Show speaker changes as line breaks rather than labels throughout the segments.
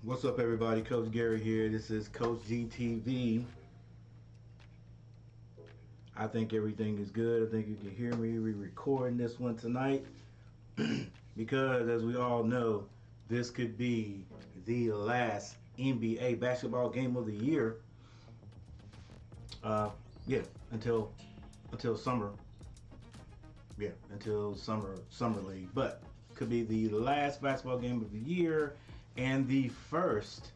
What's up, everybody? Coach Gary here. This is Coach GTV. I think everything is good. I think you can hear me. We're recording this one tonight because, as we all know, this could be the last NBA basketball game of the year. Until summer. Yeah, until summer league. But could be the last basketball game of the year and the first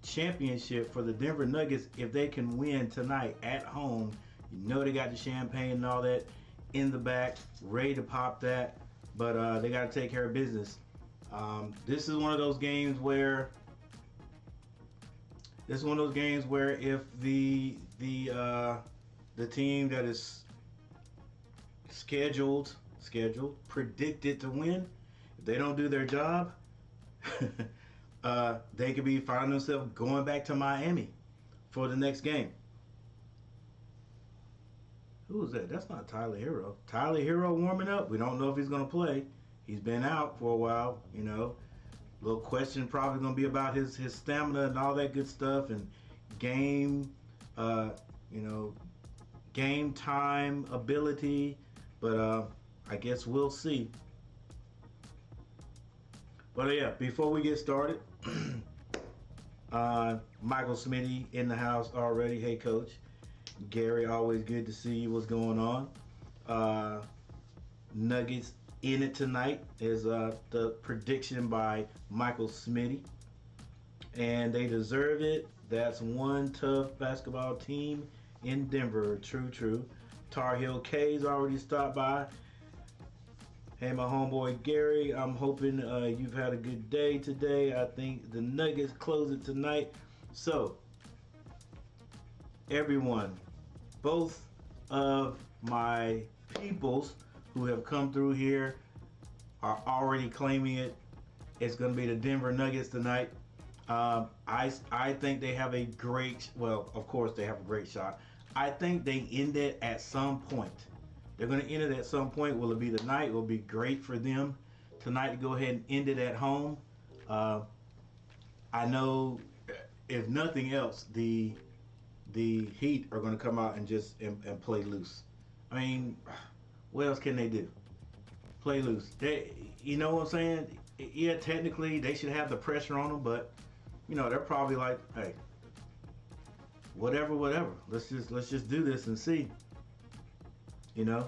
championship for the Denver Nuggets if they can win tonight at home. You know they got the champagne and all that in the back, ready to pop that, but they got to take care of business. This is one of those games where if the team that is scheduled, predicted to win, if they don't do their job, they could be finding themselves going back to Miami for the next game. Who is that? That's not Tyler Hero. Tyler Hero warming up. We don't know if he's going to play. He's been out for a while, you know. Little question probably going to be about his stamina and all that good stuff and game, game time ability. But I guess we'll see. But yeah, before we get started, Michael Smitty in the house already. Hey, Coach. Gary, always good to see you. What's going on? Nuggets in it tonight is the prediction by Michael Smitty. And they deserve it. That's one tough basketball team in Denver. True. Tar Heel K's already stopped by. Hey, my homeboy Gary, I'm hoping you've had a good day today. I think the Nuggets close it tonight. So, everyone, both of my peoples who have come through here are already claiming it. It's going to be the Denver Nuggets tonight. I think they have a great, well, of course they have a great shot. I think they end it at some point. They're going to end it at some point. Will it be tonight? It will be great for them tonight to go ahead and end it at home. I know, if nothing else, the Heat are going to come out and just and play loose. I mean, what else can they do? Play loose. You know what I'm saying? Yeah, technically they should have the pressure on them, but you know they're probably like, hey, whatever. Let's just do this and see. You know,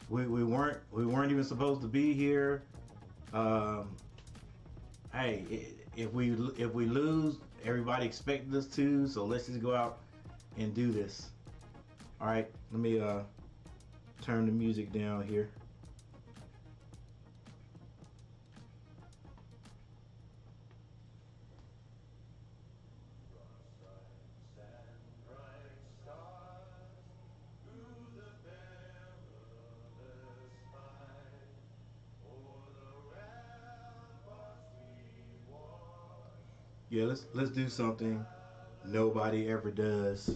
we weren't even supposed to be here. Hey, if we lose, everybody expected us to, so let's just go out and do this. All right, let me turn the music down here. Yeah, let's do something nobody ever does.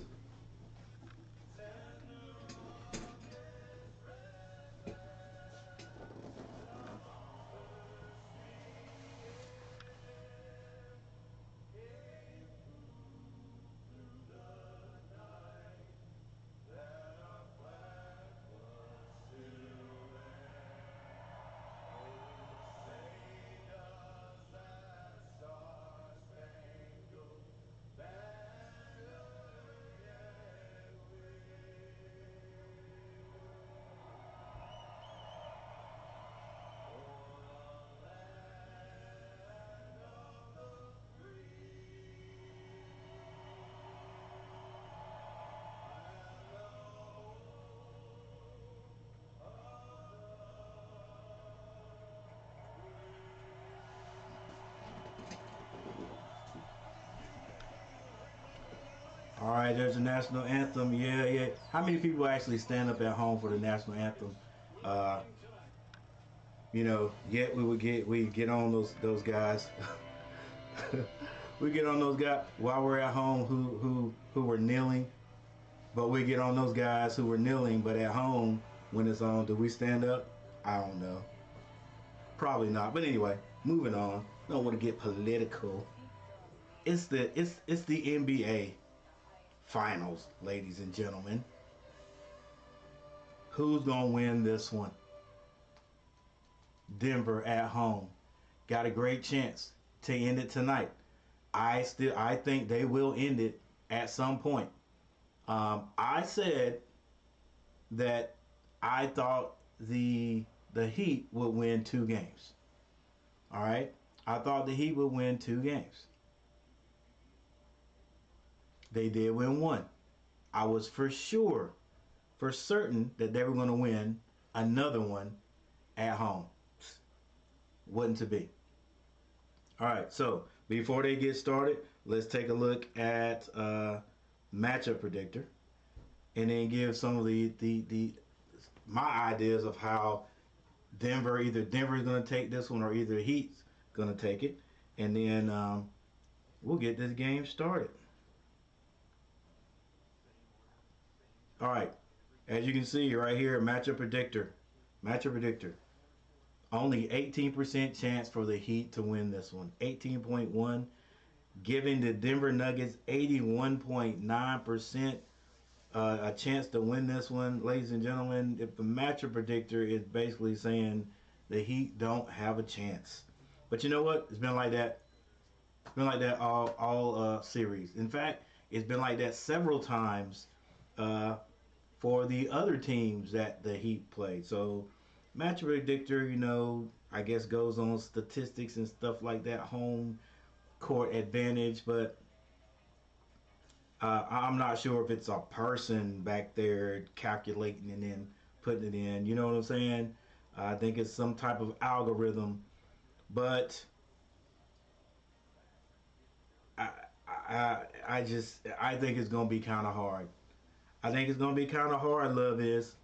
All right, there's the national anthem. Yeah. How many people actually stand up at home for the national anthem? Uh, yet we get on those guys. We get on those guys while we're at home who were kneeling, but we get on those guys who were kneeling, but at home when it's on, do we stand up? I don't know. Probably not. But anyway, moving on. Don't want to get political. it's the NBA Finals, ladies and gentlemen. Who's gonna win this one? Denver at home got a great chance to end it tonight. I think they will end it at some point. I said that I thought the Heat would win 2 games. All right, I thought the Heat would win 2 games. They did win one. I was for sure, for certain that they were going to win another one at home. Wasn't to be. All right, so before they get started, let's take a look at matchup predictor, and then give some of the my ideas of how either Denver is going to take this one or either Heat's going to take it, and then we'll get this game started. All right, as you can see right here, matchup predictor, matchup predictor. Only 18% chance for the Heat to win this one. 18.1, giving the Denver Nuggets 81.9% a chance to win this one. Ladies and gentlemen, if the matchup predictor is basically saying the Heat don't have a chance. But you know what? It's been like that. It's been like that all series. In fact, it's been like that several times uh, for the other teams that the Heat played. So matchup predictor, I guess goes on statistics and stuff like that, home court advantage, but I'm not sure if it's a person back there calculating and then putting it in. You know what I'm saying? I think it's some type of algorithm, but I I think it's gonna be kind of hard. I think it's gonna be kind of hard. Love is.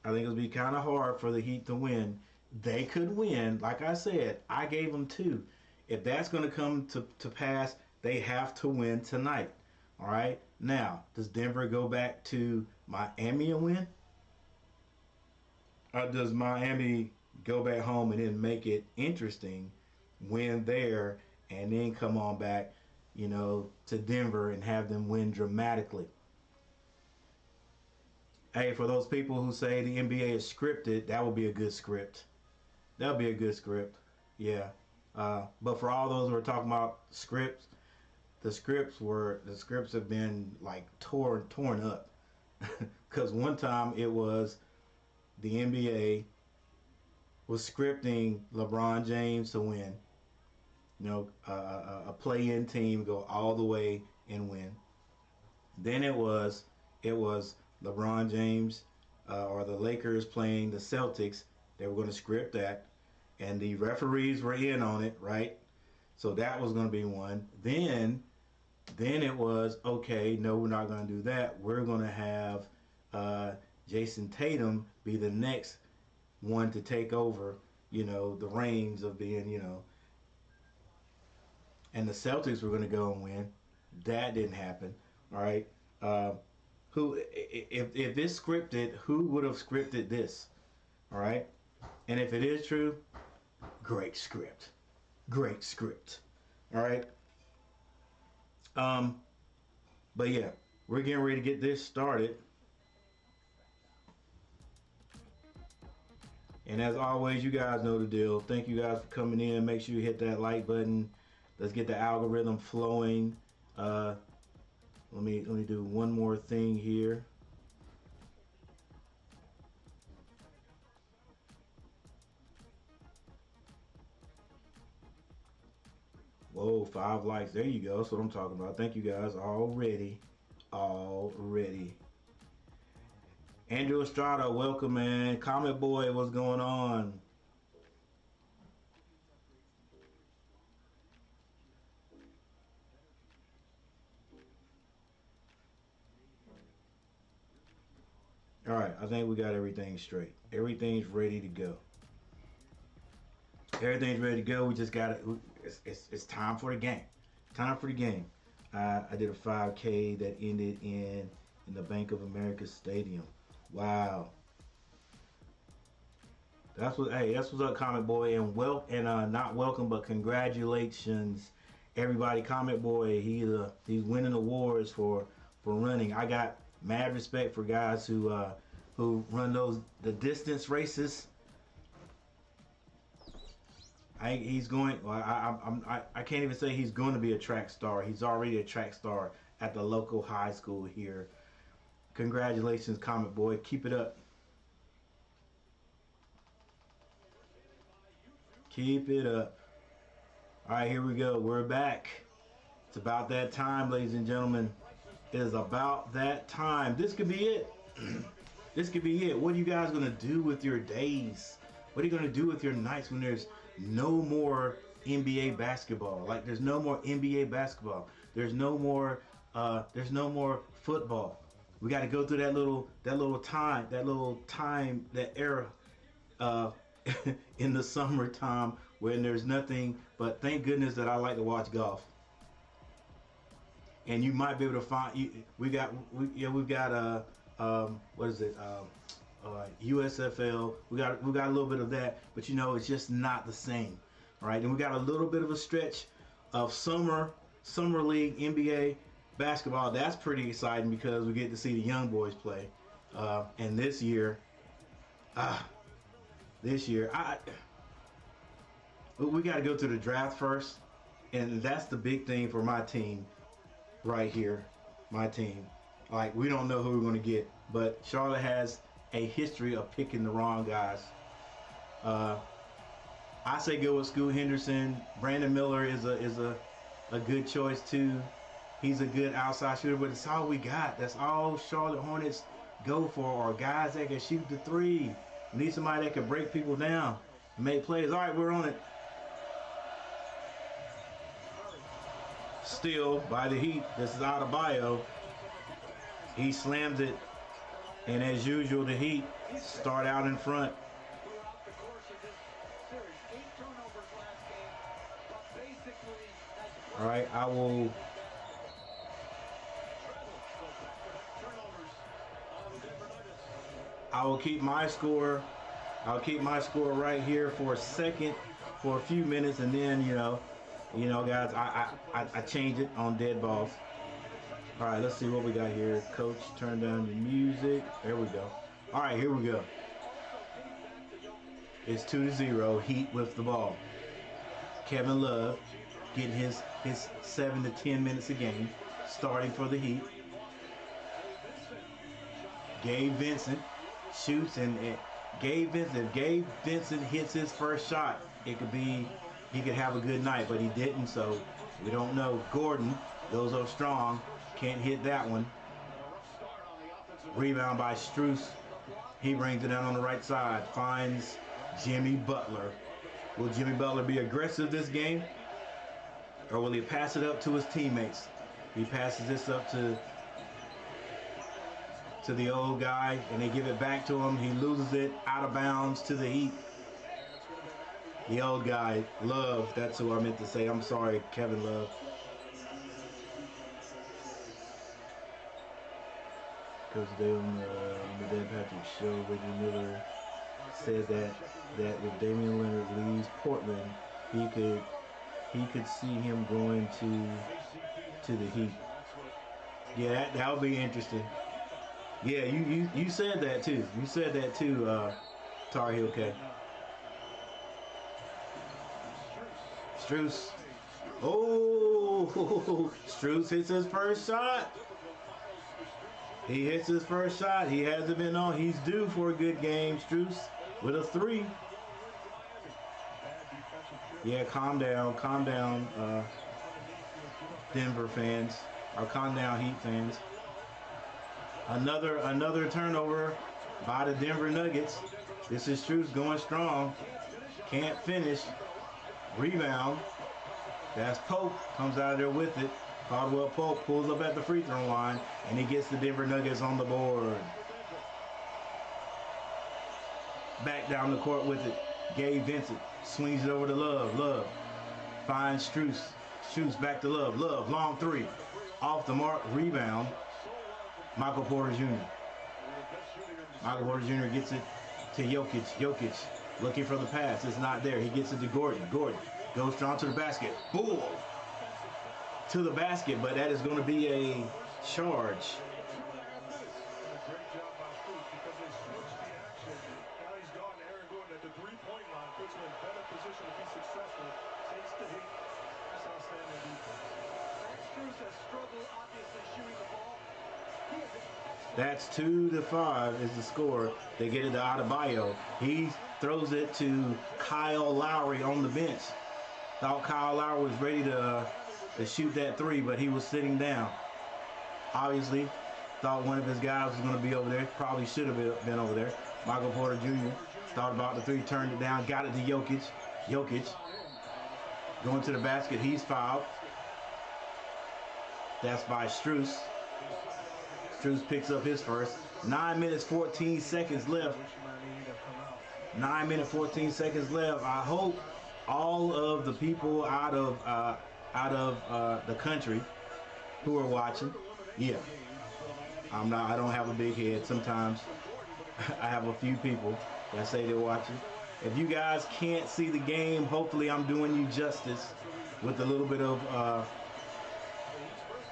I think it'll be kind of hard for the Heat to win. They could win. Like I said, I gave them 2. If that's going to come to pass, they have to win tonight. All right? Now, does Denver go back to Miami and win? Or does Miami go back home and then make it interesting, win there, and then come on back, to Denver and have them win dramatically? Hey, for those people who say the NBA is scripted, that would be a good script. That would be a good script. Yeah. But for all those who are talking about scripts, the scripts have been like torn up. Because one time it was the NBA was scripting LeBron James to win. A play-in team go all the way and win. Then it was LeBron James or the Lakers playing the Celtics. They were going to script that, and the referees were in on it, right? So that was going to be one. Then it was, okay, no, we're not going to do that. We're going to have Jason Tatum be the next one to take over, the reins of being, and the Celtics were going to go and win. That didn't happen, all right? If it's scripted, who would have scripted this? All right, and if it is true, great script. All right. But yeah, we're getting ready to get this started, and as always, you guys know the deal. Thank you guys for coming in. Make sure you hit that like button. Let's get the algorithm flowing. Let me do one more thing here. Whoa, 5 likes. There you go. That's what I'm talking about. Thank you guys already. Andrew Estrada, welcome, man. Comment Boy, what's going on? All right, I think we got everything straight. Everything's ready to go. Everything's ready to go. We just got it. It's time for the game. Time for the game. I did a 5K that ended in the Bank of America Stadium. Wow. That's what's up, Comic Boy, and not welcome, but congratulations, everybody. Comic Boy, he's winning awards for running. I got mad respect for guys who run the distance races. He's going. Well, I can't even say he's going to be a track star. He's already a track star at the local high school here. Congratulations, Comic Boy. Keep it up. Keep it up. All right, here we go. We're back. It's about that time, ladies and gentlemen. It is about that time. This could be it. This could be it. What are you guys going to do with your days? What are you going to do with your nights when there's no more NBA basketball? Like, there's no more NBA basketball. There's no more football. We got to go through that era in the summertime when there's nothing. But thank goodness that I like to watch golf. And you might be able to find. We've got what is it? USFL. We got a little bit of that, but it's just not the same, right? And we got a little bit of a stretch of summer league NBA basketball. That's pretty exciting because we get to see the young boys play. And this year, we got to go to the draft first, and that's the big thing for my team right here. My team, like, we don't know who we're going to get, but Charlotte has a history of picking the wrong guys. I say go with Scoot Henderson. Brandon Miller is a good choice too. He's a good outside shooter, but it's all we got. That's all Charlotte Hornets go for, are guys that can shoot the three. We need somebody that can break people down and make plays. All right, we're on it. Steal by the Heat. This is out of bio. He slams it. And as usual, the Heat start out in front. All right, I will keep my score. I'll keep my score right here for a second, for a few minutes, and then guys, I change it on dead balls. All right, let's see what we got here. Coach, turn down the music. There we go. All right, here we go. It's 2-0. Heat with the ball. Kevin Love getting his 7 to 10 minutes a game, starting for the Heat. Gabe Vincent shoots, and if Gabe Vincent hits his first shot, he could have a good night, but he didn't, so we don't know. Gordon goes up strong. Can't hit that one. Rebound by Strus. He brings it down on the right side. Finds Jimmy Butler. Will Jimmy Butler be aggressive this game? Or will he pass it up to his teammates? He passes this up to the old guy, and they give it back to him. He loses it out of bounds to the Heat. The old guy, Love, that's who I meant to say. I'm sorry, Kevin Love. Coach Dale on the Dan Patrick show, Reggie Miller said that if Damian Lillard leaves Portland, he could see him going to the Heat. Yeah, that would be interesting. Yeah, you said that too. You said that too, Tar Heel K. Strus. Oh, Strus hits his first shot. He hits his first shot. He hasn't been on. He's due for a good game, Strus, with a 3. Yeah, calm down, Denver fans, or calm down, Heat fans. Another turnover by the Denver Nuggets. This is Strus going strong. Can't finish. Rebound. That's Pope. Comes out of there with it. Caldwell Pope pulls up at the free throw line, and he gets the Denver Nuggets on the board. Back down the court with it. Gabe Vincent swings it over to Love. Love finds Strus. Strus back to Love. Love, long 3. Off the mark, rebound. Michael Porter Jr. Michael Porter Jr. gets it to Jokic. Jokic Looking for the pass. It's not there. He gets it to Gordon. Gordon goes strong to the basket. Boom! To the basket, but that is going to be a charge. That's 2-5 is the score. They get it to Adebayo. He throws it to Kyle Lowry on the bench. Thought Kyle Lowry was ready to shoot that three, but he was sitting down. Obviously, thought one of his guys was going to be over there. Probably should have been over there. Michael Porter Jr. thought about the three, turned it down, got it to Jokic. Jokic going to the basket. He's fouled. That's by Strus. Strus picks up his first. 9 minutes, 14 seconds left. 9 minutes, 14 seconds left. I hope all of the people out of the country who are watching, yeah, I don't have a big head. Sometimes I have a few people that say they're watching. If you guys can't see the game, hopefully I'm doing you justice with a little bit of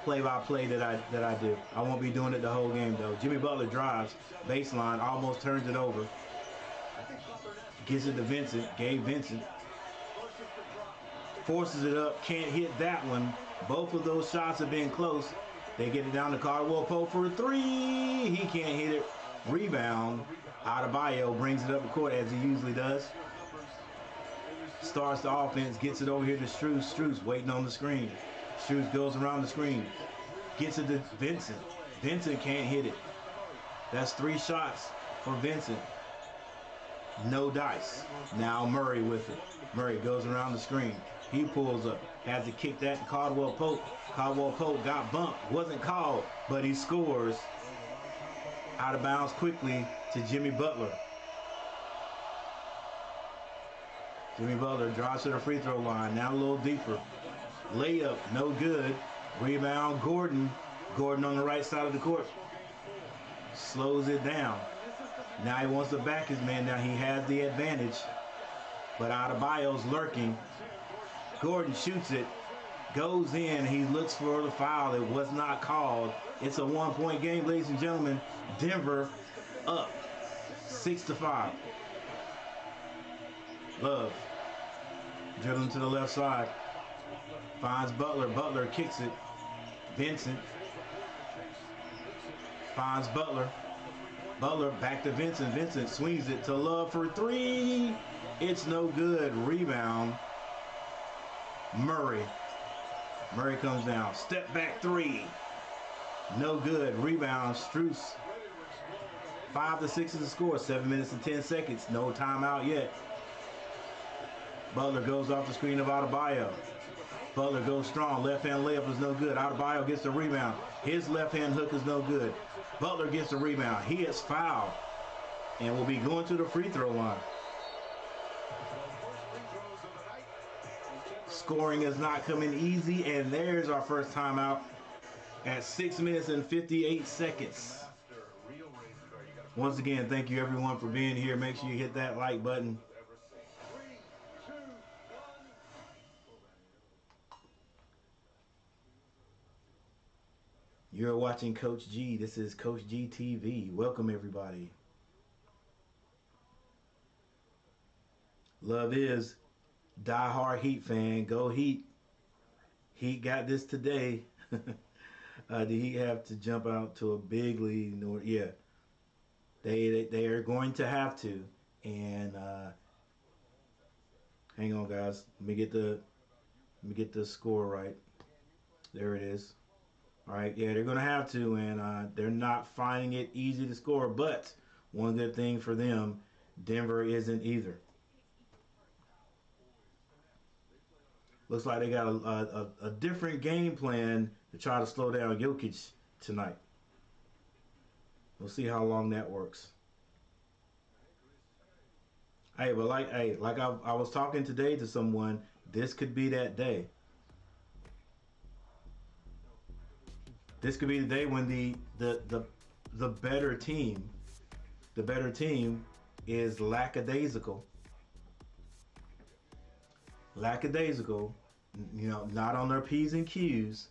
play-by-play that I do. I won't be doing it the whole game though. Jimmy Butler drives, baseline, almost turns it over. Gets it to Vincent, Gabe Vincent. Forces it up, can't hit that one. Both of those shots have been close. They get it down to Caldwell Pope for a three. He can't hit it. Rebound. Adebayo brings it up the court as he usually does. Starts the offense, gets it over here to Strus. Strus waiting on the screen. Strus goes around the screen. Gets it to Vincent. Vincent can't hit it. That's 3 shots for Vincent. No dice. Now Murray with it. Murray goes around the screen. He pulls up. Has to kick that to Caldwell Pope. Caldwell Pope got bumped. Wasn't called, but he scores. Out of bounds quickly to Jimmy Butler. Jimmy Butler drives to the free throw line. Now a little deeper. Layup, no good. Rebound, Gordon. Gordon on the right side of the court. Slows it down. Now he wants to back his man. Now he has the advantage. But Adebayo's lurking. Gordon shoots it. Goes in. He looks for the foul. It was not called. It's a 1-point game, ladies and gentlemen. Denver up 6-5. Love. Dribbling to the left side. Finds Butler. Butler kicks it. Vincent. Finds Butler. Butler back to Vincent. Vincent swings it to Love for 3. It's no good. Rebound. Murray. Murray comes down. Step back 3. No good. Rebound. Strus. 5-6 is the score. 7 minutes and 10 seconds. No timeout yet. Butler goes off the screen of Adebayo. Butler goes strong. Left-hand layup is no good. Adebayo gets the rebound. His left-hand hook is no good. Butler gets the rebound. He is fouled and will be going to the free throw line. Scoring is not coming easy, and there's our first timeout at 6 minutes and 58 seconds. Once again, thank you everyone for being here. Make sure you hit that like button. You're watching Coach G. This is Coach G TV. Welcome everybody. Love is diehard Heat fan. Go Heat. Heat got this today. The Heat have to jump out to a big lead. Yeah, they are going to have to. And hang on, guys. Let me get the score right. There it is. All right, yeah, they're going to have to, and they're not finding it easy to score. But one good thing for them, Denver isn't either. Looks like they got a different game plan to try to slow down Jokic tonight. We'll see how long that works. Hey, but like I was talking today to someone, this could be that day. This could be the day when the better team is lackadaisical lackadaisical, not on their P's and Q's,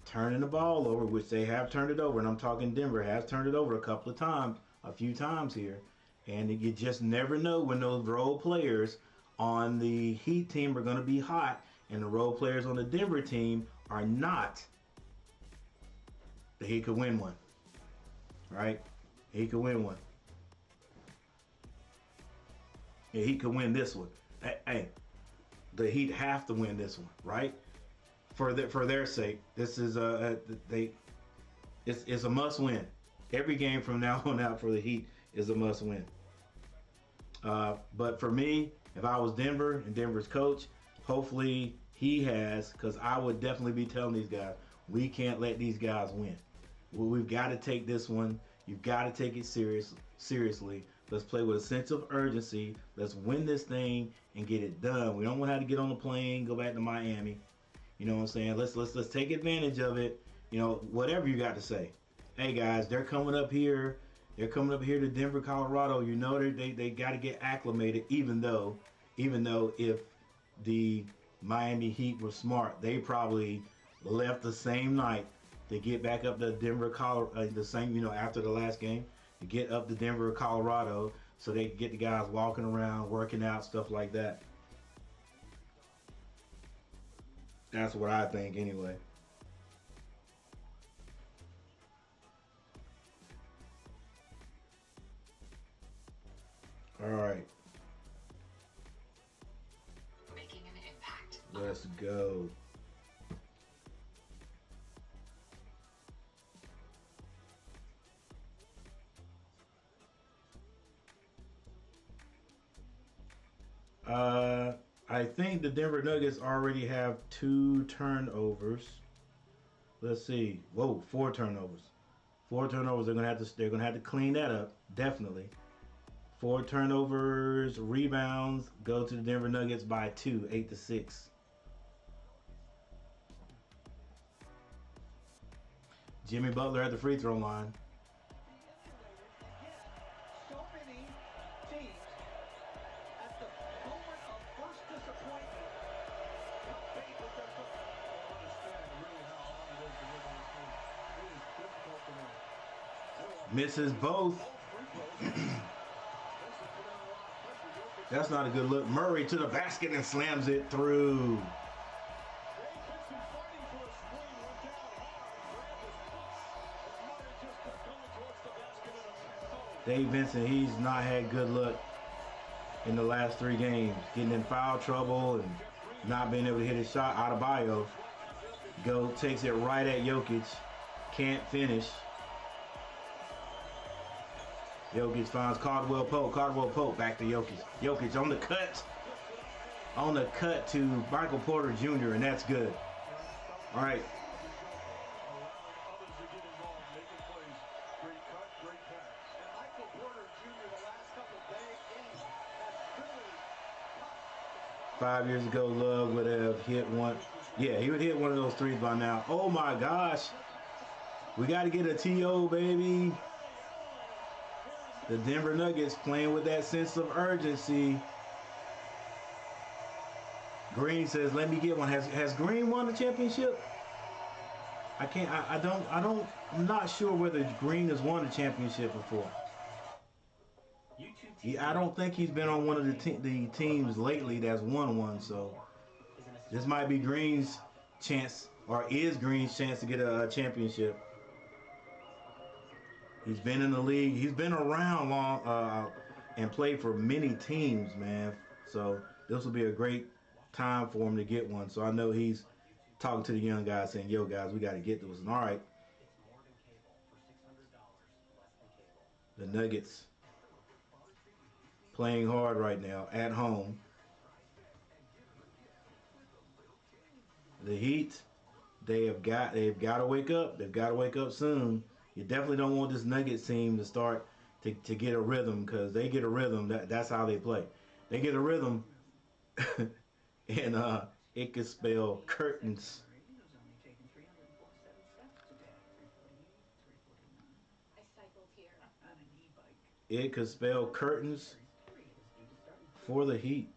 turning the ball over, which they have turned it over, and I'm talking Denver has turned it over a few times here, and you just never know when those role players on the Heat team are going to be hot, and the role players on the Denver team are not. The Heat could win one, right? He could win one. Yeah, he could win this one. Hey, the Heat have to win this one, right? For their sake, this is it's a must win. Every game from now on out for the Heat is a must win. But for me, if I was Denver and Denver's coach, hopefully he has, because I would definitely be telling these guys, we can't let these guys win. We've got to take this one. You've got to take it seriously. Let's play with a sense of urgency. Let's win this thing and get it done. We don't want to have to get on the plane, go back to Miami. You know what I'm saying? Let's take advantage of it. Whatever you got to say. Hey guys, they're coming up here. They're coming up here to Denver, Colorado. They got to get acclimated. Even though if the Miami Heat were smart, they probably left the same night to get back up to Denver, Colorado. The same, after the last game, to get up to Denver, Colorado, so they could get the guys walking around, working out, stuff like that. That's what I think, anyway. All right. Making an impact. Let's go. I think the Denver Nuggets already have 2 turnovers. Let's see. Whoa, 4 turnovers. 4 turnovers. They're gonna have to clean that up. Definitely. 4 turnovers, rebounds go to the Denver Nuggets by 2, 8-6. Jimmy Butler at the free throw line. Misses both. That's not a good look. Murray to the basket and slams it through. Dave Vincent, he's not had good luck in the last 3 games. Getting in foul trouble and not being able to hit his shot. Adebayo takes it right at Jokic. Can't finish. Jokic finds Caldwell Pope. Caldwell Pope back to Jokic. Jokic on the cut. On the cut to Michael Porter Jr., and that's good. All right. Five years ago, Love would have hit one. Yeah, he would hit one of those threes by now. Oh my gosh. We got to get a TO, baby. The Denver Nuggets playing with that sense of urgency. Green says, let me get one. Has Green won the championship? I'm not sure whether Green has won a championship before. I don't think he's been on one of the teams lately that's won one, so this might be Green's chance, or is Green's chance to get a championship. He's been in the league. He's been around long and played for many teams, man. So this will be a great time for him to get one. So I know he's talking to the young guys saying, yo, guys, we got to get this. And all right. The Nuggets playing hard right now at home. The Heat, they've got to wake up. They've got to wake up soon. You definitely don't want this Nuggets team to start to get a rhythm, because they get a rhythm. That's how they play. They get a rhythm, and it could spell curtains. It could spell curtains for the Heat.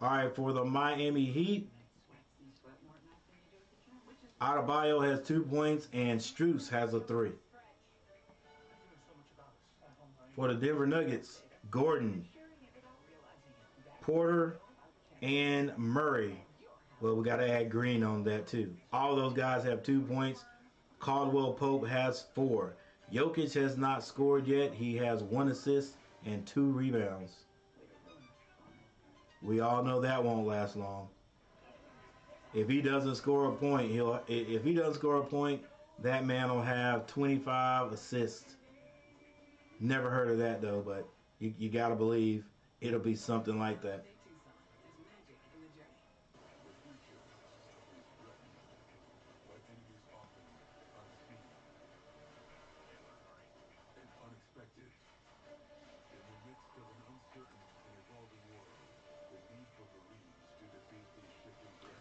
All right, for the Miami Heat, Adebayo has 2 points and Strus has a 3. For the Denver Nuggets, Gordon, Porter, and Murray. Well, we got to add Green on that too. All those guys have 2 points. Caldwell Pope has 4. Jokic has not scored yet. He has 1 assist and 2 rebounds. We all know that won't last long. If he doesn't score a point, if he doesn't score a point, that man will have 25 assists. Never heard of that though, but you gotta believe it'll be something like that.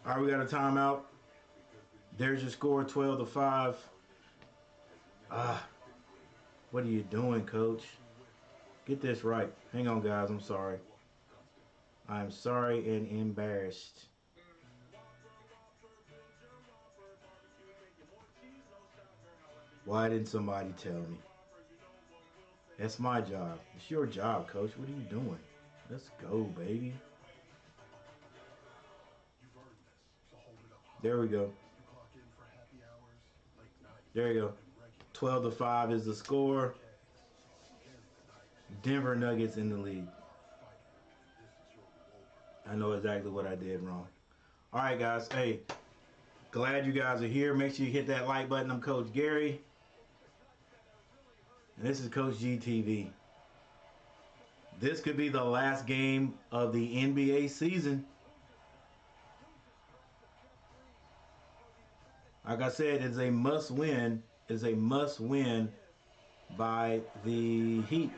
All right, we got a timeout. There's your score, 12-5. What are you doing, coach? Get this right. Hang on, guys. I'm sorry. I'm sorry and embarrassed. Why didn't somebody tell me? That's my job. It's your job, coach. What are you doing? Let's go, baby. There we go. There you go. 12-5 is the score. Denver Nuggets in the lead. I know exactly what I did wrong. All right, guys. Hey, glad you guys are here. Make sure you hit that like button. I'm Coach Gary. And this is Coach GTV. This could be the last game of the NBA season. Like I said, it's a must-win. It's a must-win by the Heat.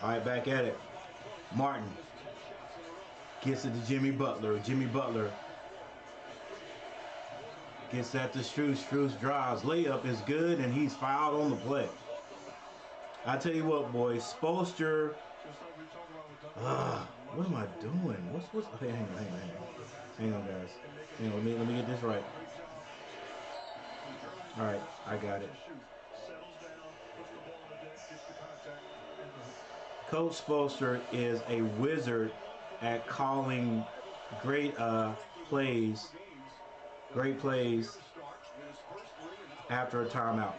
All right, back at it. Martin gets it to Jimmy Butler. Jimmy Butler gets that to Strus. Strus drives. Layup is good, and he's fouled on the play. I tell you what, boys. Spoelstra. What am I doing? What's? Okay, hang on, guys. Hang on, let me get this right. All right, I got it. Coach Spoelstra is a wizard at calling great plays after a timeout.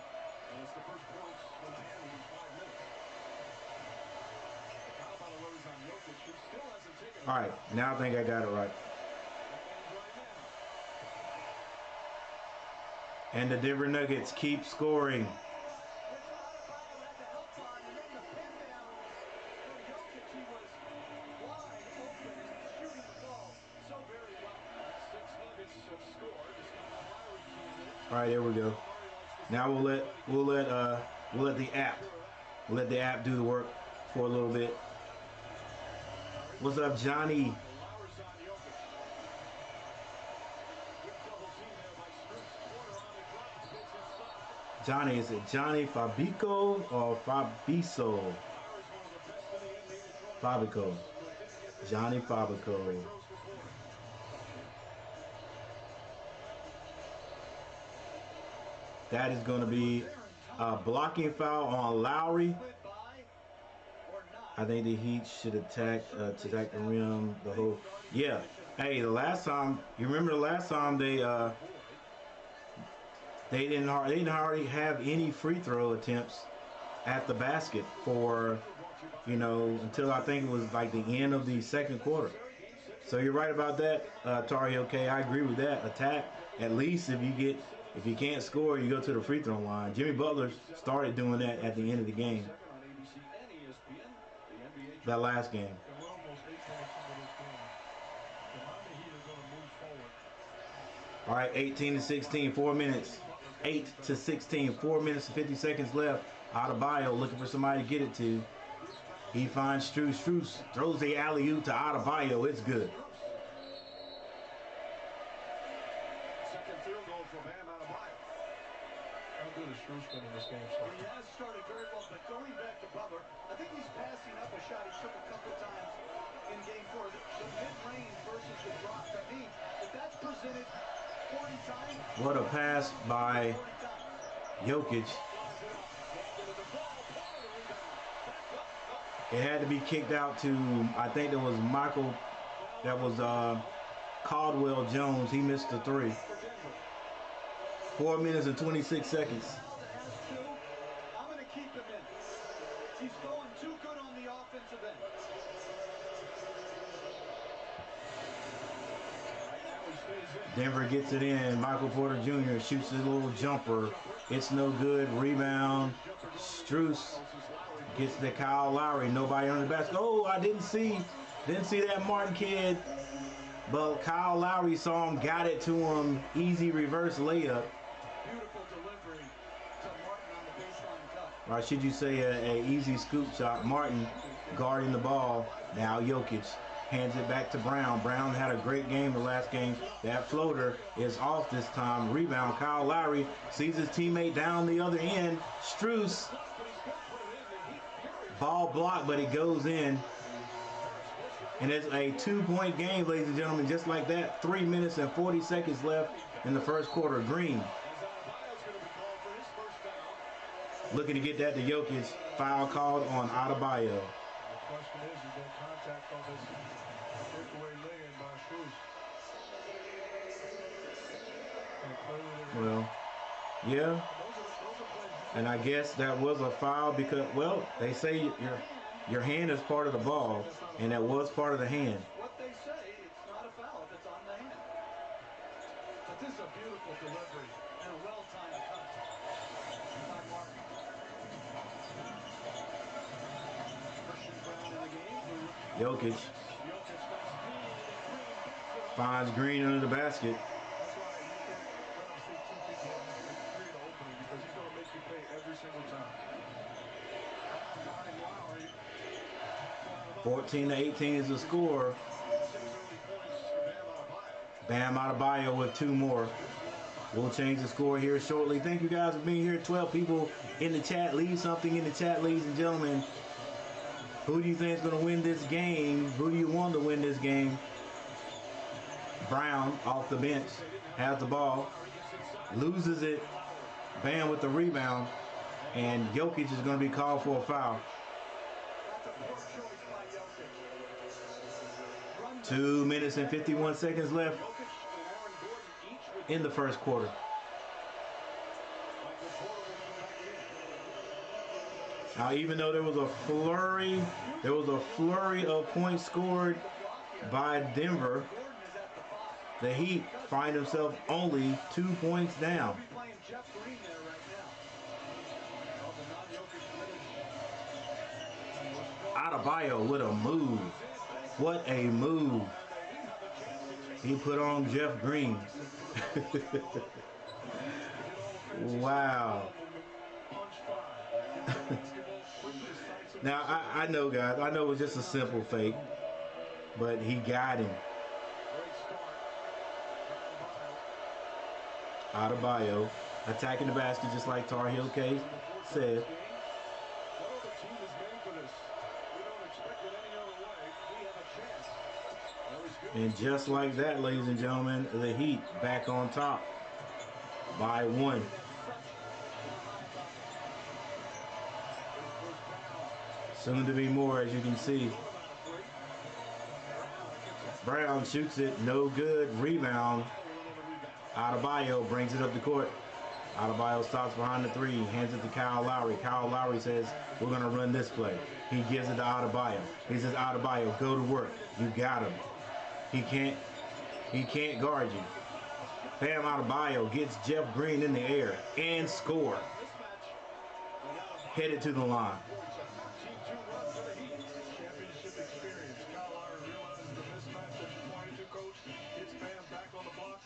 All right, now I think I got it right. And the Denver Nuggets keep scoring. All right, there we go. Now we'll let the app do the work for a little bit. What's up, Johnny? Johnny, is it Johnny Fabico or Fabiso? Fabico. Johnny Fabico. That is going to be a blocking foul on Lowry. I think the Heat should attack the rim. The whole, yeah. Hey, the last time, you remember the last time they didn't hardly have any free throw attempts at the basket for, until I think it was like the end of the second quarter. So you're right about that, Tari. Okay, I agree with that. Attack. At least if you can't score, you go to the free throw line. Jimmy Butler started doing that at the end of the game. That last game. All right, 18-16, 4 minutes. 8-16, 4 minutes and 50 seconds left. Adebayo looking for somebody to get it to. He finds Strus. Strus throws the alley-oop to Adebayo. It's good.
How good is Struz been in this game so far? He has started very well, but going back to Butler, I think he's passing up a shot he took a couple times in game 4. The mid-range versus the drop technique, if that's presented 40 times.
What a pass by Jokic. It had to be kicked out to, I think it was Michael, that was Caldwell Jones. He missed the 3. 4 minutes and 26 seconds.
I'm going to keep him in. He's going too good on the offensive end.
Denver gets it in. Michael Porter Jr. shoots his little jumper. It's no good. Rebound. Strus gets to Kyle Lowry. Nobody on the basket. Oh, I didn't see that Martin kid. But Kyle Lowry saw him, got it to him. Easy reverse layup.
Beautiful delivery to Martin on the baseline cut.
Or should you say a easy scoop shot. Martin guarding the ball. Now Jokic hands it back to Brown. Brown had a great game the last game. That floater is off this time. Rebound. Kyle Lowry sees his teammate down the other end. Strus. Ball blocked, but it goes in. And it's a 2-point game, ladies and gentlemen, just like that. 3 minutes and 40 seconds left in the first quarter. Green looking to get that to Jokic. Foul called on Adebayo.
The question is, you get contact on this breakaway lay-in by Strus.
Well, yeah. And I guess that was a foul because, well, they say your hand is part of the ball, and that was part of the hand.
What they say, it's not a foul if it's on the hand. But this is a beautiful delivery and a well-timed cut by Martin. Christian Brown in the game.
Jokic finds Green under the basket.
That's why you can't see two people create an opening because he's going to make you pay every single time.
14-18 is the score. Bam Adebayo with 2 more. We'll change the score here shortly. Thank you guys for being here. 12 people in the chat. Leave something in the chat, ladies and gentlemen. Who do you think is going to win this game? Who do you want to win this game? Brown off the bench has the ball, loses it. Bam with the rebound, and Jokic is going to be called for a foul. 2 minutes and 51 seconds left in the first quarter. Now, even though there was a flurry of points scored by Denver, the Heat find themselves only 2 points down. Adebayo with a move. What a move. He put on Jeff Green. Wow. Now, I know, guys. I know it was just a simple fake, but he got him. Adebayo attacking the basket just like Tar Heel K said. And just like that, ladies and gentlemen, the Heat back on top by 1. Soon to be more, as you can see. Brown shoots it, no good. Rebound. Adebayo brings it up the court. Adebayo stops behind the 3, hands it to Kyle Lowry. Kyle Lowry says, we're going to run this play. He gives it to Adebayo. He says, Adebayo, go to work. You got him. He can't guard you. Bam Adebayo gets Jeff Green in the air and score. Headed to the line.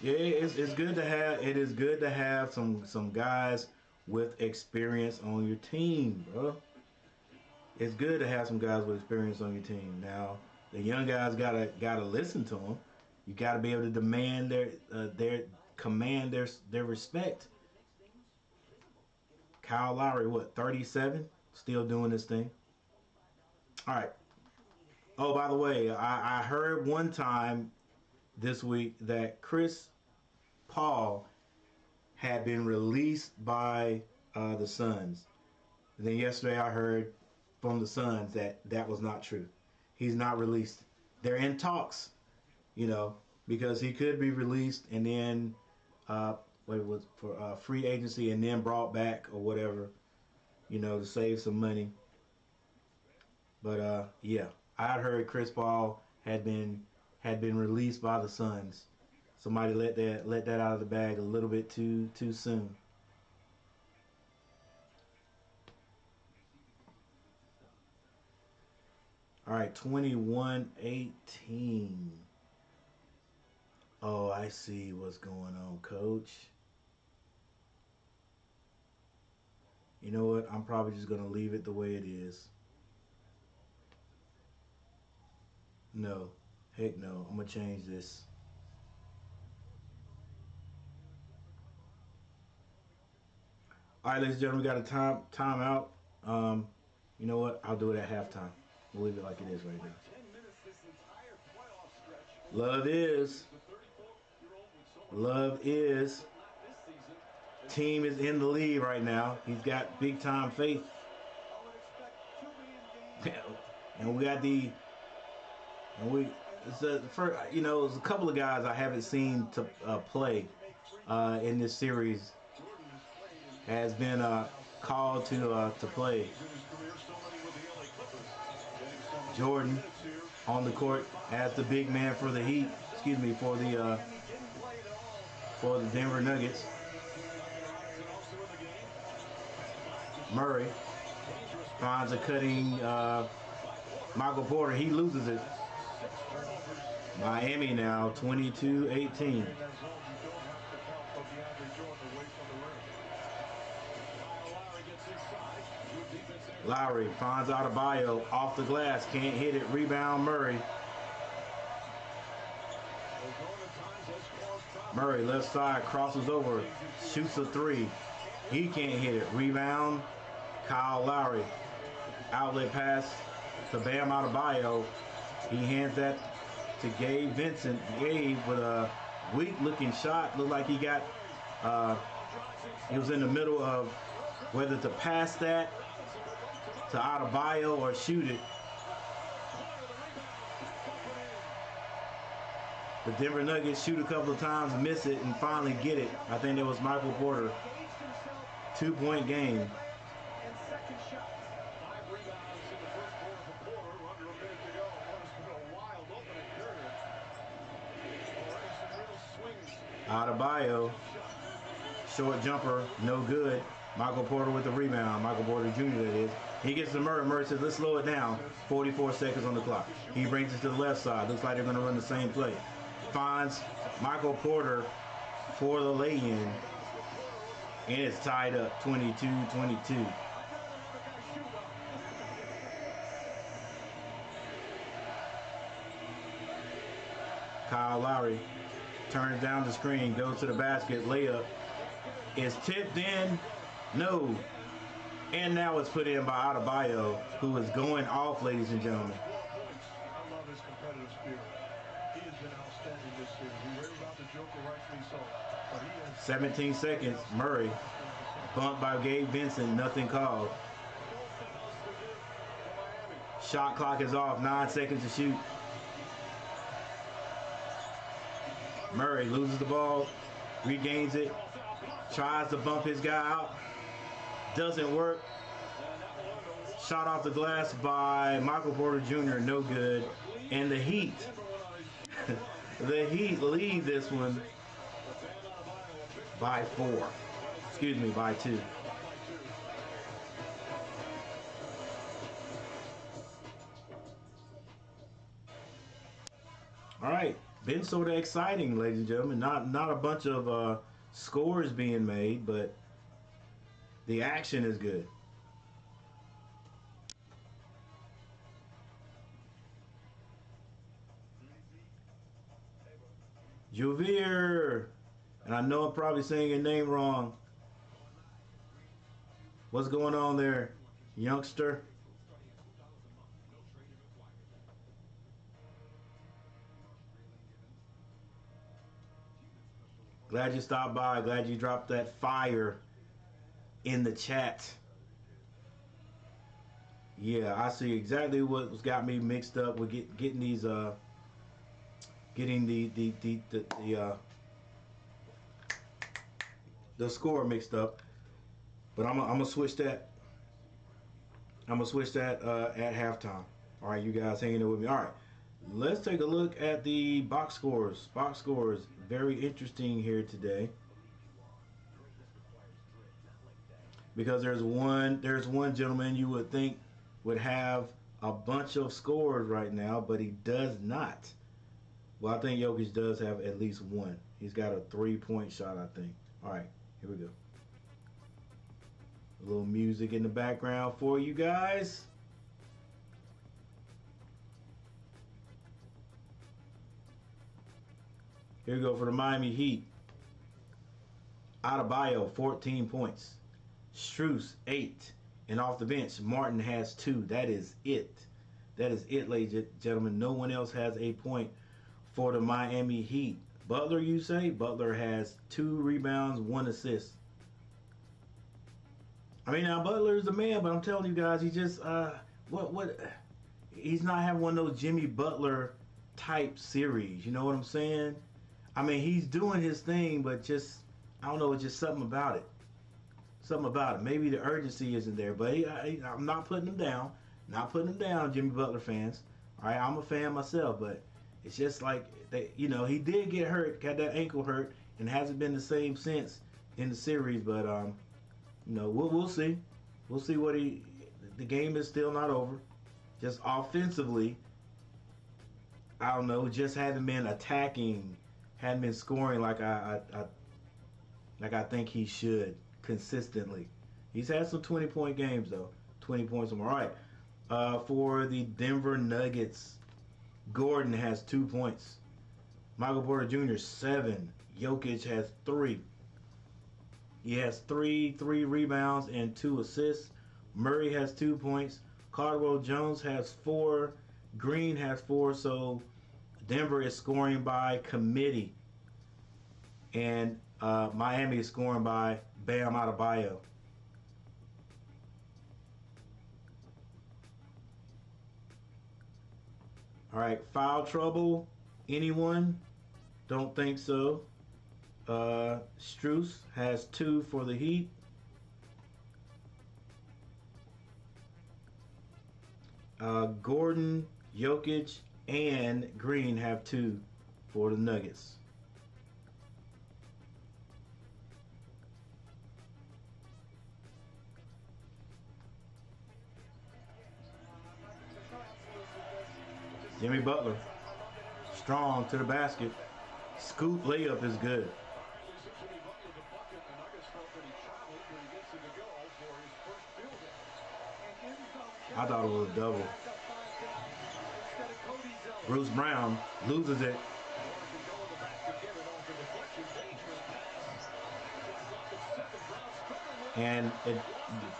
Yeah, it's good to have. It is good to have some guys with experience on your team, bro. It's good to have some guys with experience on your team. Now, the young guys gotta listen to them. You gotta be able to demand their command their respect. Kyle Lowry, what, 37? Still doing this thing. All right. Oh, by the way, I heard one time this week that Chris Paul had been released by the Suns. And then yesterday I heard from the Suns that that was not true. He's not released. They're in talks, you know, because he could be released and then what it was for free agency and then brought back or whatever, you know, to save some money. But yeah, I heard Chris Paul had been released by the Suns. Somebody let that out of the bag a little bit too soon. All right, 21-18. Oh, I see what's going on, coach. You know what? I'm probably just going to leave it the way it is. No. Heck no. I'm going to change this. All right, ladies and gentlemen, we got a timeout. You know what? I'll do it at halftime. We'll leave it like it is right now. Love is. Team is in the lead right now. He's got big time faith. And we got it's a couple of guys I haven't seen to play in this series has been called to play. Jordan on the court as the big man for the Heat. For the Denver Nuggets. Murray finds a cutting Michael Porter. He loses it. Miami now 22-18. Lowry finds Adebayo off the glass. Can't hit it. Rebound Murray. Murray left side crosses over. Shoots a three. He can't hit it. Rebound Kyle Lowry. Outlet pass to Bam Adebayo. He hands that to Gabe Vincent. Gabe with a weak looking shot. Looked like he was in the middle of whether to pass that to Adebayo or shoot it. The Denver Nuggets shoot a couple of times, miss it, and finally get it. I think that was Michael Porter. 2-point game. Adebayo, short jumper, no good. Michael Porter with the rebound. Michael Porter Jr. that is. He gets to Murray. Murray says, let's slow it down. 44 seconds on the clock. He brings it to the left side. Looks like they're going to run the same play. Finds Michael Porter for the lay-in. And it's tied up 22-22. Kyle Lowry turns down the screen, goes to the basket, layup. Is tipped in. No. And now it's put in by Adebayo, who is going off, ladies and gentlemen.
I love his competitive spirit. He has been outstanding this series. We worry about the Joker, rightfully so. But he has
17 seconds. Murray. Bumped by Gabe Vincent. Nothing called. Shot clock is off. 9 seconds to shoot. Murray loses the ball. Regains it. Tries to bump his guy out. Doesn't work. Shot off the glass by Michael Porter Jr. No good. And the Heat. The Heat lead this one by 4. Excuse me, by 2. All right. Been sort of exciting, ladies and gentlemen. Not a bunch of scores being made, but the action is good. Javier, and I know I'm probably saying your name wrong. What's going on there, youngster? Glad you stopped by. Glad you dropped that fire in the chat. Yeah, I see exactly what's got me mixed up with getting these getting the score mixed up. But I'm gonna switch that. I'm gonna switch that at halftime. All right, you guys hanging in with me. All right, let's take a look at the box scores. Box scores very interesting here today because there's one gentleman you would think would have a bunch of scores right now, but he does not. Well, I think Jokic does have at least one. He's got a 3-point shot, I think. All right, here we go. A little music in the background for you guys. Here we go for the Miami Heat. Adebayo, 14 points. Strus, 8. And off the bench, Martin has 2. That is it. That is it, ladies and gentlemen. No one else has a point for the Miami Heat. Butler, you say? Butler has 2 rebounds, 1 assist. I mean, now Butler's the man, but I'm telling you guys, he just he's not having one of those Jimmy Butler type series. You know what I'm saying? I mean, he's doing his thing, but just I don't know, it's just something about it. Something about it. Maybe the urgency isn't there, but I'm not putting him down. Not putting him down, Jimmy Butler fans. All right, I'm a fan myself, but it's just like he did get hurt, got that ankle hurt, and hasn't been the same since in the series. But we'll see. We'll see what the game is still not over. Just offensively, I don't know, just hasn't been attacking, hadn't been scoring like I think he should consistently. He's had some 20-point games though, 20 points or more. All right, for the Denver Nuggets, Gordon has 2 points. Michael Porter Jr. 7. Jokic has 3. He has three rebounds and 2 assists. Murray has 2 points. Caldwell Jones has 4. Green has 4. So Denver is scoring by committee. And Miami is scoring by Bam Adebayo. All right, foul trouble. Anyone? Don't think so. Strus has 2 for the Heat. Gordon, Jokic, and Green have 2 for the Nuggets. Jimmy Butler, strong to the basket. Scoop layup is good. I thought it was a double. Bruce Brown loses it. And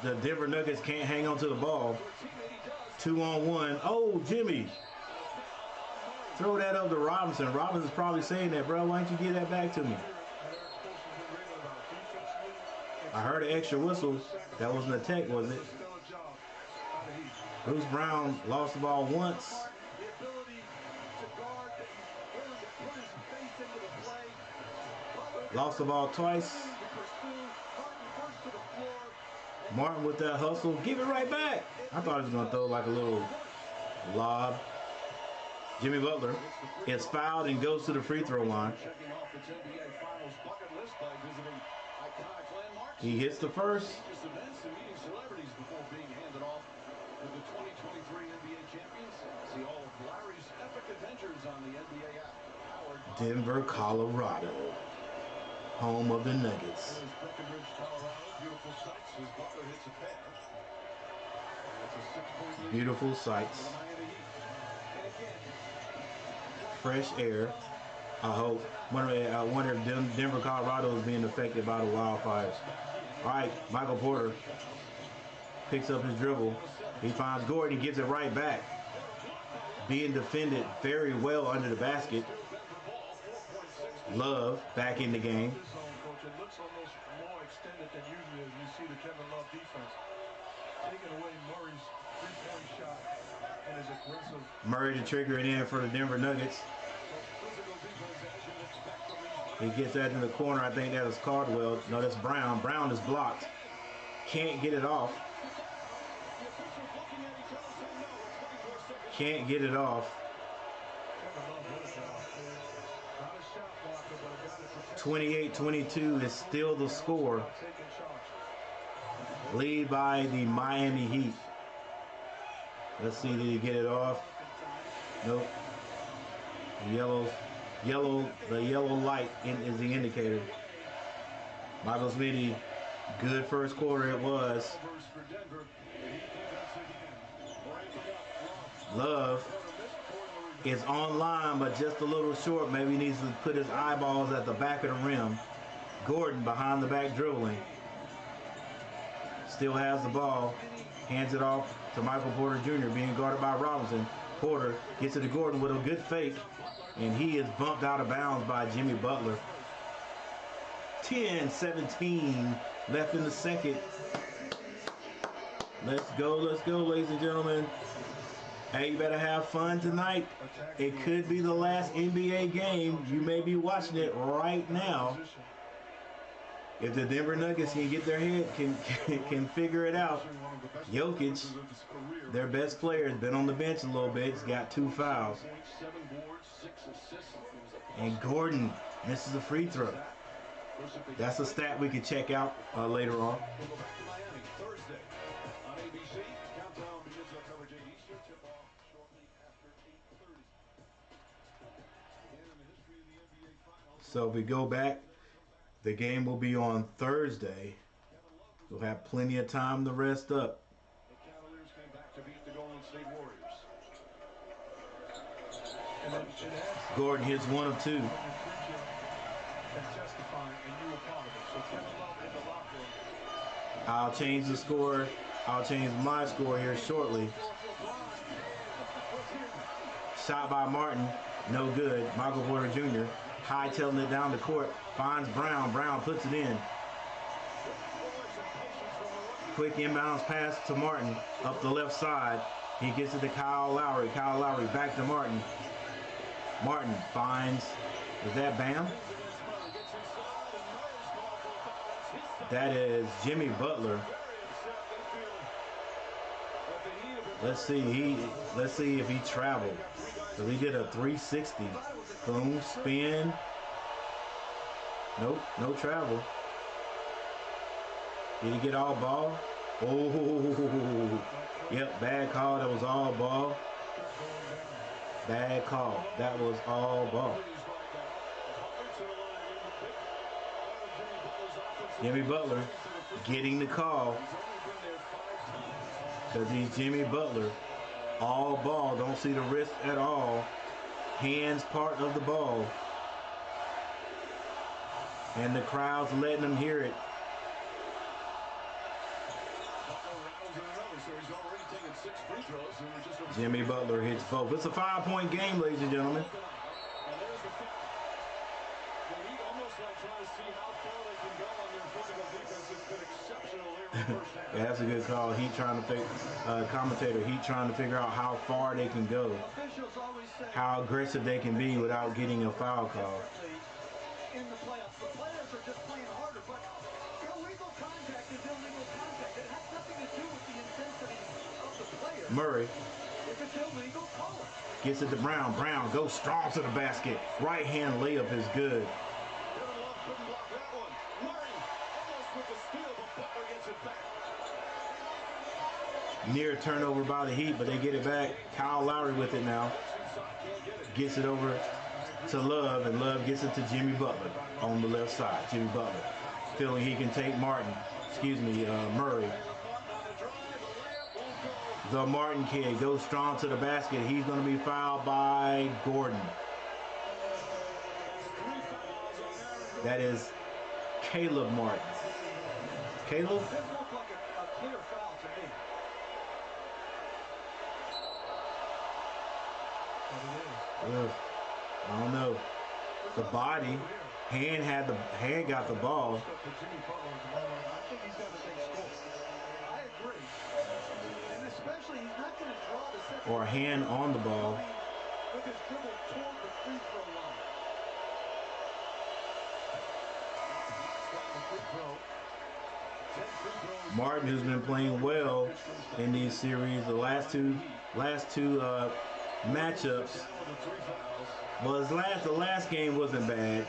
the Denver Nuggets can't hang on to the ball. 2-on-1. Oh, Jimmy. Throw that up to Robinson. Robinson's probably saying that, bro. Why don't you give that back to me? I heard an extra whistle. That wasn't a tech, was it? Bruce Brown lost the ball once. Lost the ball twice. Martin with that hustle. Give it right back. I thought he was going to throw like a little lob. Jimmy Butler is fouled and goes to the free throw line. He hits the first. Denver, Colorado, home of the Nuggets. Beautiful sights. Fresh air. I wonder if Denver, Colorado is being affected by the wildfires. All right, Michael Porter picks up his dribble. He finds Gordon, he gives it right back. Being defended very well under the basket. Love back in the game.
It looks almost more extended than usually as you see the Kevin Love defense. Taking away Murray's three-point shot and his aggressive.
Murray to trigger it in for the Denver Nuggets. He gets that in the corner. I think that is Caldwell. No, that's Brown. Brown is blocked. Can't get it off. Can't get it off. 28-22 is still the score. Lead by the Miami Heat. Let's see, did he get it off? Nope. The yellow light is the indicator. Michael Smitty, good first quarter it was. Love is online, but just a little short. Maybe he needs to put his eyeballs at the back of the rim. Gordon behind the back dribbling. Still has the ball. Hands it off to Michael Porter Jr. being guarded by Robinson. Porter gets it to Gordon with a good fake, and he is bumped out of bounds by Jimmy Butler. 10-17 left in the second. Let's go, ladies and gentlemen. Hey, you better have fun tonight. It could be the last NBA game. You may be watching it right now. If the Denver Nuggets can get their head, can figure it out. Jokic, their best player, has been on the bench a little bit. He's got 2 fouls. And Gordon misses a free throw. That's a stat we can check out later on. So if we go back, the game will be on Thursday. We'll have plenty of time to rest up.
The Cavaliers came back to beat the Golden State Warriors.
Gordon hits 1 of 2. I'll change the score. I'll change my score here shortly. Shot by Martin, no good. Michael Porter Jr. hightailing it down the court, finds Brown. Brown puts it in. Quick inbounds pass to Martin up the left side. He gets it to Kyle Lowry. Kyle Lowry back to Martin. Martin finds, is that Bam? That is Jimmy Butler. Let's see if he traveled. So he did a 360. Boom, spin. Nope, no travel. Did he get all ball? Oh, yep, bad call. That was all ball. Bad call. That was all ball. Jimmy Butler getting the call because he's Jimmy Butler. All ball. Don't see the wrist at all. Hands part of the ball. And the crowd's letting them hear it. Jimmy Butler hits both. It's a 5-point game, ladies and gentlemen. Yeah, that's a good call. Commentator, Heat trying to figure out how far they can go, how aggressive they can be without getting a foul call.
In the playoffs, the players are just playing harder, but illegal contact is illegal contact. It has nothing to do with the intensity of the player.
Murray
If it's illegal, call it.
gets it to Brown. Brown goes strong to the basket. Right hand layup is good. Near turnover by the Heat, but they get it back. Kyle Lowry with it now. Gets it over to Love, and Love gets it to Jimmy Butler on the left side. Jimmy Butler feeling he can take Murray. The Martin kid goes strong to the basket. He's going to be fouled by Gordon. That is Caleb Martin. Caleb?
clear foul to me.
I don't know. The body, hand got the ball.
I think he's got the big score. I agree. And especially, he's not going to draw the second.
Or hand on the ball.
With his dribble toward the free throw line.
Martin, who's been playing well in these series, the last two matchups. Well, the last game wasn't bad,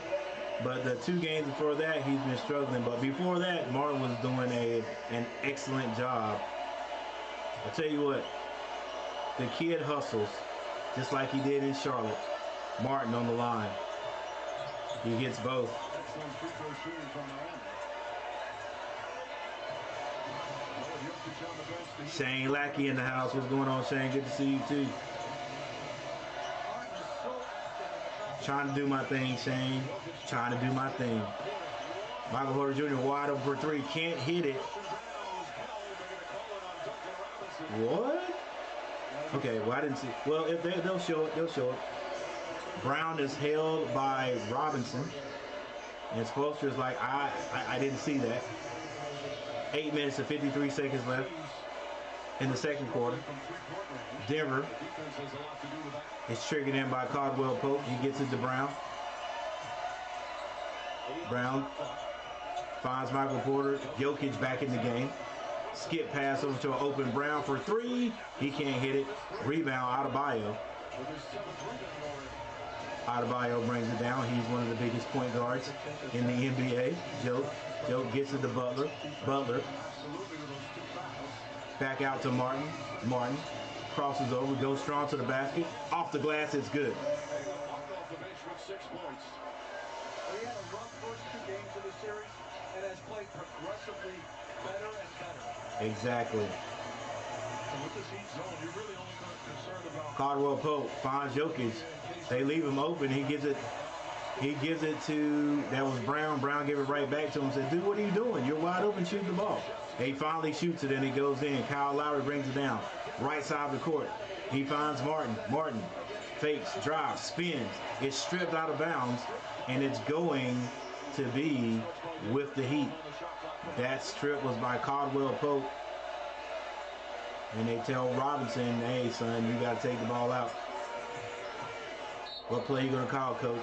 but the 2 games before that, he's been struggling. But before that, Martin was doing an excellent job. I'll tell you what, the kid hustles, just like he did in Charlotte. Martin on the line. He hits both. Shane Lackey in the house. What's going on, Shane? Good to see you, too. Trying to do my thing, Shane. Trying to do my thing. Michael Porter Jr. wide open for 3. Can't hit it. What? Okay, well, I didn't see. Well, if they'll show it. They'll show it. Brown is held by Robinson. And Spoelstra is like, I didn't see that. 8 minutes and 53 seconds left in the second quarter. Denver is triggered in by Caldwell Pope. He gets it to Brown. Brown finds Michael Porter. Jokic back in the game. Skip pass over to an open Brown for 3. He can't hit it. Rebound, Adebayo. Adebayo brings it down. He's one of the biggest point guards in the NBA. Joe gets it to Butler. Butler back out to Martin. Martin crosses over, goes strong to the basket. Off the glass, it's good.
He had a rough first 2 games of the series and has played progressively better and better.
Exactly.
So with this heat zone, you're really only concerned about
Caldwell Pope finds Jokic. They leave him open. He gives it to, that was Brown. Brown gave it right back to him. Said, dude, what are you doing? You're wide open. Shoot the ball. He finally shoots it and it goes in. Kyle Lowry brings it down. Right side of the court. He finds Martin. Martin fakes, drives, spins. It's stripped out of bounds and it's going to be with the Heat. That strip was by Caldwell Pope. And they tell Robinson, hey, son, you got to take the ball out. What play you going to call, coach?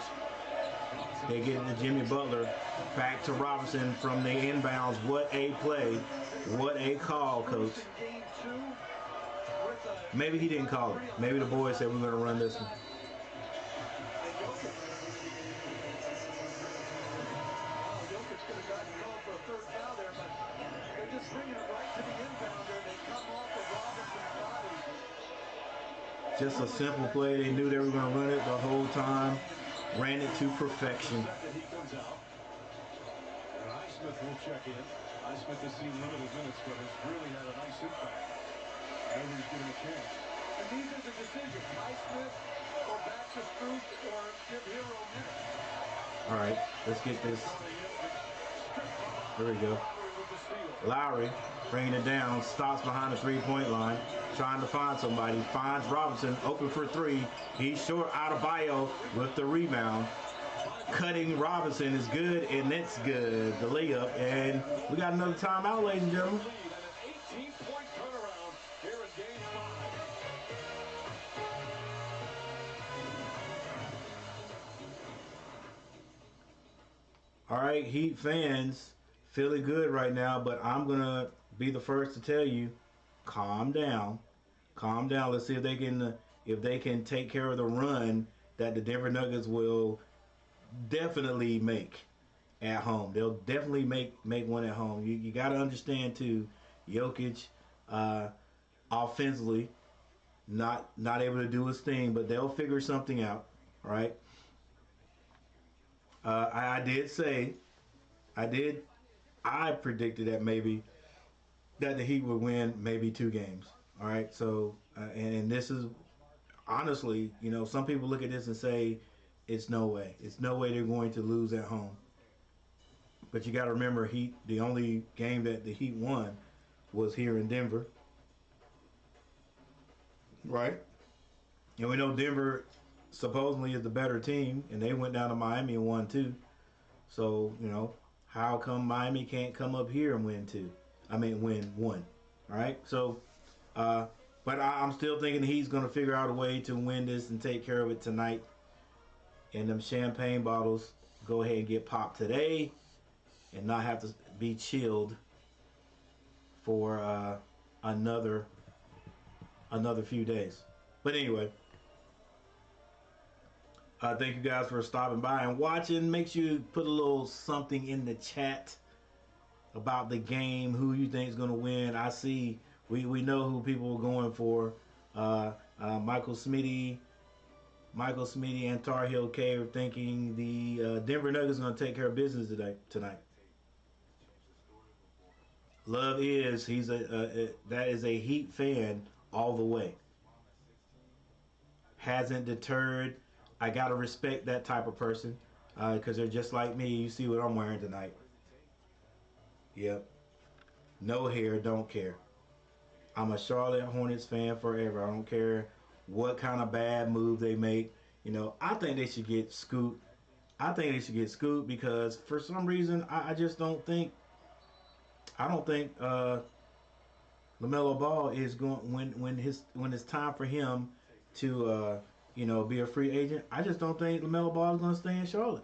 They get it to Jimmy Butler. Back to Robinson from the inbounds. What a play. What a call, coach. Maybe he didn't call it. Maybe the boys said we're going to run this one. Just a simple play. They knew they were going to run it the whole time. Ran it to perfection.
Smith will check in. Smith has seen limited minutes, but has really had a nice impact. Nobody's given a chance. And these are the decisions. Smith or back to Strus or give Hero minutes.
All right, let's get this. There we go. Lowry bringing it down, stops behind the 3-point line, trying to find somebody, finds Robinson, open for 3. He's short. Adebayo with the rebound. Cutting Robinson is good, and it's good. The layup, and we got another timeout, ladies and gentlemen. All right, Heat fans, feeling good right now, but I'm going to be the first to tell you, calm down. Calm down. Let's see if they can take care of the run that the Denver Nuggets will definitely make at home. They'll definitely make one at home. You got to understand, too, Jokic offensively not able to do his thing, but they'll figure something out, all right? I predicted that maybe that the Heat would win maybe 2 games. All right. So, and this is honestly, some people look at this and say, it's no way. It's no way they're going to lose at home. But you got to remember, the only game that the Heat won was here in Denver, right? And we know Denver supposedly is the better team, and they went down to Miami and won two. So, how come Miami can't come up here and win two? I mean, win one. All right. So, but I'm still thinking he's going to figure out a way to win this and take care of it tonight. And them champagne bottles go ahead and get popped today and not have to be chilled for another few days. But anyway, thank you guys for stopping by and watching. Make sure you put a little something in the chat about the game, who you think is going to win. I see we know who people are going for. Michael Smitty and Tar Heel K are thinking the Denver Nuggets are going to take care of business tonight. Love is that is a Heat fan all the way. Hasn't deterred. I gotta respect that type of person because they're just like me. You see what I'm wearing tonight. Yep. No hair, don't care. I'm a Charlotte Hornets fan forever. I don't care what kind of bad move they make. I think they should get Scoot. I think they should get Scoot because for some reason I just don't think. I don't think LaMelo Ball is going when it's time for him to be a free agent. I just don't think LaMelo Ball is going to stay in Charlotte.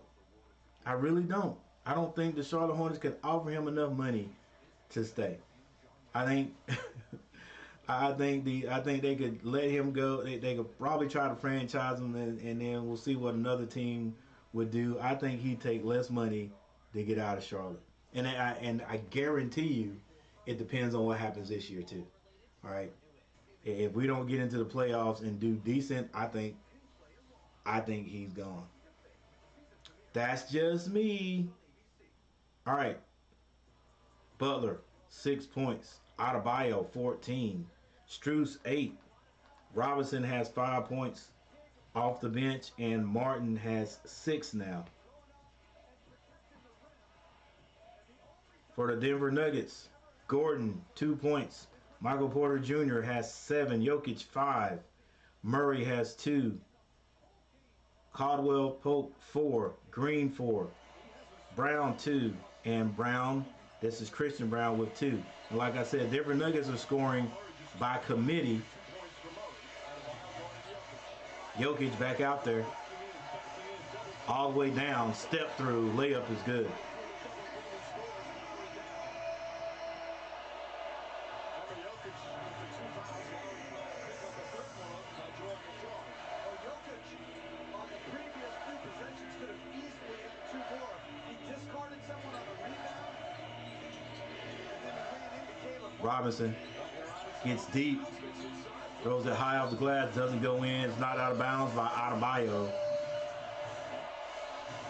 I really don't. I don't think the Charlotte Hornets could offer him enough money to stay. I think I think they could let him go. They could probably try to franchise him, and then we'll see what another team would do. I think he'd take less money to get out of Charlotte, and I guarantee you, it depends on what happens this year too. All right, if we don't get into the playoffs and do decent, I think he's gone. That's just me. All right, Butler 6 points. Adebayo 14. Strus 8. Robinson has 5 points off the bench, and Martin has 6 now. For the Denver Nuggets, Gordon 2 points. Michael Porter Jr. has 7. Jokic 5. Murray has 2. Caldwell Pope 4. Green 4. Brown 2. And Brown, this is Christian Brown with 2. And like I said, Denver Nuggets are scoring by committee. Jokic back out there. All the way down. Step through. Layup is good. Robinson gets deep, throws it high off the glass, doesn't go in. It's not out of bounds by Adebayo.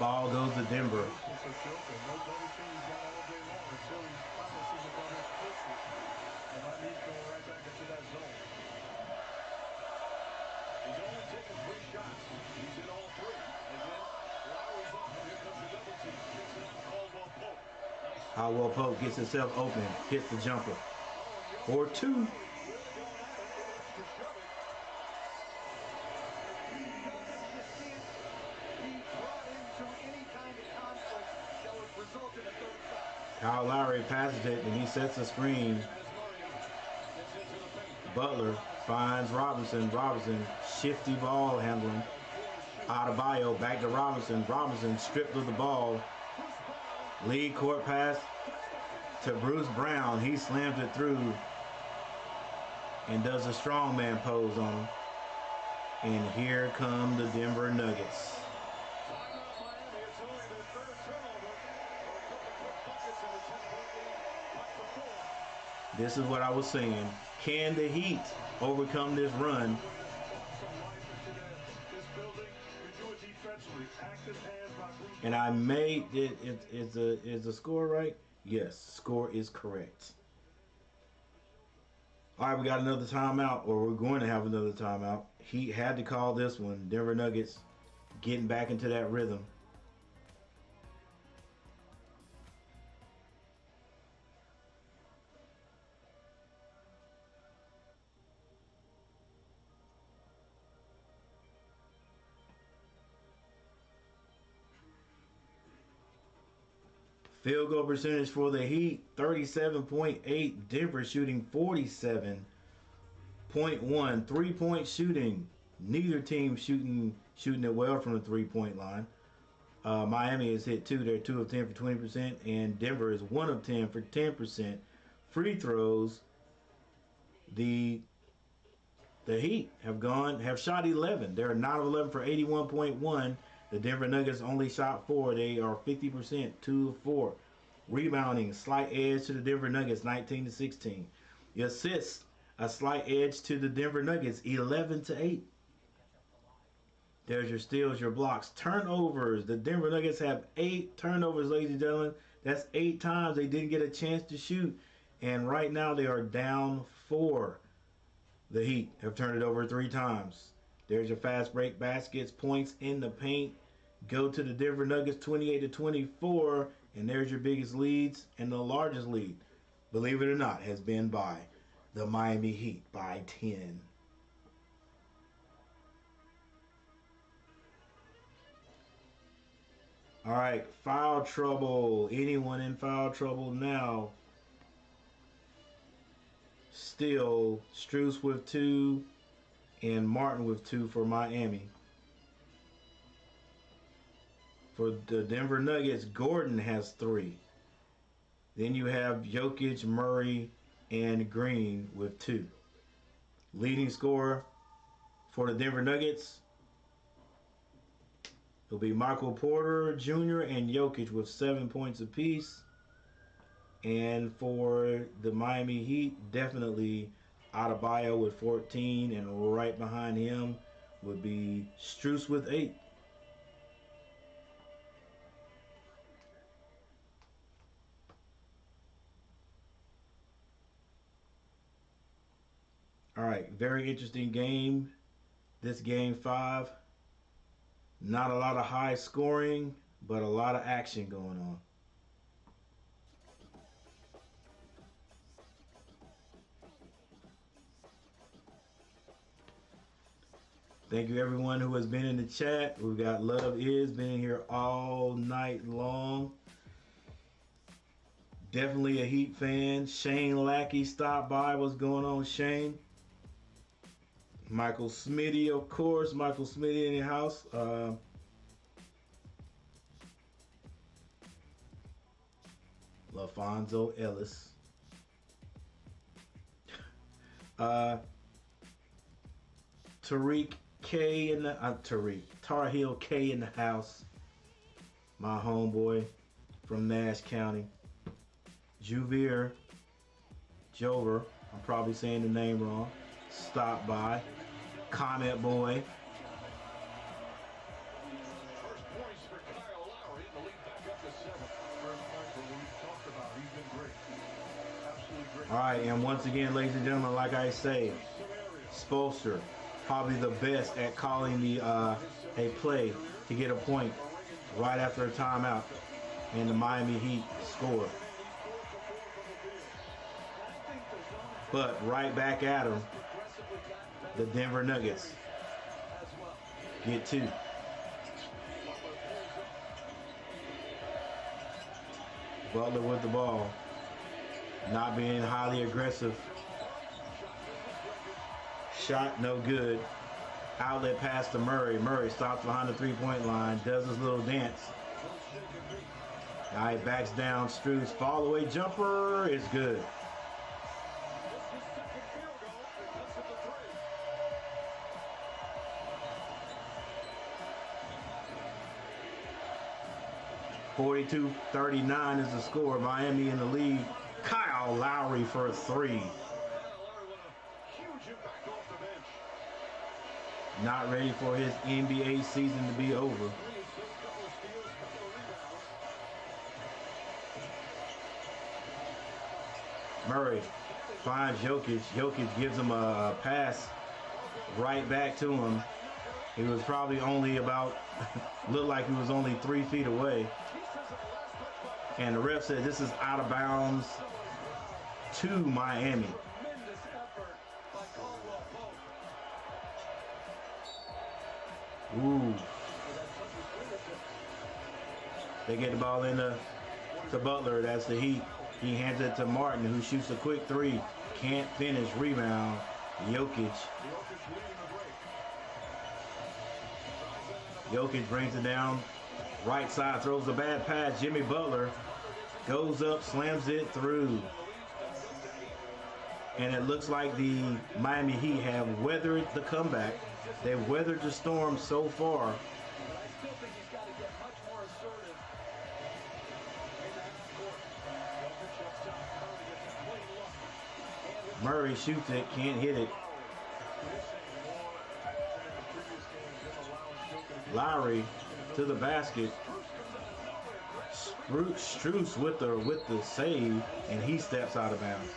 Ball goes to Denver. Caldwell Pope gets himself open, hits the jumper. Or 2. Kyle Lowry passes it and he sets a screen. Butler finds Robinson. Robinson, shifty ball handling. Adebayo back to Robinson. Robinson stripped of the ball. Lead court pass to Bruce Brown. He slams it through and does a strongman pose on him. And here come the Denver Nuggets. This is what I was saying. Can the Heat overcome this run? And I made it. Is the score right? Yes, score is correct. All right, we got another timeout, or we're going to have another timeout. He had to call this one. Denver Nuggets getting back into that rhythm. Field goal percentage for the Heat, 37.8. Denver shooting 47.1. Three-point shooting. Neither team shooting it well from the three-point line. Miami has hit 2. They're 2 of 10 for 20%, and Denver is 1 of 10 for 10%. Free throws. The Heat have shot 11. They're 9 of 11 for 81.1. The Denver Nuggets only shot 4. They are 50%, 2 of 4. Rebounding, slight edge to the Denver Nuggets, 19 to 16. The assists, a slight edge to the Denver Nuggets, 11 to 8. There's your steals, your blocks. Turnovers, the Denver Nuggets have 8 turnovers, ladies and gentlemen. That's 8 times they didn't get a chance to shoot. And right now they are down 4. The Heat have turned it over 3 times. There's your fast break baskets, points in the paint. Go to the Denver Nuggets 28 to 24, and there's your biggest leads. And the largest lead, believe it or not, has been by the Miami Heat by 10. All right, foul trouble. Anyone in foul trouble now? Still, Strus with 2 and Martin with 2 for Miami. For the Denver Nuggets, Gordon has 3. Then you have Jokic, Murray, and Green with 2. Leading scorer for the Denver Nuggets will be Michael Porter Jr. and Jokic with 7 points apiece. And for the Miami Heat, definitely Adebayo with 14, and right behind him would be Strus with 8. All right, very interesting game. This game 5. Not a lot of high scoring, but a lot of action going on. Thank you everyone who has been in the chat. We've got Love Is been here all night long. Definitely a Heat fan. Shane Lackey stopped by. What's going on, Shane? Michael Smitty, of course. Michael Smitty in the house. LaFonso Ellis. Tariq K in the Tar Heel K in the house. My homeboy from Nash County. Jover, I'm probably saying the name wrong. Stop by. Comment boy.
First points for Kyle Lowry, and the lead back up to 7. First point that we've talked about. He's been great. Absolutely great.
All right, and once again, ladies and gentlemen, like I say, Spoelstra, probably the best at calling the a play to get a point right after a timeout, and the Miami Heat score. But right back at him, the Denver Nuggets get 2. Butler with the ball, not being highly aggressive. Shot no good. Outlet pass to Murray. Murray stops behind the three-point line, does his little dance. Guy backs down. Strus fall away jumper is good. (42-39) is the score. Miami in the lead. Kyle Lowry for 3. Not ready for his NBA season to be over. Murray finds Jokic. Jokic gives him a pass right back to him. He was probably only about, looked like he was only 3 feet away. And the ref said this is out of bounds to Miami. Ooh. They get the ball in the to Butler. That's the Heat. He hands it to Martin, who shoots a quick three. Can't finish. Rebound. Jokic. Jokic brings it down. Right side, throws a bad pass. Jimmy Butler goes up, slams it through. And it looks like the Miami Heat have weathered the comeback. They've weathered the storm so far. Murray shoots it, can't hit it. Lowry to the basket. Strus with the save, and he steps out of bounds.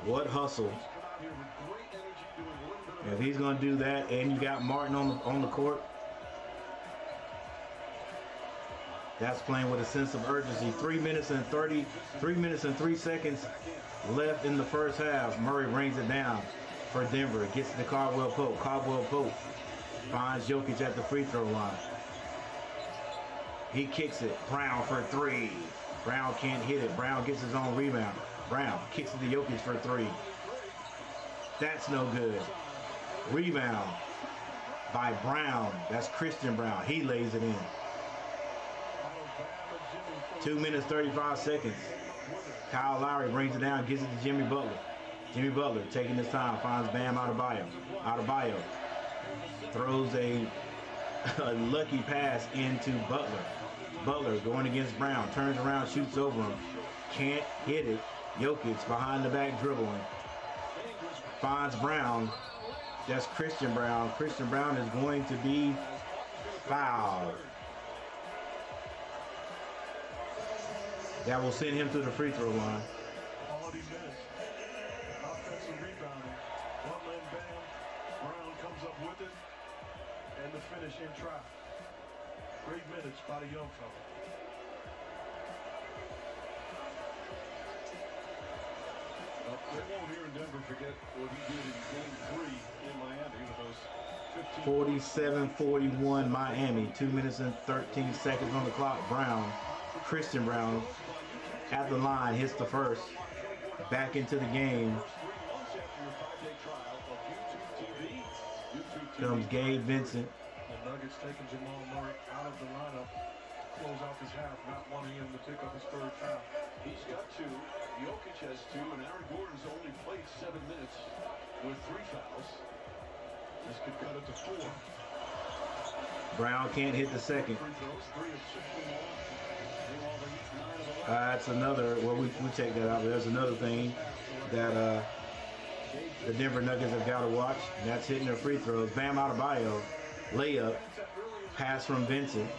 What hustle! If he's going to do that, and you got Martin on the court, that's playing with a sense of urgency. 3 minutes and 3 seconds left in the first half. Murray brings it down for Denver. Gets to Caldwell Pope. Caldwell Pope finds Jokic at the free throw line. He kicks it. Brown for three. Brown can't hit it. Brown gets his own rebound. Brown kicks it to Jokic for three. That's no good. Rebound by Brown. That's Christian Brown. He lays it in. 2 minutes, 35 seconds. Kyle Lowry brings it down, gives it to Jimmy Butler. Jimmy Butler taking his time, finds Bam Adebayo. Adebayo throws a lucky pass into Butler. Butler going against Brown, turns around, shoots over him. Can't hit it. Jokic behind the back dribbling. Finds Brown. That's Christian Brown. Christian Brown is going to be fouled. That will send him to the free throw line.
Quality minutes. Offensive rebounding. Butler and Bam. Brown comes up with it. And the finish in traffic. Great minutes by the young fella. They won't here in Denver forget what he did in Game 3 in Miami with those
47-41 Miami. 2 minutes and 13 seconds on the clock. Brown, Christian Brown, at the line, hits the first. Back into the game comes Gabe Vincent.
The Nuggets taking Jamal Murray out of the lineup. Close off his half, not wanting him to pick up his third foul. He's got two. Jokic has two, and Aaron Gordon's only played 7 minutes with 3 fouls. This could cut it to 4.
Brown can't hit the second. That's another, well, we check that out, but there's another thing that the Denver Nuggets have got to watch, and that's hitting their free throws. Bam Adebayo, layup, pass from Vincent.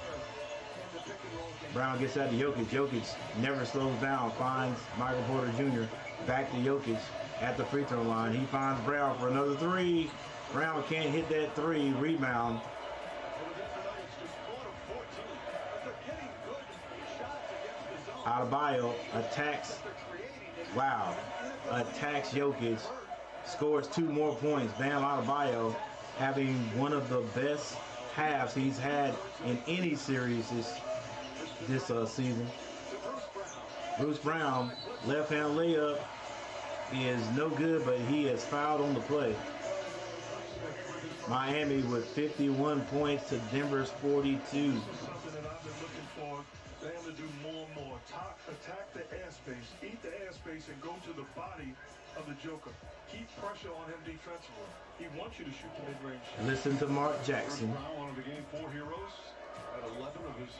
Brown gets that to Jokic. Jokic never slows down, finds Michael Porter Jr. Back to Jokic at the free throw line. He finds Brown for another three. Brown can't hit that three. Rebound. Adebayo attacks. Wow. Attacks Jokic. Scores 2 more points. Bam Adebayo having one of the best halves he's had in any series this season. Bruce Brown, left-hand layup is no good, but he is fouled on the play. Miami with 51 points to Denver's 42.
Something that I've been looking for them to do more and more. Attack the airspace, eat the airspace, and go to the body of the Joker. Keep pressure on him defensively. He wants you to shoot the mid-range shot.
Listen to Mark Jackson.
Brown, one of the Game 4 heroes, at 11 of his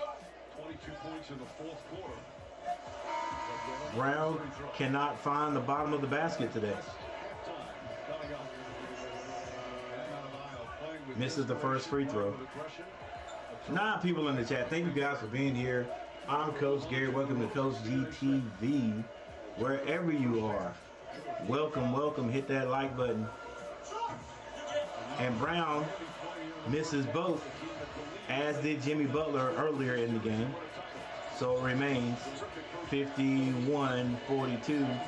22 points in the fourth quarter.
Brown cannot find the bottom of the basket today. Misses the first free throw. 9 people in the chat. Thank you guys for being here. I'm Coach Gary. Welcome to Coach GTV. Wherever you are, welcome, welcome. Hit that like button. And Brown misses both, as did Jimmy Butler earlier in the game. So it remains 51-42.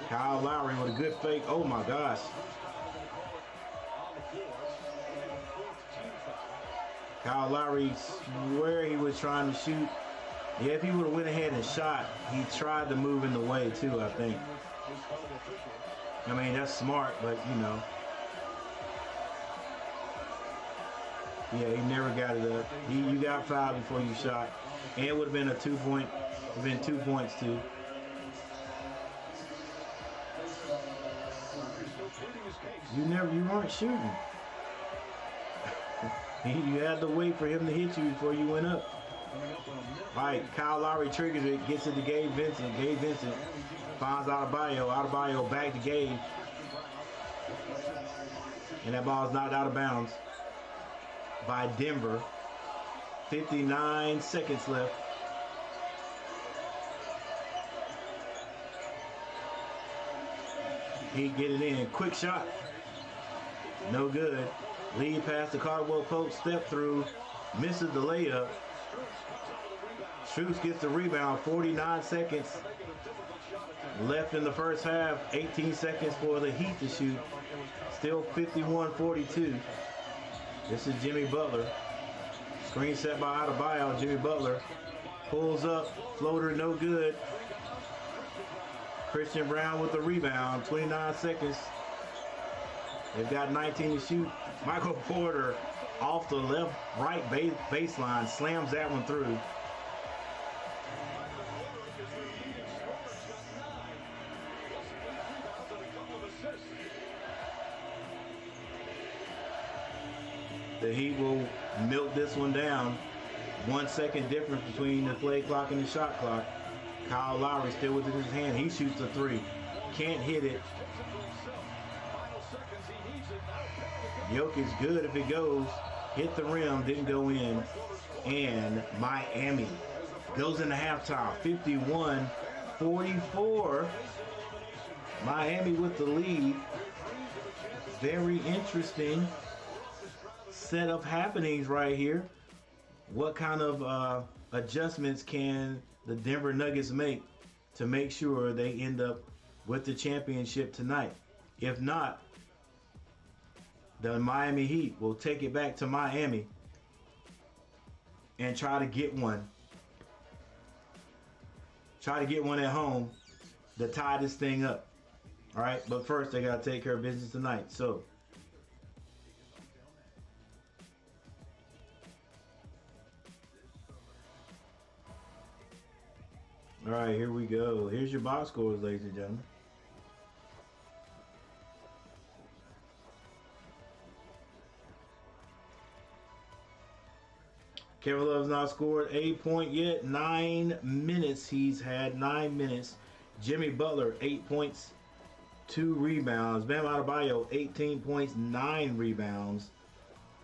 Kyle Lowry with a good fake. Oh my gosh. Kyle Lowry swear he was trying to shoot. Yeah, if he would have went ahead and shot, he tried to move in the way too, I think. I mean, that's smart, but you know. Yeah, he never got it up. You got fouled before you shot. And it would have been a 2 point, been 2 points too. You weren't shooting. You had to wait for him to hit you before you went up. All right, Kyle Lowry triggers it, gets it to Gabe Vincent. Gabe Vincent finds Adebayo. Adebayo back to Gabe. And that ball is knocked out of bounds by Denver. 59 seconds left. He get it in. Quick shot. No good. Lead pass to Caldwell Pope. Step through. Misses the layup. Strus gets the rebound. 49 seconds left in the first half. 18 seconds for the Heat to shoot. Still 51-42. This is Jimmy Butler. Screen set by Adebayo. Jimmy Butler pulls up. Floater no good. Christian Brown with the rebound. 29 seconds. They've got 19 to shoot. Michael Porter off the right baseline. Slams that one through. The Heat will milk this one down. 1 second difference between the play clock and the shot clock. Kyle Lowry still with it in his hand. He shoots a three. Can't hit it. Jokic good if it goes. Hit the rim, didn't go in. And Miami goes into halftime. 51-44. Miami with the lead. Very interesting set of happenings right here. What kind of adjustments can the Denver Nuggets make to make sure they end up with the championship tonight? If not, the Miami Heat will take it back to Miami and try to get one. Try to get one at home to tie this thing up. All right, but first they got to take care of business tonight. So all right, here we go. Here's your box scores, ladies and gentlemen. Kevin Love's not scored a point yet. 9 minutes. He's had 9 minutes. Jimmy Butler, 8 points, 2 rebounds. Bam Adebayo, 18 points, 9 rebounds.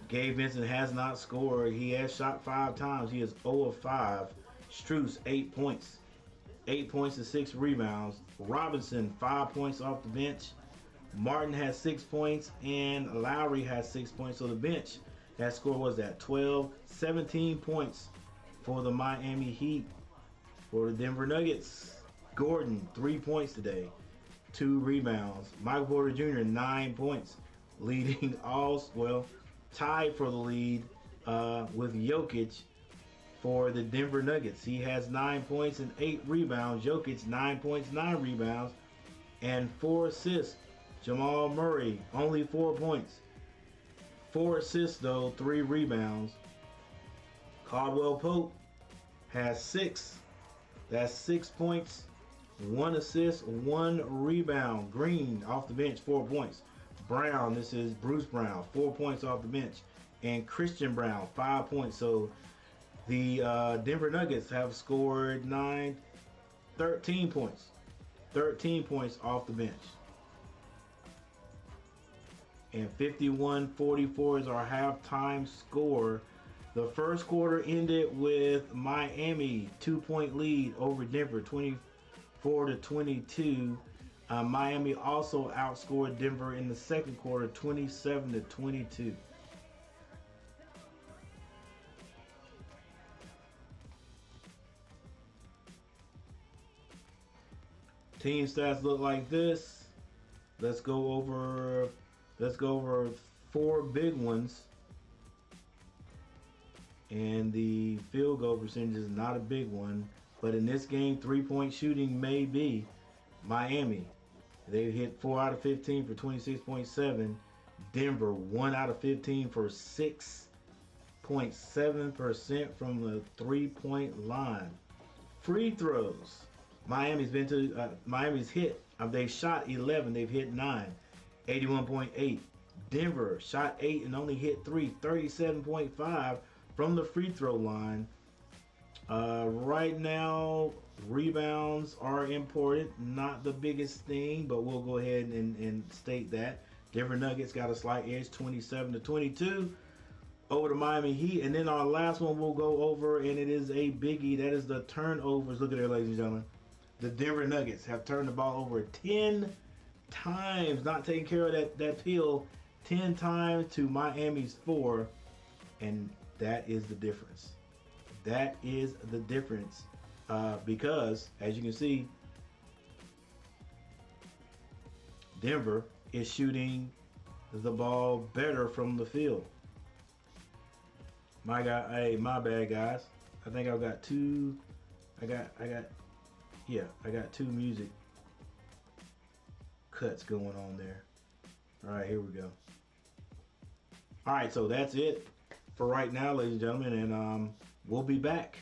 Gabe Vincent has not scored. He has shot 5 times. He is 0 of 5. Strus, 8 points. 8 points and 6 rebounds. Robinson, 5 points off the bench. Martin has 6 points, and Lowry has 6 points. So the bench, that score was at 12, 17 points for the Miami Heat. For the Denver Nuggets, Gordon, 3 points today, 2 rebounds. Michael Porter Jr., 9 points, leading tied for the lead with Jokic for the Denver Nuggets. He has 9 points and 8 rebounds. Jokic, 9 points, 9 rebounds, and 4 assists. Jamal Murray, only 4 points. 4 assists, though, 3 rebounds. Caldwell Pope has 6. That's 6 points, 1 assist, 1 rebound. Green, off the bench, 4 points. Brown, this is Bruce Brown, 4 points off the bench. And Christian Brown, 5 points. So the Denver Nuggets have scored 13 points. 13 points off the bench. And 51-44 is our halftime score. The first quarter ended with Miami 2-point lead over Denver, 24-22. Miami also outscored Denver in the second quarter, 27-22. Team stats look like this. Let's go over 4 big ones. and the field goal percentage is not a big one. But in this game, 3-point shooting may be. Miami, they hit 4 out of 15 for 26.7. Denver, 1 out of 15 for 6.7% from the 3-point line. Free throws. Miami's hit. They shot 11. They've hit 9. 81.8. Denver shot 8 and only hit 3. 37.5 from the free throw line. Right now, rebounds are important. Not the biggest thing, but we'll go ahead and state that. Denver Nuggets got a slight edge, 27-22 over the Miami Heat. And then our last one we'll go over, and it is a biggie. That is the turnovers. Look at there, ladies and gentlemen. The Denver Nuggets have turned the ball over 10 times, not taking care of that pill 10 times to Miami's 4, and that is the difference. That is the difference because, as you can see, Denver is shooting the ball better from the field. My bad, guys. I think I've got two. I got two music cuts going on there. All right, here we go. All right, so that's it for right now, ladies and gentlemen, and we'll be back.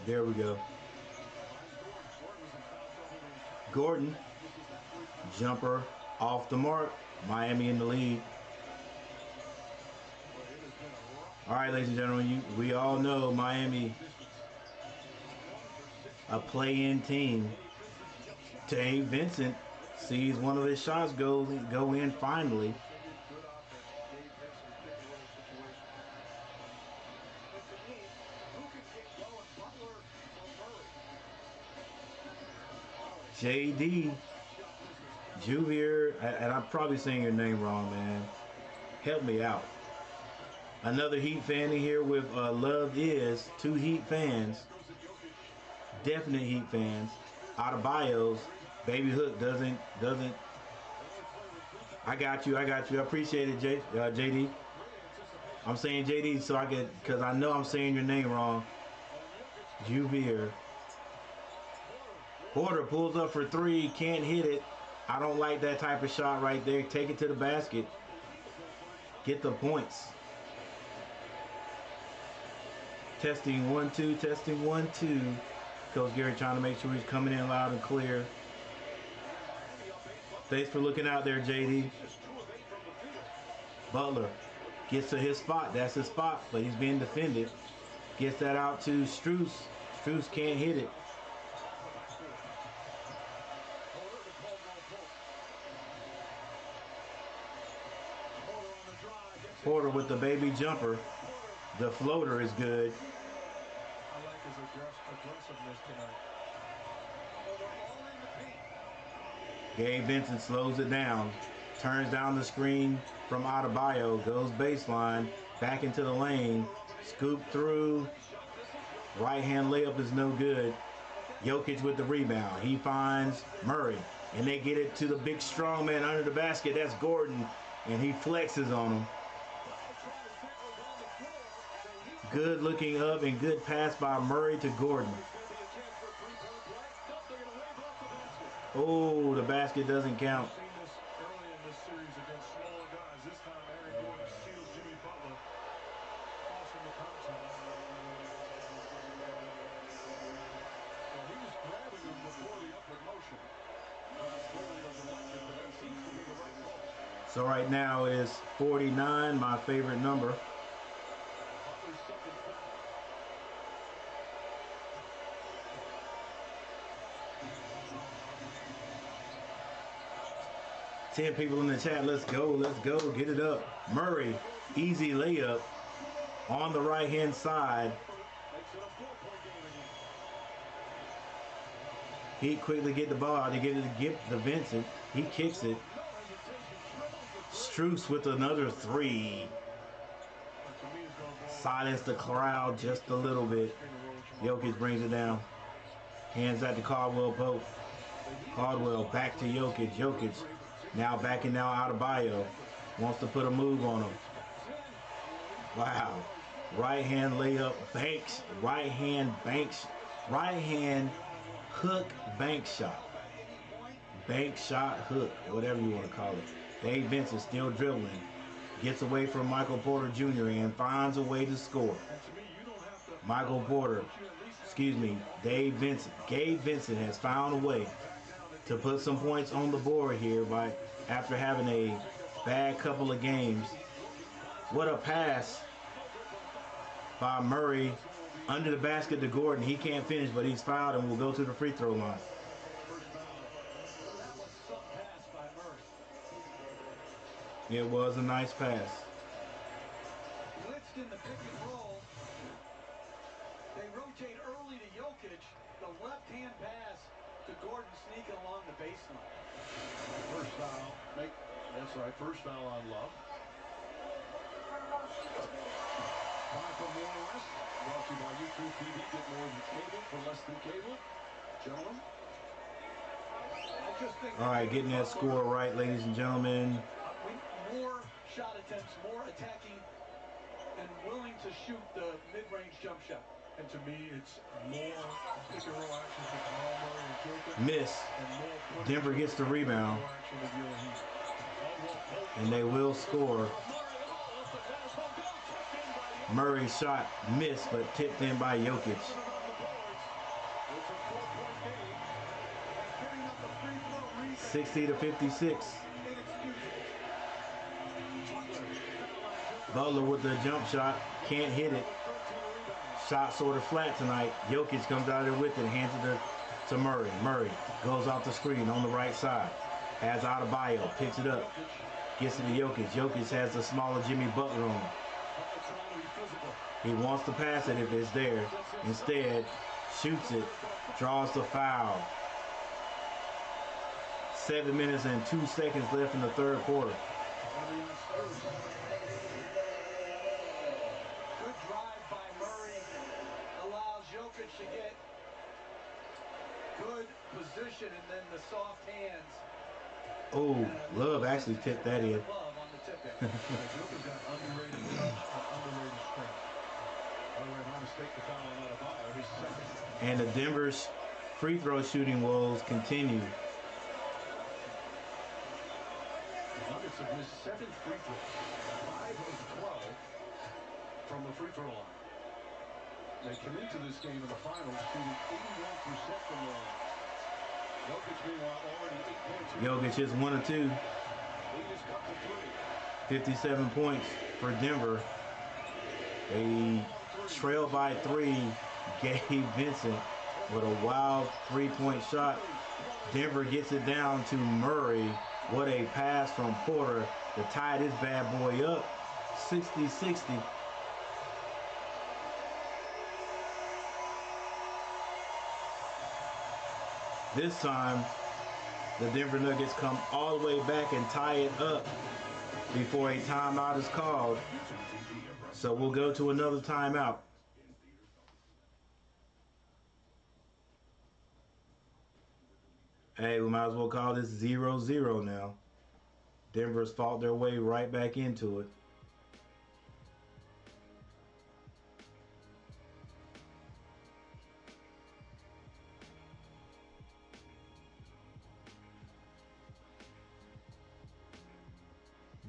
There we go. Gordon, jumper off the mark. Miami in the lead. All right, ladies and gentlemen, we all know Miami, a play-in team. Dave Vincent sees one of his shots go in finally. JD Juvier, and I'm probably saying your name wrong, man. Help me out. Another Heat fan in here with Love Is. 2 Heat fans. Definite Heat fans. Out of bios. Baby Hook doesn't. I got you. I appreciate it, JD. I'm saying JD so I can, because I know I'm saying your name wrong. Juvier. Porter pulls up for 3, can't hit it. I don't like that type of shot right there. Take it to the basket. Get the points. Testing 1 2, testing 1 2. Coach Gary trying to make sure he's coming in loud and clear. Thanks for looking out there, JD. Butler gets to his spot. That's his spot, but he's being defended. Gets that out to Strus. Strus can't hit it. Porter with the baby jumper. The floater is good.
I like his aggressiveness tonight.
Gabe Vincent slows it down. Turns down the screen from Adebayo. Goes baseline. Back into the lane. Scoop through. Right hand layup is no good. Jokic with the rebound. He finds Murray. And they get it to the big strong man under the basket. That's Gordon. And he flexes on him. Good looking up and good pass by Murray to Gordon. Oh, the basket doesn't count. So right now it is 49, my favorite number. Ten people in the chat. Let's go. Get it up. Murray, easy layup on the right-hand side. He quickly get the ball out to get the Vincent. He kicks it. Strus with another 3. Silence the crowd just a little bit. Jokic brings it down. Hands out to Caldwell Pope. Caldwell back to Jokic. Jokic now backing now Adebayo. Wants to put a move on him. Wow. Right hand layup. Banks. Right hand banks. Right hand hook bank shot. Bank shot hook. Whatever you want to call it. Dave Vincent still dribbling. Gets away from Michael Porter Jr. and finds a way to score. Gabe Vincent has found a way to put some points on the board here after having a bad couple of games. What a pass by Murray under the basket to Gordon. He can't finish, but he's fouled and will go to the free throw line. It was a nice pass.
Blitzed in the pick and roll. They rotate early to Jokic. The left-hand pass to Gordon sneaking along the baseline. First foul. That's right. First foul on Love. 5 for more or less. Brought to you by YouTube TV. Get more than cable for less than cable. Gentlemen.
All right, getting that score right, ladies and gentlemen.
More shot attempts, more attacking, and willing to shoot the mid-range jump shot. And to me, it's more pick and roll action for Palmer and Jokic.
Miss. Denver gets the rebound. And they will score. Murray's shot missed, but tipped in by Jokic. 60 to 56. Butler with the jump shot, can't hit it. Shot sort of flat tonight. Jokic comes out there with it, hands it to Murray. Murray goes off the screen on the right side. Has Adebayo, picks it up, gets it to Jokic. Jokic has the smaller Jimmy Butler on him. He wants to pass it if it's there. Instead, shoots it, draws the foul. 7 minutes and 2 seconds left in the third quarter.
Good drive by Murray. Allows Jokic to get good position and then the soft hands.
Oh, Love actually tipped that in. And the Denver's free throw shooting woes continue.
The Nuggets have missed 7 free throws, 5 of 12 from the free throw line. They come into this game in the finals shooting 81% from the line. Jokic, meanwhile, already 8 points.
Jokic is 1 of 2.
He just cut to 3.
57 points for Denver. They trail by 3. Gabe Vincent with a wild 3-point shot. Denver gets it down to Murray. What a pass from Porter to tie this bad boy up. 60-60. This time, the Denver Nuggets come all the way back and tie it up before a timeout is called. So we'll go to another timeout. Hey, we might as well call this 0-0 now. Denver's fought their way right back into it.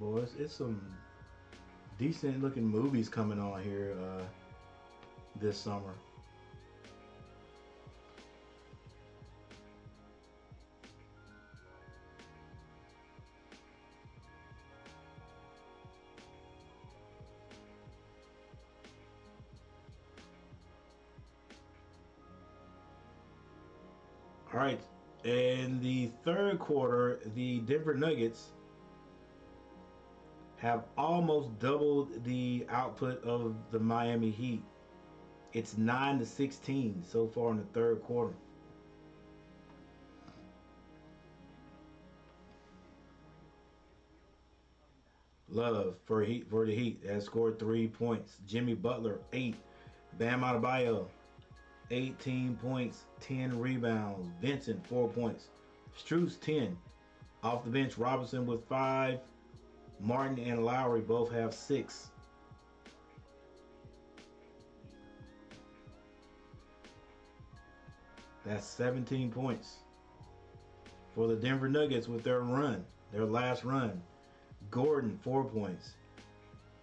Boys, it's some decent looking movies coming on here this summer. All right, in the third quarter, the Denver Nuggets have almost doubled the output of the Miami Heat. It's 9-16 so far in the third quarter. Love for the Heat has scored 3 points. Jimmy Butler 8. Bam Adebayo 18 points, 10 rebounds. Vincent 4 points. Strus 10. Off the bench, Robinson with 5. Martin and Lowry both have 6. That's 17 points for the Denver Nuggets with their run, their last run. Gordon 4 points.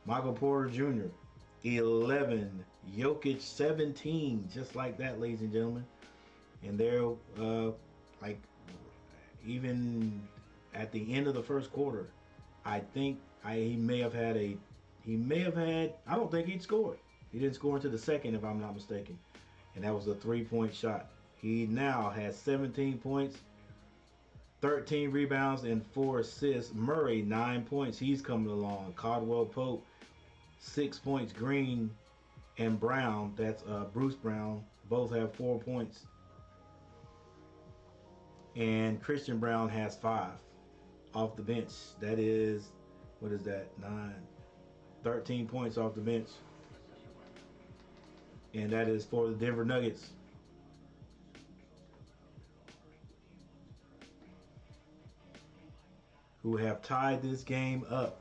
Michael Porter Jr. 11. Jokic 17, just like that, ladies and gentlemen. And they're like even at the end of the first quarter, I think he may have had. I don't think he'd scored. He didn't score into the second, if I'm not mistaken, and that was a 3-point shot. He now has 17 points, 13 rebounds, and 4 assists. Murray 9 points. He's coming along. Caldwell Pope 6 points. Green and Brown, that's Bruce Brown, both have 4 points. And Christian Brown has 5 off the bench. That is, what is that? 13 points off the bench. And that is for the Denver Nuggets. Who have tied this game up.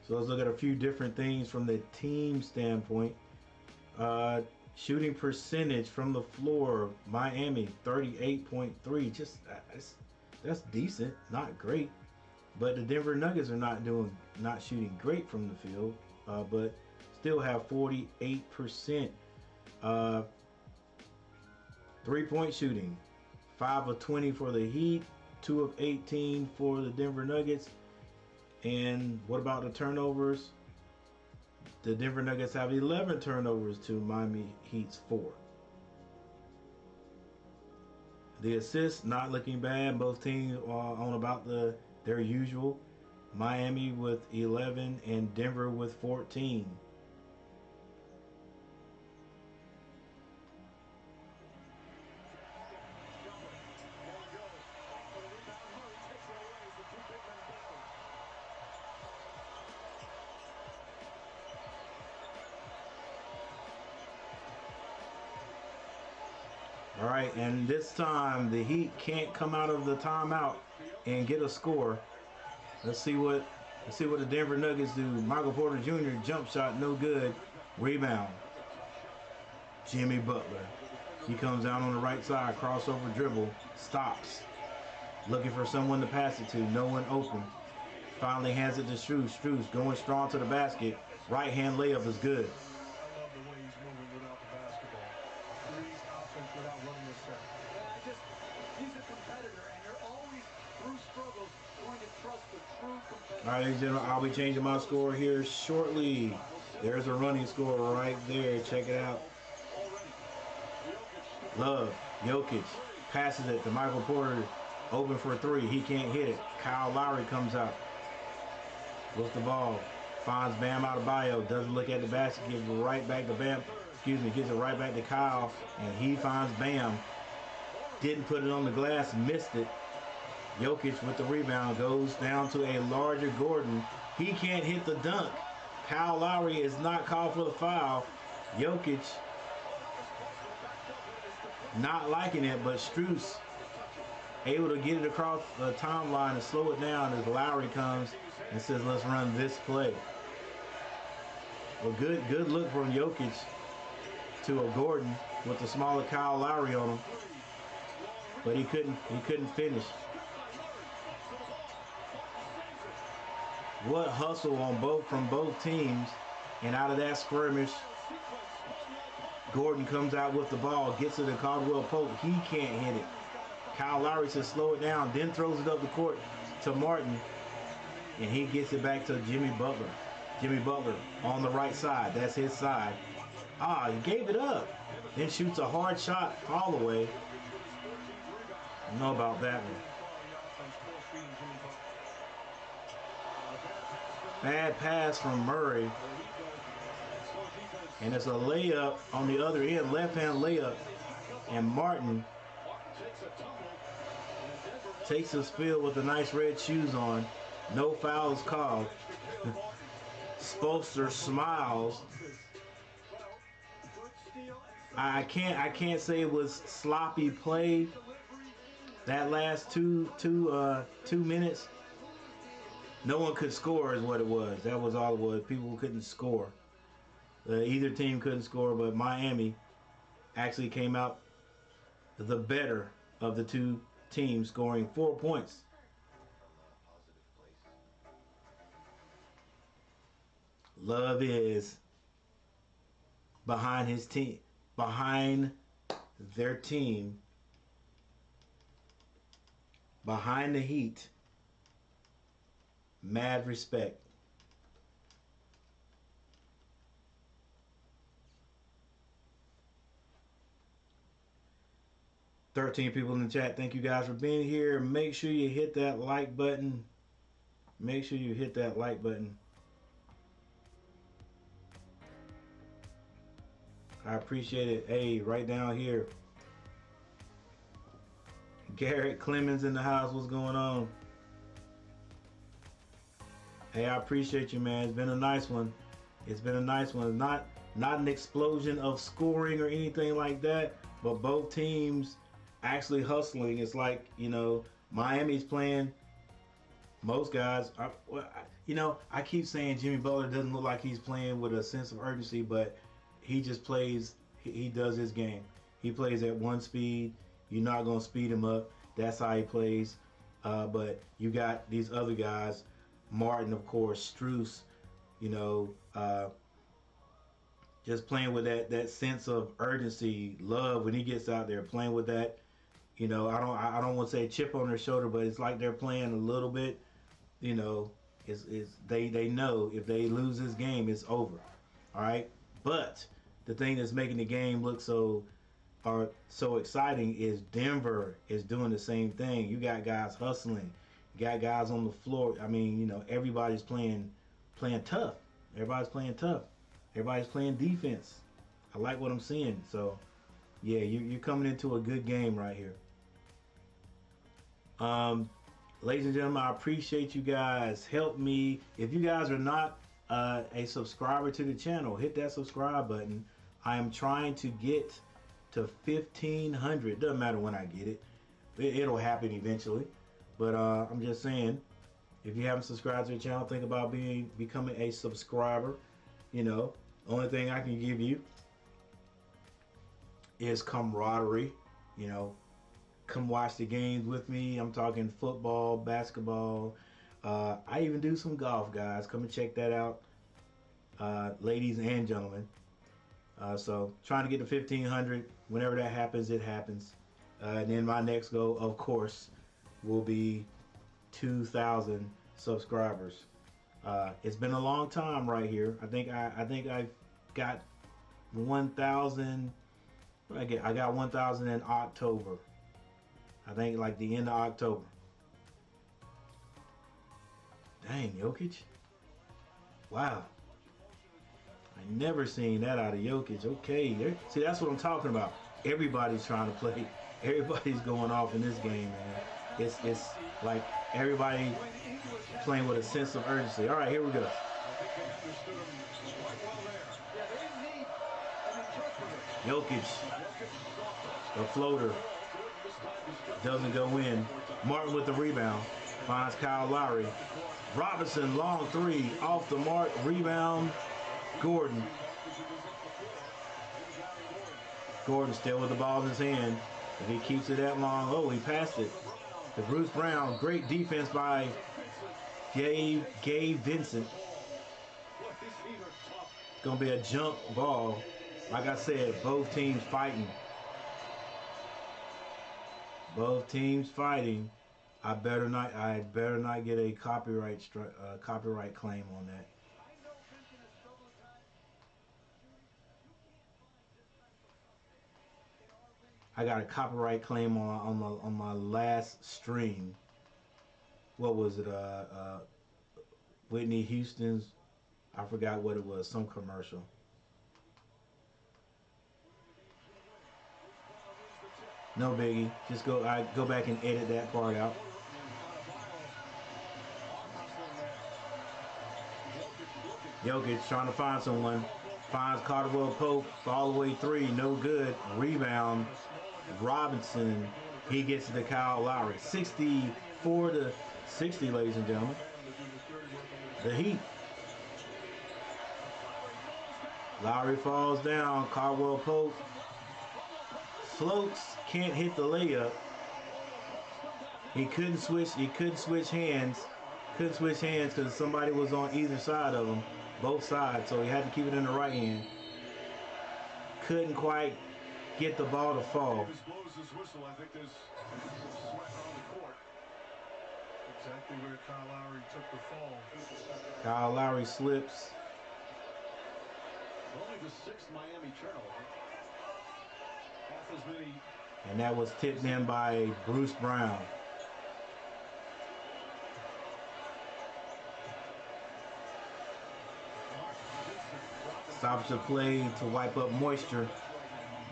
So let's look at a few different things from the team standpoint. Shooting percentage from the floor, Miami 38.3. Just that's decent, not great. But the Denver Nuggets are not shooting great from the field, but still have 48% three-point shooting. 5 of 20 for the Heat, 2 of 18 for the Denver Nuggets. And what about the turnovers? The Denver Nuggets have 11 turnovers to Miami Heat's 4. The assists not looking bad. Both teams are on about their usual. Miami with 11 and Denver with 14. All right, and this time the Heat can't come out of the timeout and get a score. Let's see what the Denver Nuggets do. Michael Porter Jr. jump shot, no good. Rebound. Jimmy Butler. He comes down on the right side, crossover dribble, stops. Looking for someone to pass it to, no one open. Finally hands it to Strus. Strus going strong to the basket. Right hand layup is good. All right, ladies and gentlemen, I'll be changing my score here shortly. There's a running score right there. Check it out. Love, Jokic passes it to Michael Porter. Open for 3. He can't hit it. Kyle Lowry comes out with the ball. Finds Bam Adebayo. Doesn't look at the basket. Gives it right back to Bam. Gives it right back to Kyle. And he finds Bam. Didn't put it on the glass. Missed it. Jokic with the rebound goes down to a larger Gordon. He can't hit the dunk. Kyle Lowry is not called for the foul. Jokic not liking it, but Strus able to get it across the timeline and slow it down as Lowry comes and says, let's run this play. Well, good look from Jokic to a Gordon with the smaller Kyle Lowry on him. But he couldn't finish. What hustle from both teams. And out of that skirmish, Gordon comes out with the ball, gets it to Caldwell Pope. He can't hit it. Kyle Lowry says slow it down, then throws it up the court to Martin. And he gets it back to Jimmy Butler. Jimmy Butler on the right side. That's his side. He gave it up. Then shoots a hard shot all the way. I don't know about that one. Bad pass from Murray. And it's a layup on the other end, left-hand layup. And Martin takes a spill with the nice red shoes on. No fouls called. Spoelstra smiles. I can't say it was sloppy play. That last two minutes, no one could score is what it was. That was all it was. People couldn't score. Either team couldn't score, but Miami actually came out the better of the two teams, scoring 4 points. Love is behind his team, behind their team, behind the Heat. Mad respect. $13 people in the chat. Thank you guys for being here. Make sure you hit that like button. Make sure you hit that like button. I appreciate it. Hey, right down here. Garrett Clemens in the house. What's going on? Hey, I appreciate you, man. It's been a nice one. It's been a nice one. Not an explosion of scoring or anything like that, but both teams actually hustling. It's like, Miami's playing. Most guys, I keep saying Jimmy Butler doesn't look like he's playing with a sense of urgency, but he just plays. He does his game. He plays at one speed. You're not going to speed him up. That's how he plays. But you got these other guys. Martin, of course, Strus, just playing with that sense of urgency, love when he gets out there, playing with that. You know, I don't want to say chip on their shoulder, but it's like they're playing a little bit. You know, is they know if they lose this game, it's over. All right, but the thing that's making the game look so exciting is Denver is doing the same thing. You got guys hustling, you got guys on the floor. I mean, you know, everybody's playing tough. Everybody's playing tough. Everybody's playing defense. I like what I'm seeing. So, yeah, you're coming into a good game right here. Ladies and gentlemen, I appreciate you guys. Help me. If you guys are not a subscriber to the channel, hit that subscribe button. I am trying to get to 1,500. Doesn't matter when I get it. It'll happen eventually. But I'm just saying, if you haven't subscribed to the channel, think about becoming a subscriber. You know, only thing I can give you is camaraderie. You know, come watch the games with me. I'm talking football, basketball. I even do some golf, guys. Come and check that out, ladies and gentlemen. So trying to get to 1,500. Whenever that happens, it happens. And then my next goal, of course, will be 2,000 subscribers. It's been a long time right here. I think I've got 1,000. I got 1,000 in October. I think like the end of October. Dang, Jokic. Wow. I never seen that out of Jokic. Okay, see, that's what I'm talking about. Everybody's trying to play. Everybody's going off in this game, man. It's like everybody playing with a sense of urgency. All right, here we go. Jokic, the floater, doesn't go in. Martin with the rebound, finds Kyle Lowry. Robinson, long three, off the mark, rebound, Gordon. Gordon still with the ball in his hand. If he keeps it that long, oh, he passed it to Bruce Brown. Great defense by Gabe Vincent. It's going to be a jump ball. Like I said, both teams fighting. Both teams fighting. I better not get a copyright claim on that. I got a copyright claim on my last stream. What was it? Whitney Houston's. I forgot what it was. Some commercial. No biggie. Just go back and edit that part out. Jokic trying to find someone. Finds Caldwell Pope. All the way three. No good. Rebound. Robinson. He gets to the Kyle Lowry. 64 to 60, ladies and gentlemen. The Heat. Lowry falls down. Caldwell Pope floats. Can't hit the layup. He couldn't switch hands. Couldn't switch hands because somebody was on either side of him. Both sides. So he had to keep it in the right hand. Couldn't quite get the ball to fall.
Exactly where Kyle Lowry took the fall.
Kyle Lowry slips.
Only the sixth Miami turnover. Half as many.
And that was tipped in by Bruce Brown. Stops the play to wipe up moisture.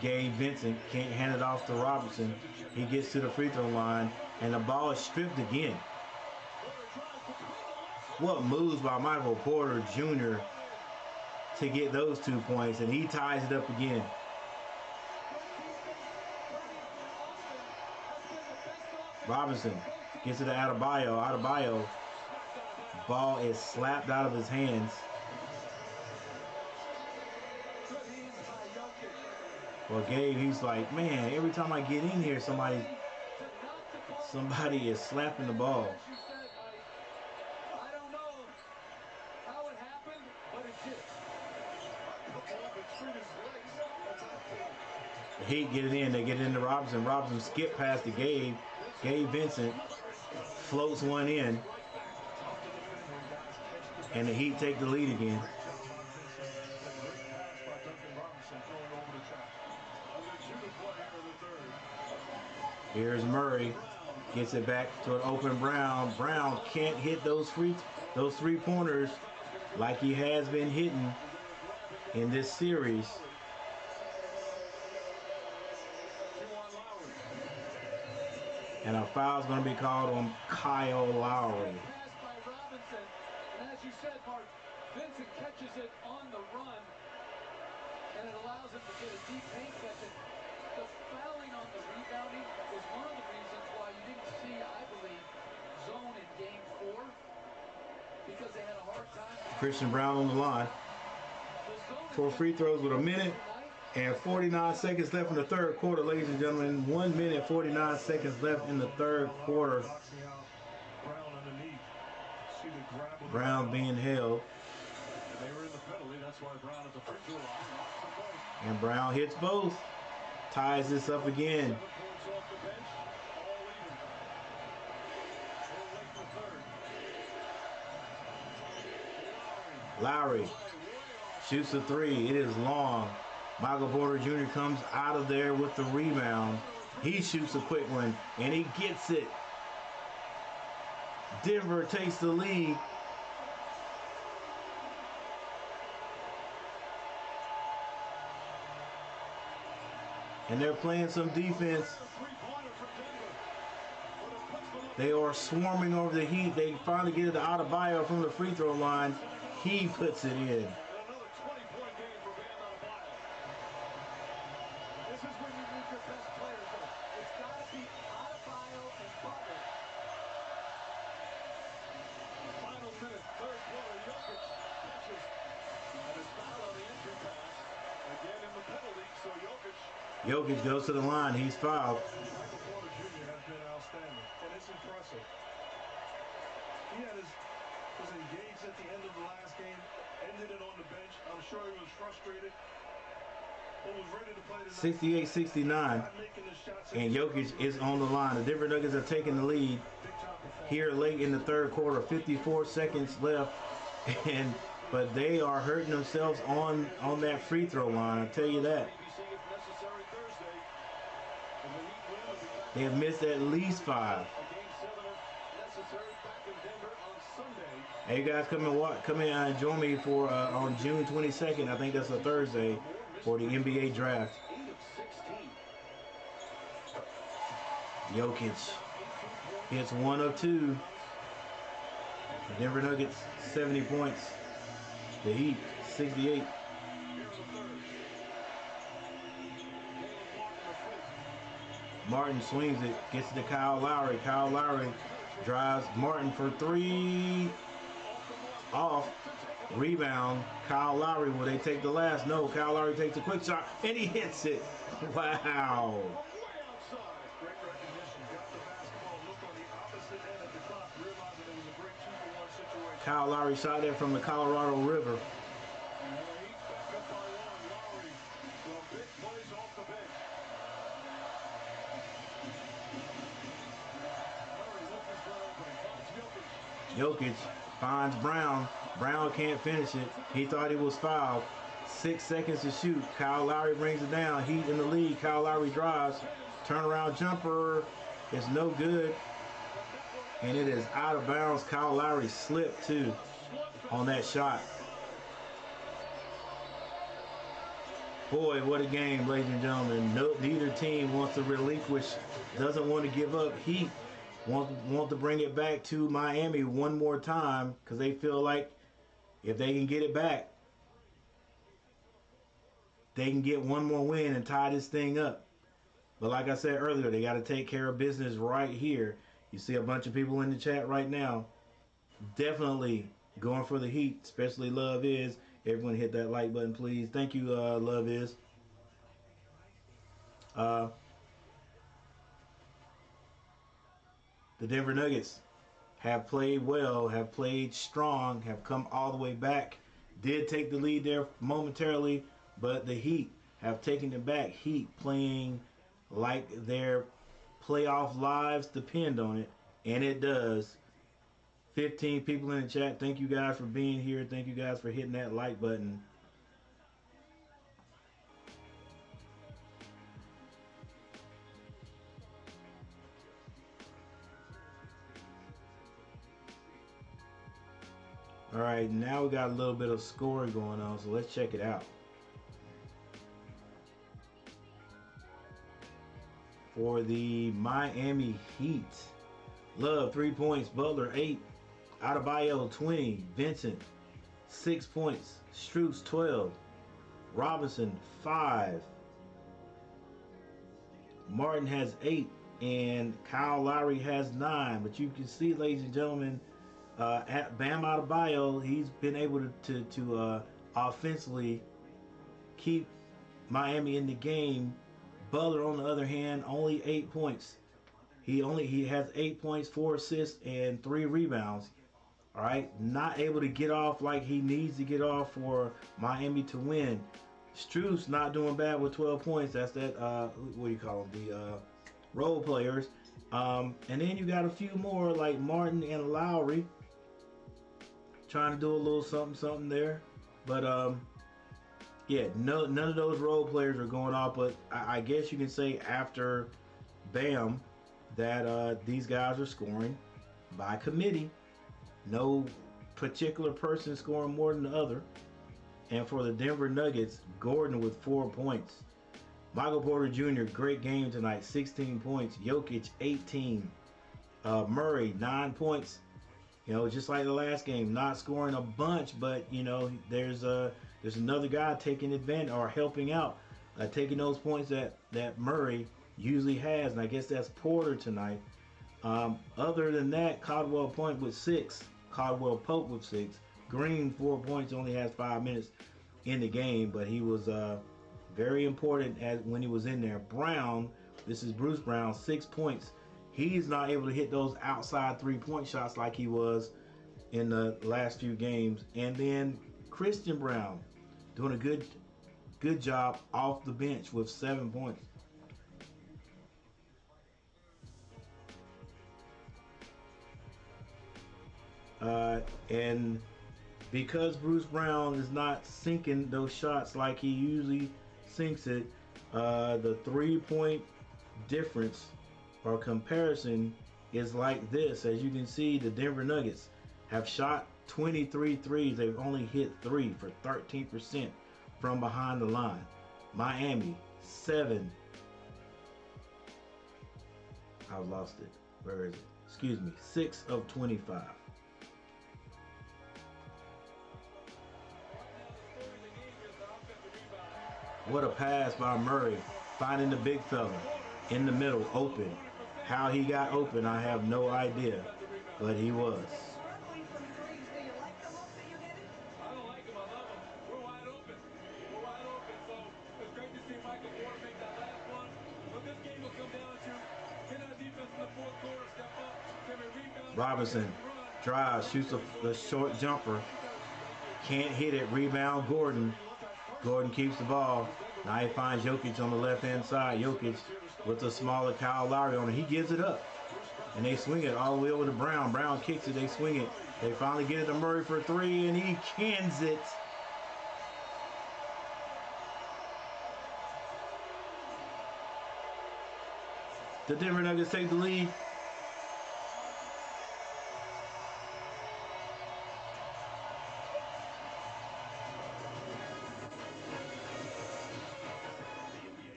Gabe Vincent can't hand it off to Robinson. He gets to the free throw line, and the ball is stripped again. What moves by Michael Porter Jr. to get those 2 points, and he ties it up again. Robinson gets to the Adebayo. Adebayo, ball is slapped out of his hands. Well, Gabe, he's like, man, every time I get in here, somebody is slapping the ball. The Heat get it in. They get it into Robinson. Robinson skip past to Gabe. Gabe Vincent floats one in. And the Heat take the lead again. Here's Murray. Gets it back to an open Brown. Brown can't hit those three-pointers like he has been hitting in this series. And a foul's going to be called on Kyle Lowry.
As you said, Mark, Vincent catches it on the run, and it allows him to get a deep paint catch. The fouling on the rebounding was one of the reasons why you didn't see, I believe, zone in Game 4, because they had a hard time.
Christian Brown on the line. 4 free throws with a minute and 49 seconds left in the third quarter, ladies and gentlemen. 1 minute, 49 seconds left in the third quarter. Brown being held. And Brown hits both. Ties this up again. Lowry shoots a three. It is long. Michael Porter Jr. comes out of there with the rebound. He shoots a quick one, and he gets it. Denver takes the lead. And they're playing some defense. They are swarming over the Heat. They finally get it to Adebayo from the free throw line. He puts it in. Jokic goes to the line. He's fouled.
Michael Porter Jr. has been outstanding, and it's impressive. He was engaged at the end of the last game, ended it on the bench. I'm sure he was frustrated, but was ready to play tonight.
68-69, and Jokic is on the line. The Denver Nuggets have taken the lead here late in the third quarter. 54 seconds left, but they are hurting themselves on that free throw line. I'll tell you that. They have missed at least 5. Hey, you guys, come in and join me for on June 22nd. I think that's a Thursday for the NBA draft. Jokic hits 1 of 2. The Denver Nuggets 70 points. The Heat 68. Martin swings it, gets it to Kyle Lowry. Kyle Lowry drives Martin for 3. Off. Rebound. Kyle Lowry. Will they take the last? No. Kyle Lowry takes a quick shot, and he hits it. Wow. Kyle Lowry shot it from the Colorado River. Jokic finds Brown. Brown can't finish it. He thought he was fouled. 6 seconds to shoot. Kyle Lowry brings it down. Heat in the lead. Kyle Lowry drives. Turnaround jumper is no good. And it is out of bounds. Kyle Lowry slipped too on that shot. Boy, what a game, ladies and gentlemen. Neither team wants to relinquish, doesn't want to give up. Heat want to bring it back to Miami one more time because they feel like if they can get it back, they can get one more win and tie this thing up. But like I said earlier, they got to take care of business right here. You see a bunch of people in the chat right now definitely going for the Heat, especially Love Is. Everyone hit that like button, please. Thank you, Love Is. The Denver Nuggets have played well, have played strong, have come all the way back. Did take the lead there momentarily, but the Heat have taken it back. Heat playing like their playoff lives depend on it, and it does. 15 people in the chat. Thank you guys for being here. Thank you guys for hitting that like button. All right, now we got a little bit of scoring going on, so let's check it out. For the Miami Heat, Love 3 points, Butler 8, Adebayo 20, Vincent 6 points, Strus 12, Robinson 5, Martin has 8, and Kyle Lowry has 9. But you can see, ladies and gentlemen, at Bam Adebayo, he's been able to offensively keep Miami in the game. Butler, on the other hand, only 8 points. He has 8 points, 4 assists, and 3 rebounds. All right, not able to get off like he needs to get off for Miami to win. Strus not doing bad with 12 points. That's that. What do you call them? The role players. And then you got a few more like Martin and Lowry trying to do a little something there. But yeah, none of those role players are going off. But I guess you can say after Bam that these guys are scoring by committee. No particular person scoring more than the other. And for the Denver Nuggets, Gordon with 4 points. Michael Porter Jr., great game tonight, 16 points. Jokic, 18. Murray, 9 points. You know, just like the last game, not scoring a bunch, but, you know, there's another guy taking advantage or helping out, taking those points that Murray usually has. And I guess that's Porter tonight. Other than that, Caldwell Pope with 6. Green, 4 points, only has 5 minutes in the game, but he was very important when he was in there. Brown, this is Bruce Brown, 6 points. He's not able to hit those outside 3-point shots like he was in the last few games. And then Christian Brown doing a good job off the bench with 7 points. And because Bruce Brown is not sinking those shots like he usually sinks it, the 3-point difference or comparison is like this. As you can see, the Denver Nuggets have shot 23 threes. They've only hit 3 for 13% from behind the line. Miami, 7. I lost it. Where is it? Excuse me. 6 of 25. What a pass by Murray, finding the big fella in the middle, open. How he got open, I have no idea, but he was. Robinson drives, shoots the short jumper. Can't hit it. Rebound, Gordon. Gordon keeps the ball. Now he finds Jokic on the left-hand side. Jokic with the smaller Kyle Lowry on it. He gives it up. And they swing it all the way over to Brown. Brown kicks it. They swing it. They finally get it to Murray for 3, and he cans it. The Denver Nuggets take the lead.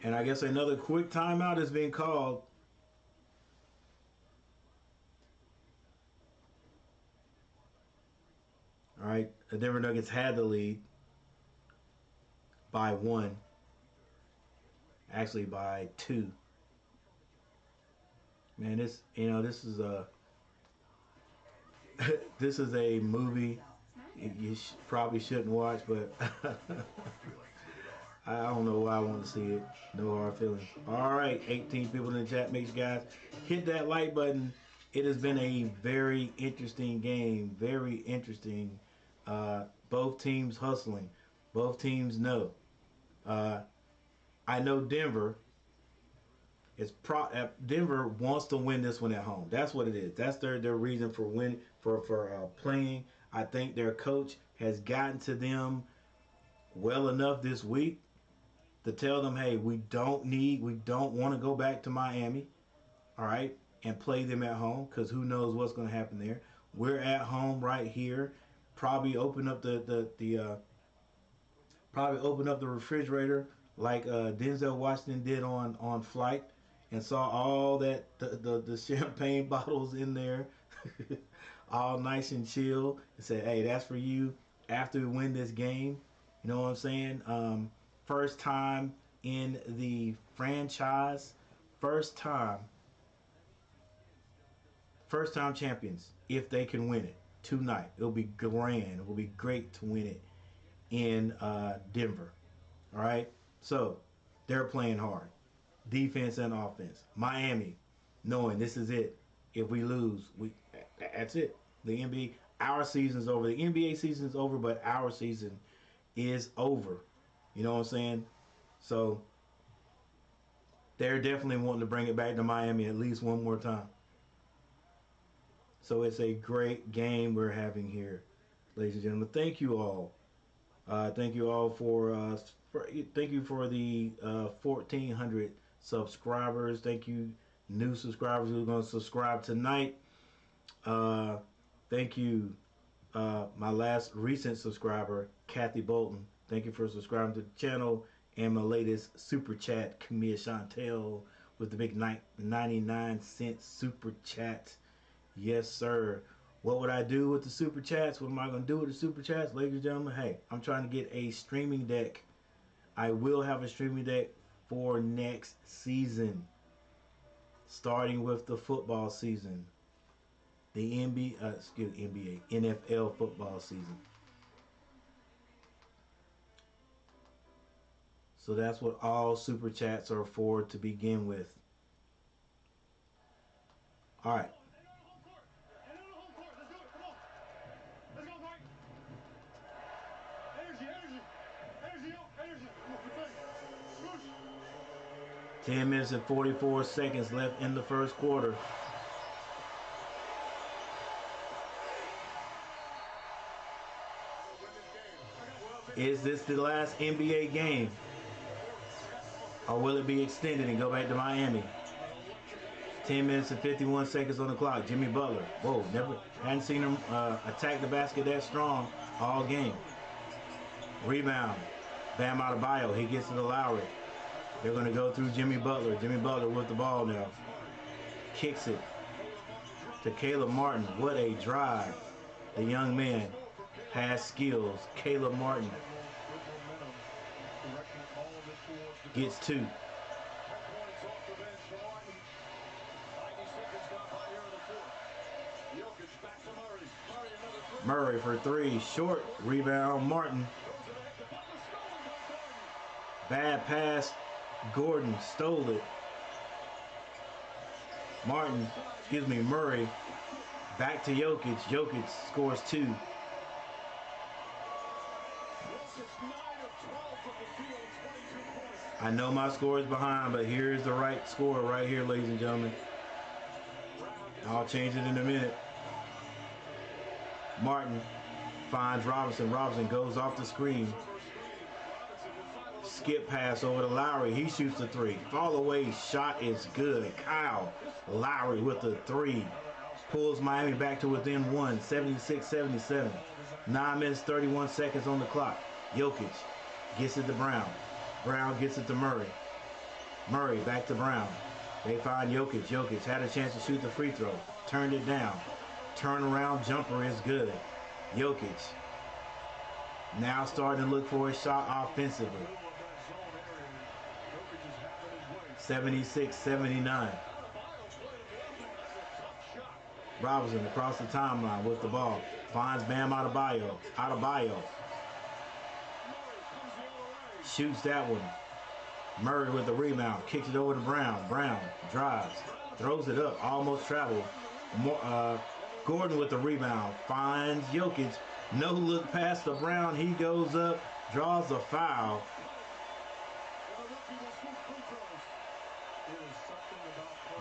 And I guess another quick timeout is being called. All right, the Denver Nuggets had the lead by 1. Actually by 2. Man, this is a this is a movie you probably shouldn't watch, but I don't know why I want to see it. No hard feelings. All right, 18 people in the chat. Make sure guys hit that like button. It has been a very interesting game. Very interesting. Both teams hustling. Both teams know Uh, I know Denver wants to win this one at home. That's what it is. That's their reason for playing. I think their coach has gotten to them well enough this week to tell them, hey, we don't want to go back to Miami, all right, and play them at home because who knows what's going to happen there. We're at home right here. Probably open up the refrigerator like Denzel Washington did on Flight, and saw all that the champagne bottles in there, all nice and chill, and said, "Hey, that's for you after we win this game." You know what I'm saying? First time in the franchise, first time, first time champions if they can win it tonight. It'll be grand. It will be great to win it in Denver. All right, so they're playing hard, defense and offense. Miami, knowing this is it. If we lose, that's it. The NBA, our season's over. The NBA season's over, but our season is over. You know what I'm saying? So they're definitely wanting to bring it back to Miami at least one more time. So it's a great game we're having here, ladies and gentlemen. Thank you all. Thank you all thank you for the 1,400 subscribers. Thank you, new subscribers who are going to subscribe tonight. Thank you, my last recent subscriber, Kathy Bolton. Thank you for subscribing to the channel. And my latest super chat, Camille Chantel, with the big 99-cent super chat. Yes, sir. What would I do with the super chats? What am I going to do with the super chats? Ladies and gentlemen, hey, I'm trying to get a streaming deck. I will have a streaming deck for next season, starting with the football season. The NFL football season. So that's what all super chats are for to begin with. All right. 10 minutes and 44 seconds left in the first quarter. Is this the last NBA game? Or will it be extended and go back to Miami? 10 minutes and 51 seconds on the clock. Jimmy Butler. Whoa, hadn't seen him attack the basket that strong all game. Rebound. Bam Adebayo. He gets to the Lowry. They're going to go through Jimmy Butler. Jimmy Butler with the ball now. Kicks it to Caleb Martin. What a drive. The young man has skills. Caleb Martin gets two. Murray for three. Short. Rebound. Martin. Bad pass. Gordon stole it. Murray. Back to Jokic. Jokic scores two. I know my score is behind, but here's the right score right here, ladies and gentlemen. I'll change it in a minute. Martin finds Robinson. Robinson goes off the screen. Skip pass over to Lowry. He shoots the three. Fall away shot is good. Kyle Lowry with the three. Pulls Miami back to within one. 76-77. 9 minutes, 31 seconds on the clock. Jokic gets it to Brown. Brown gets it to Murray. Murray back to Brown. They find Jokic. Jokic had a chance to shoot the free throw. Turned it down. Turnaround jumper is good. Jokic now starting to look for a shot offensively. 76-79. Robinson across the timeline with the ball. Finds Bam Adebayo. Adebayo shoots that one. Murray with the rebound. Kicks it over to Brown. Brown drives. Throws it up. Almost traveled. Gordon with the rebound. Finds Jokic. No look past the Brown. He goes up. Draws a foul.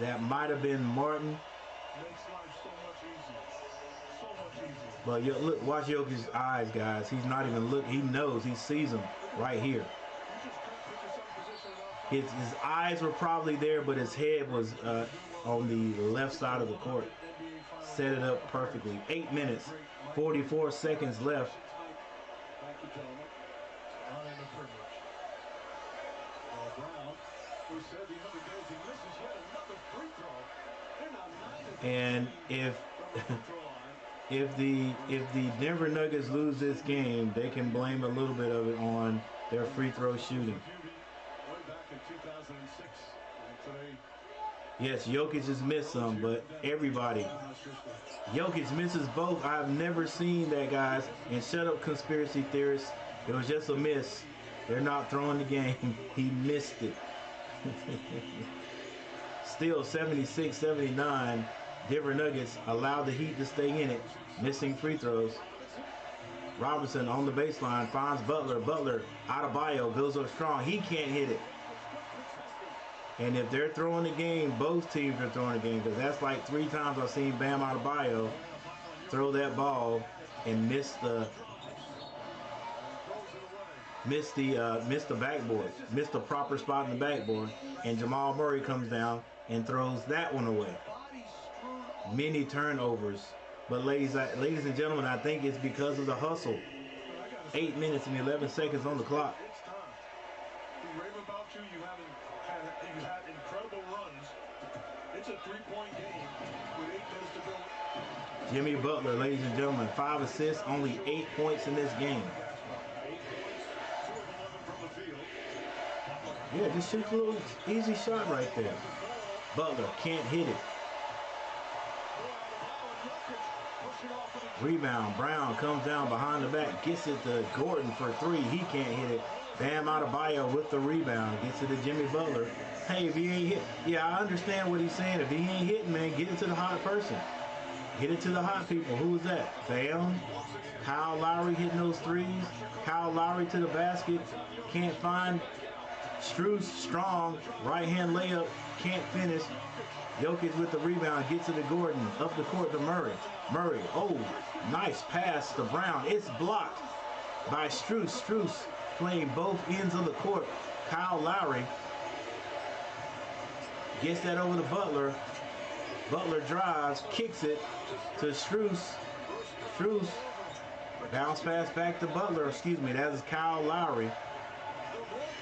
That might have been Martin.
Makes life so much easier. So much easier.
But look, watch Jokic's eyes, guys. He's not even looking. He knows. He sees them right here. His eyes were probably there, but his head was on the left side of the court. Set it up perfectly. 8 minutes, 44 seconds left. And if the Denver Nuggets lose this game, they can blame a little bit of it on their free throw shooting. Yes, Jokic has missed some, but everybody. Jokic misses both. I've never seen that, guys. And shut up, conspiracy theorists. It was just a miss. They're not throwing the game. He missed it. Still 76-79. Denver Nuggets allowed the Heat to stay in it. Missing free throws. Robinson on the baseline finds Butler. Butler, Adebayo goes up strong. He can't hit it. And if they're throwing the game, both teams are throwing the game, because that's like 3 times I've seen Bam Adebayo throw that ball and miss the backboard, miss the proper spot in the backboard, and Jamal Murray comes down and throws that one away. Many turnovers, but ladies and gentlemen, I think it's because of the hustle. 8 minutes and 11 seconds on the clock.
You've had incredible runs. It's a 3-point game with 8 minutes to go.
Jimmy Butler, ladies and gentlemen, 5 assists, only 8 points in this game.
8 points, 2 of 11 from the field.
Yeah, just shoot a little easy shot right there. Butler can't hit it. Rebound. Brown comes down behind the back, gets it to Gordon for 3. He can't hit it. Bam Adebayo with the rebound. Gets it to Jimmy Butler. Hey, if he ain't hit, yeah, I understand what he's saying. If he ain't hitting, man, get it to the hot person. Get it to the hot people. Who is that? Bam. Kyle Lowry hitting those threes. Kyle Lowry to the basket. Can't find. Strus strong. Right hand layup. Can't finish. Jokic with the rebound. Gets it to Gordon. Up the court to Murray. Murray. Oh, nice pass to Brown. It's blocked by Strus. Strus playing both ends of the court. Kyle Lowry gets that over to Butler. Butler drives, kicks it to Strus. Strus bounce pass back to Butler. Excuse me, that is Kyle Lowry.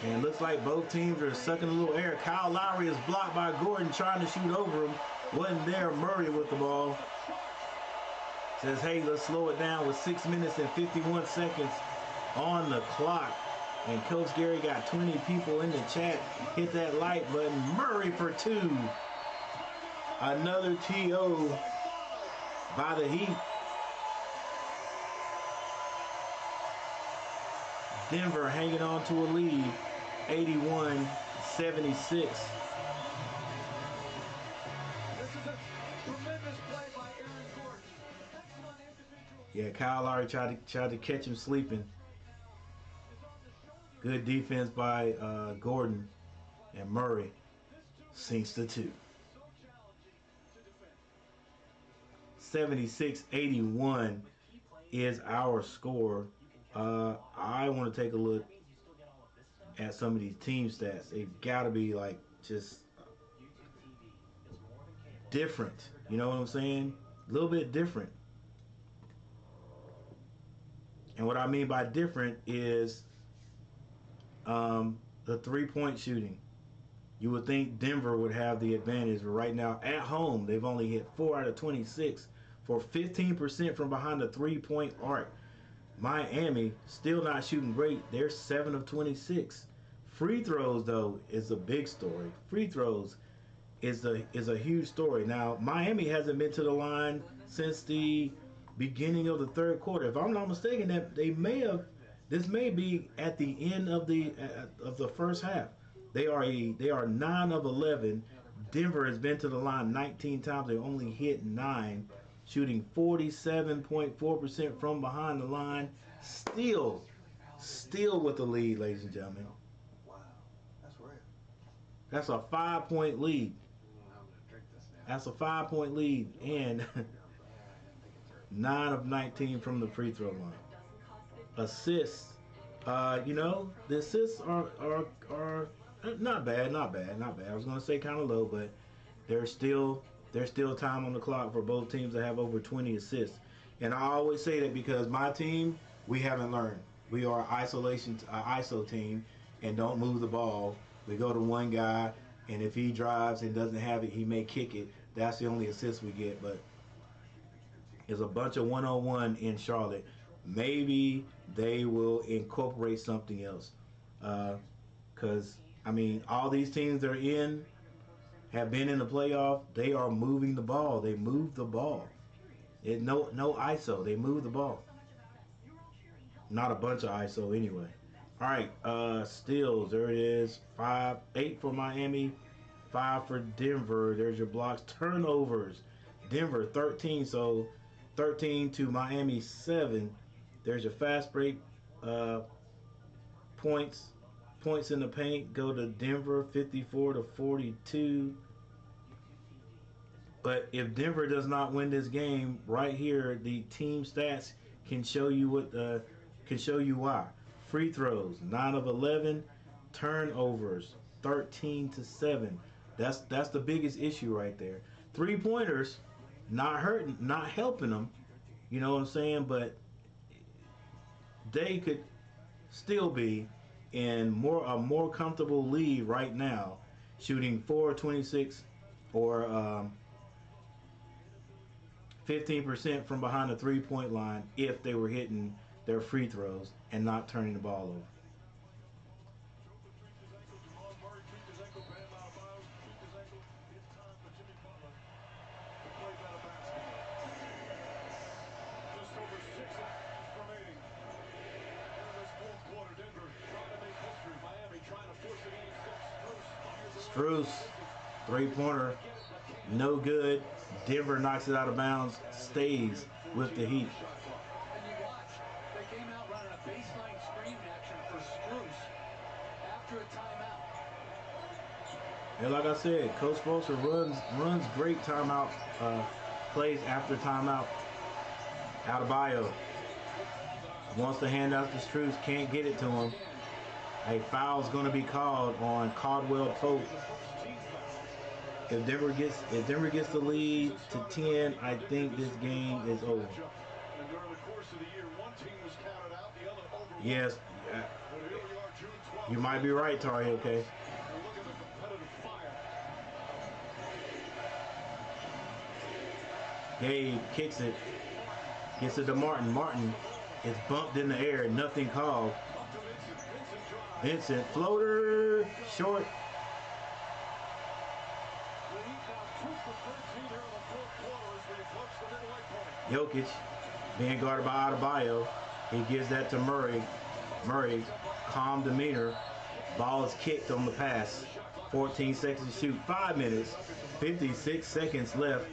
And it looks like both teams are sucking a little air. Kyle Lowry is blocked by Gordon trying to shoot over him. Wasn't there. Murray with the ball. Says, hey, let's slow it down with 6 minutes and 51 seconds on the clock. And Coach Gary got 20 people in the chat. Hit that like button. Murray for 2. Another TO by the Heat. Denver hanging on to a lead, 81-76. Yeah, Kyle Lowry tried to catch him sleeping. Good defense by Gordon, and Murray sinks the 2. 76-81 is our score. I want to take a look at some of these team stats. They've got to be like just different. You know what I'm saying? A little bit different. And what I mean by different is the 3-point shooting. You would think Denver would have the advantage, but right now at home they've only hit 4 out of 26 for 15% from behind the 3-point arc. Miami still not shooting great. They're 7 of 26. Free throws though is a big story. Free throws is a huge story. Now Miami hasn't been to the line since the beginning of the third quarter. If I'm not mistaken, that they may have. This may be at the end of the first half. They are 9 of 11. Denver has been to the line 19 times. They only hit 9, shooting 47.4% from behind the line. Still with the lead, ladies and gentlemen.
Wow, that's rare.
That's a 5-point lead. That's a 5-point lead, and 9 of 19 from the free throw line. Assists. The assists are not bad, not bad, not bad. I was gonna say kind of low, but there's still time on the clock for both teams to have over 20 assists. And I always say that because my team, we haven't learned. We are ISO team, and don't move the ball. We go to one guy, and if he drives and doesn't have it, he may kick it. That's the only assist we get. But it's a bunch of 1-on-1 in Charlotte. Maybe they will incorporate something else. Because, all these teams that are in have been in the playoff. They are moving the ball. They move the ball. No ISO. They move the ball. Not a bunch of ISO anyway. All right, steals. There it is. 8 for Miami, 5 for Denver. There's your blocks. Turnovers. Denver 13. So 13 to Miami 7. There's your fast break. Points in the paint go to Denver 54 to 42. But if Denver does not win this game, right here, the team stats can show you why. Free throws, 9 of 11. Turnovers, 13 to 7. That's the biggest issue right there. 3-pointers, not helping them. You know what I'm saying? But they could still be in a more comfortable lead right now, shooting 4-26 or 15% from behind the 3-point line if they were hitting their free throws and not turning the ball over. Strus, 3-pointer, no good. Denver knocks it out of bounds, stays with the Heat.
And you watch, they came out running a baseline screen action for Strus after a timeout.
And like I said, Coach Spoelstra runs great timeout plays after timeout. Adebayo wants to hand out to Strus, can't get it to him. A foul's going to be called on Caldwell Pope. If Denver gets the lead to 10, I think this game is over. Yes, you might be right, Tari. Okay. Gabe kicks it, gets it to Martin. Martin is bumped in the air, nothing called. Vincent, floater, short. Jokic being guarded by Adebayo. He gives that to Murray. Murray, calm demeanor. Ball is kicked on the pass. 14 seconds to shoot. 5 minutes, 56 seconds left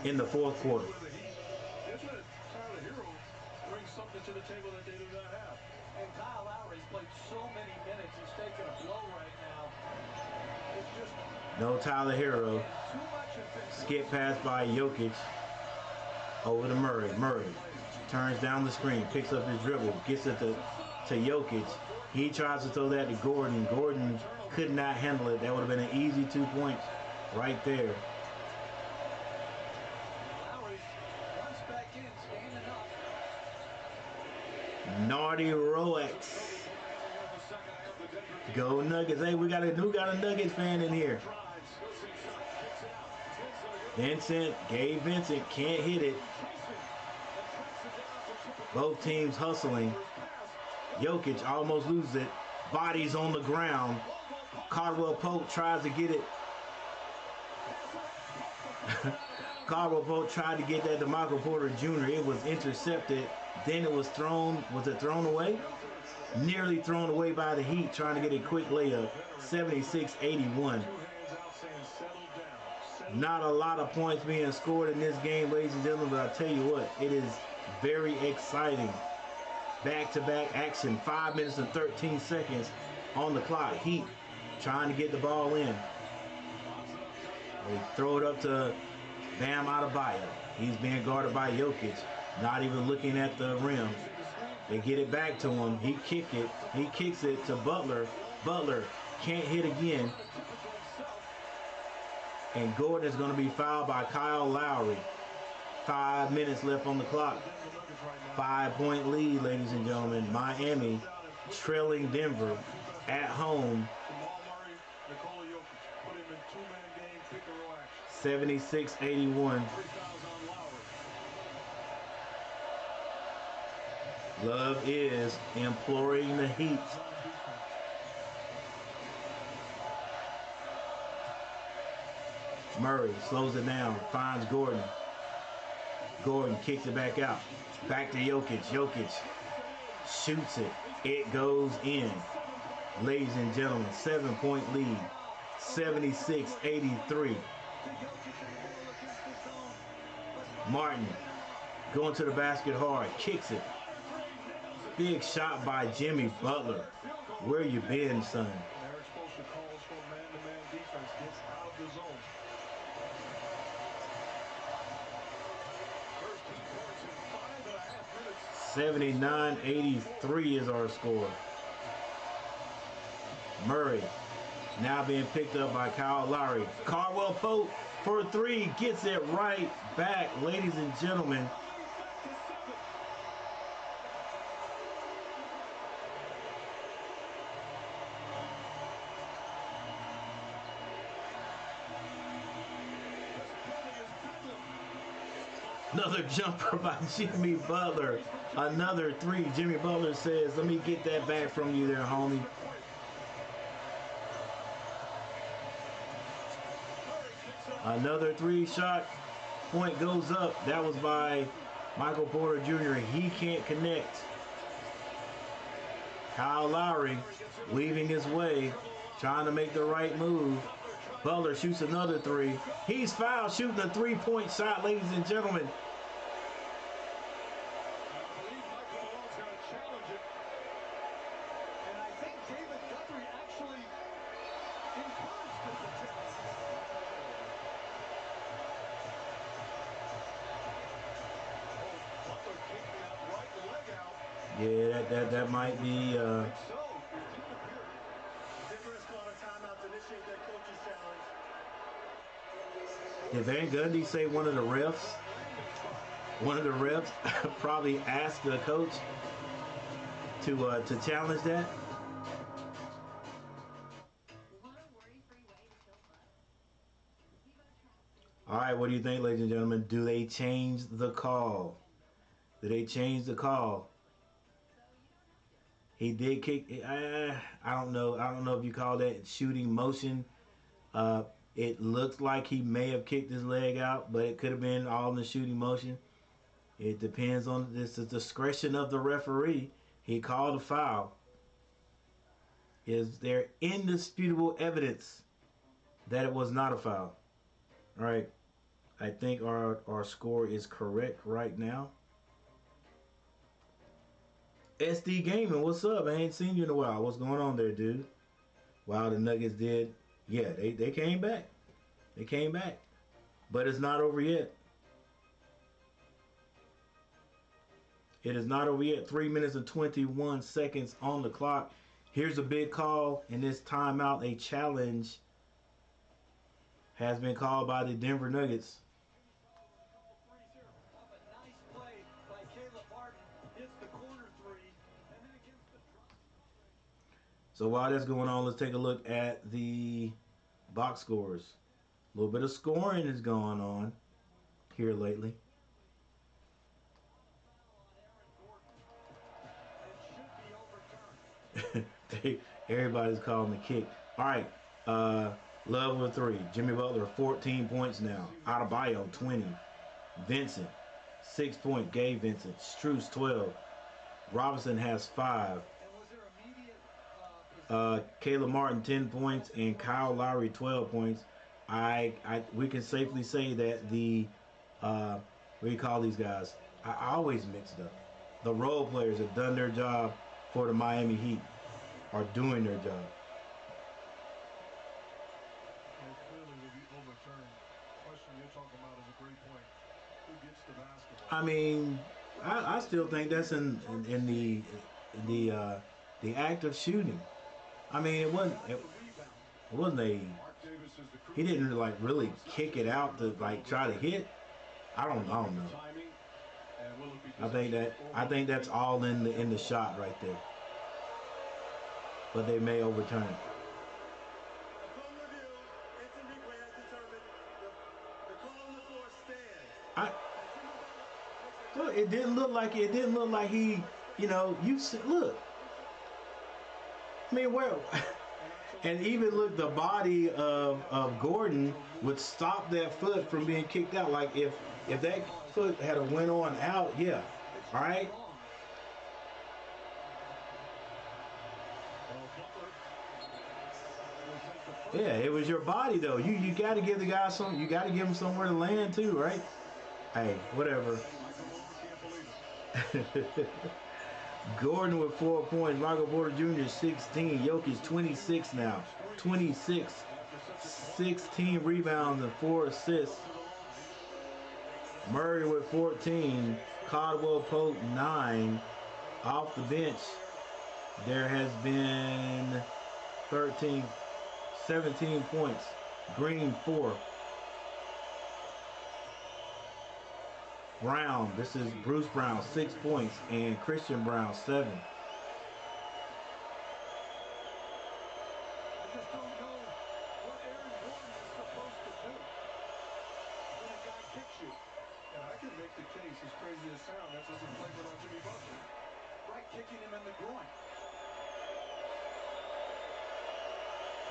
in the fourth quarter.
Something to the table that they do not have. And Kyle Lowry's played so many minutes, he's taking a blow right now. It's just
no Tyler Hero. Skip pass by Jokic over to Murray. Murray turns down the screen, picks up his dribble, gets it to Jokic. He tries to throw that to Gordon. Gordon could not handle it. That would have been an easy 2 points right there. Nardi Roex. Go Nuggets. Hey, we got a Nuggets fan in here. Vincent, Gabe Vincent can't hit it. Both teams hustling. Jokic almost loses it. Bodies on the ground. Caldwell Pope tries to get it. Caldwell Pope tried to get that to Michael Porter Jr. It was intercepted. Then it was thrown. Was it thrown away? Nearly thrown away by the Heat, trying to get a quick layup. 76-81. Not a lot of points being scored in this game, ladies and gentlemen, but I'll tell you what, it is very exciting. Back-to-back action. 5 minutes and 13 seconds on the clock. Heat trying to get the ball in. They throw it up to Bam Adebayo. He's being guarded by Jokic, not even looking at the rim. They get it back to him. He kicks it to Butler. Butler can't hit again. And Gordon is going to be fouled by Kyle Lowry. 5 minutes left on the clock. 5-point lead, ladies and gentlemen. Miami trailing Denver at home. 76-81. Love is imploring the Heat. Murray slows it down, finds Gordon. Gordon kicks it back out. Back to Jokic. Jokic shoots it. It goes in. Ladies and gentlemen, 7-point lead. 76-83. Martin going to the basket hard. Kicks it. Big shot by Jimmy Butler. Where you been, son?
They're exposed to calls for man-to-man defense. Gets out of the zone.
79-83 is our score. Murray now being picked up by Kyle Lowry. Caldwell Pope for three. Gets it right back, ladies and gentlemen. Another jumper by Jimmy Butler. Another three. Jimmy Butler says, let me get that back from you there, homie. Another three shot. Point goes up. That was by Michael Porter Jr. He can't connect. Kyle Lowry leaving his way, trying to make the right move. Butler shoots another three. He's fouled shooting a three-point shot, ladies and gentlemen. Yeah, that might be. Did Van Gundy say one of the refs? One of the refs probably asked the coach to challenge that. All right, what do you think, ladies and gentlemen? Do they change the call? Do they change the call? He did kick. I don't know. I don't know if you call that shooting motion. It looks like he may have kicked his leg out, but it could have been all in the shooting motion. It depends on this the discretion of the referee. He called a foul. Is there indisputable evidence that it was not a foul? All right. I think our score is correct right now. SD Gaming, what's up? I ain't seen you in a while. What's going on there, dude? Wow, the Nuggets did. Yeah, they came back. They came back. But it's not over yet. It is not over yet. 3 minutes and 21 seconds on the clock. Here's a big call in this timeout. A challenge has been called by the Denver Nuggets. So while that's going on, let's take a look at the box scores. A little bit of scoring is going on here lately. Everybody's calling the kick. All right, Love with three. Jimmy Butler, 14 points now. Adebayo, 20. Vincent, 6 point. Gabe Vincent. Strus, 12. Robinson has 5. Caleb Martin, 10 points, and Kyle Lowry, 12 points. We can safely say that the what do you call these guys? I always mix it up. The role players have done their job for the Miami Heat, are doing their job.
Clearly will be overturned.
I mean, I still think that's in the act of shooting. I mean, it wasn't a he didn't like really kick it out to like try to hit. I don't know. I think that's all in the shot right there. But they may overturn it. I look, it didn't look like he, look. I mean, where and even look, the body of Gordon would stop that foot from being kicked out. Like if that foot had a went on out, yeah, all right. Yeah, it was your body though. You got to give the guy some. You got to give him somewhere to land too, right? Hey, whatever. Gordon with 4 points. Michael Porter Jr. 16. Jokic 26 now. 26. 16 rebounds and 4 assists. Murray with 14. Caldwell Pope 9. Off the bench, there has been 17 points. Green 4. Brown, this is Bruce Brown, 6 points, and Christian Brown, 7.
I just don't know what Aaron Gordon is supposed to do when a guy kicks you. And I can make the case, as crazy as sound, that doesn't play good on Jimmy Butler. Right, kicking him in the groin.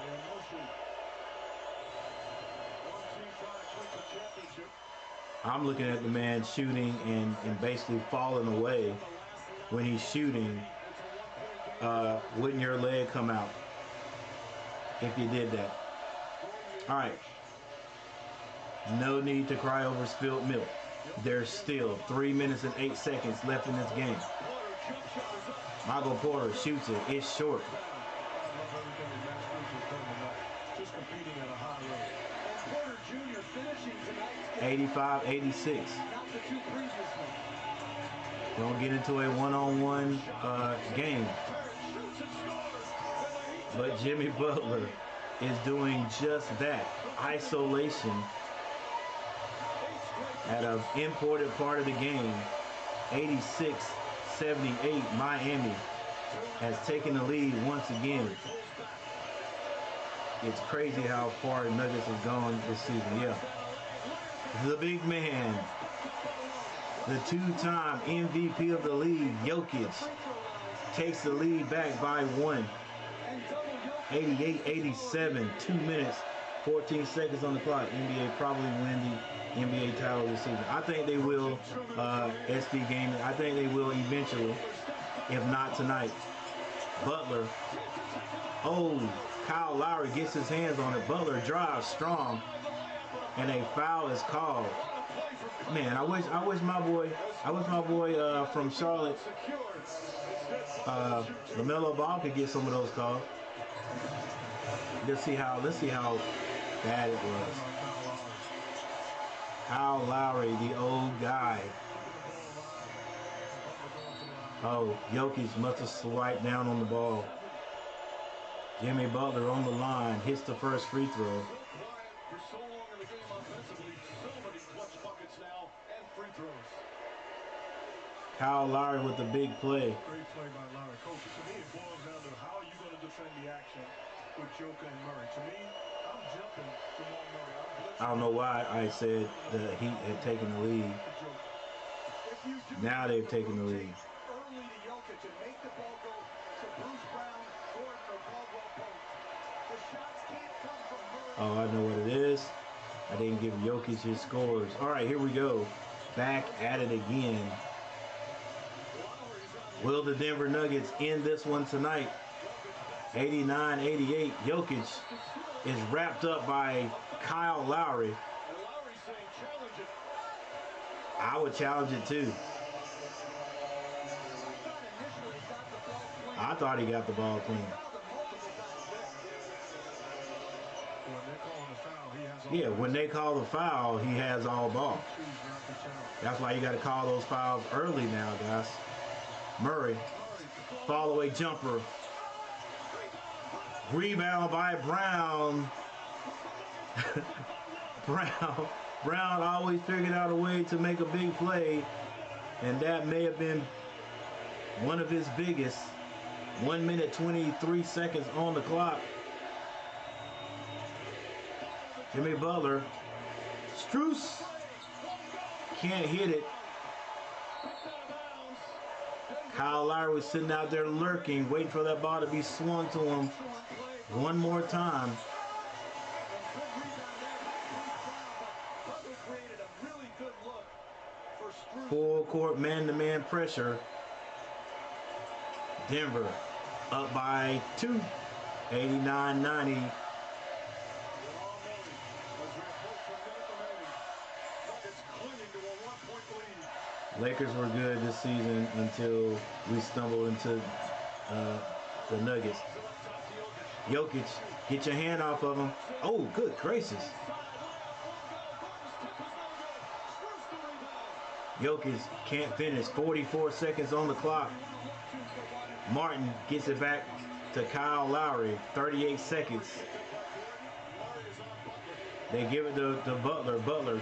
In motion. One team trying to clinch a championship.
I'm looking at the man shooting and basically falling away when he's shooting. Wouldn't your leg come out if you did that? All right. No need to cry over spilled milk. There's still 3 minutes and 8 seconds left in this game. Michael Porter shoots it. It's short. 85-86. We'll get into a one-on-one game. But Jimmy Butler is doing just that. Isolation at an important part of the game. 86-78. Miami has taken the lead once again. It's crazy how far the Nuggets have gone this season. Yeah. The big man, the two-time MVP of the league, Jokic, takes the lead back by 1. 88-87, 2 minutes, 14 seconds on the clock. NBA probably win the NBA title this season. I think they will, SD Gaming. I think they will eventually, if not tonight. Butler. Oh, Kyle Lowry gets his hands on it. Butler drives strong. And a foul is called. Man, I wish my boy from Charlotte, LaMelo Ball could get some of those calls. Let's see how bad it was. Kyle Lowry, the old guy. Oh, Jokic must have swiped down on the ball. Jimmy Butler on the line, hits the first free throw. Kyle Lowry with the big play.
Great play by Lowry. Coach, to me, it boils down to how are you going to defend the action with Joker and Murray. To me, I'm jumping Jamal Murray.
I don't know why I said the Heat had taken the lead. Now they've taken the lead.
Early to Jokic and make the ball go to Bruce Brown, Gordon, or Caldwell Pope. The shots can't come from Murray.
Oh, I know what it is. I didn't give Jokic his scores. All right, here we go. Back at it again. Will the Denver Nuggets end this one tonight? 89-88. Jokic is wrapped up by Kyle Lowry. I would challenge it too. I thought he got the ball clean.
When they're calling a foul,
Yeah, when they call the foul, he has all ball. That's why you got to call those fouls early now, guys. Murray, fall away jumper. Rebound by Brown. Brown always figured out a way to make a big play, and that may have been one of his biggest. 1 minute 23 seconds on the clock. Jimmy Butler. Strus can't hit it. Kyle Lowry was sitting out there lurking, waiting for that ball to be swung to him one more time. Full court man-to-man pressure. Denver up by 2, 89-90. Lakers were good this season until we stumbled into the Nuggets. Jokic, get your hand off of him. Oh, good gracious. Jokic can't finish. 44 seconds on the clock. Martin gets it back to Kyle Lowry. 38 seconds. They give it to Butler. Butler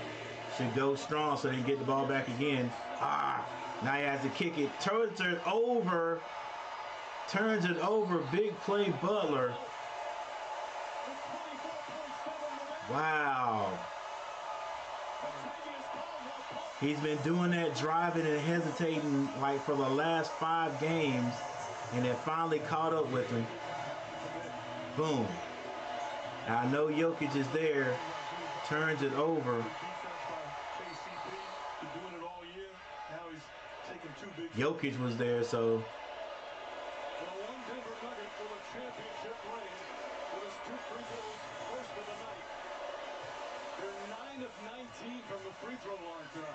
should go strong so they can get the ball back again. Now he has to kick it. Turns it over. Big play Butler. Wow. He's been doing that, driving and hesitating like for the last 5 games, and it finally caught up with him. Boom. I know Jokic is there. Turns it over. Jokic was there, so.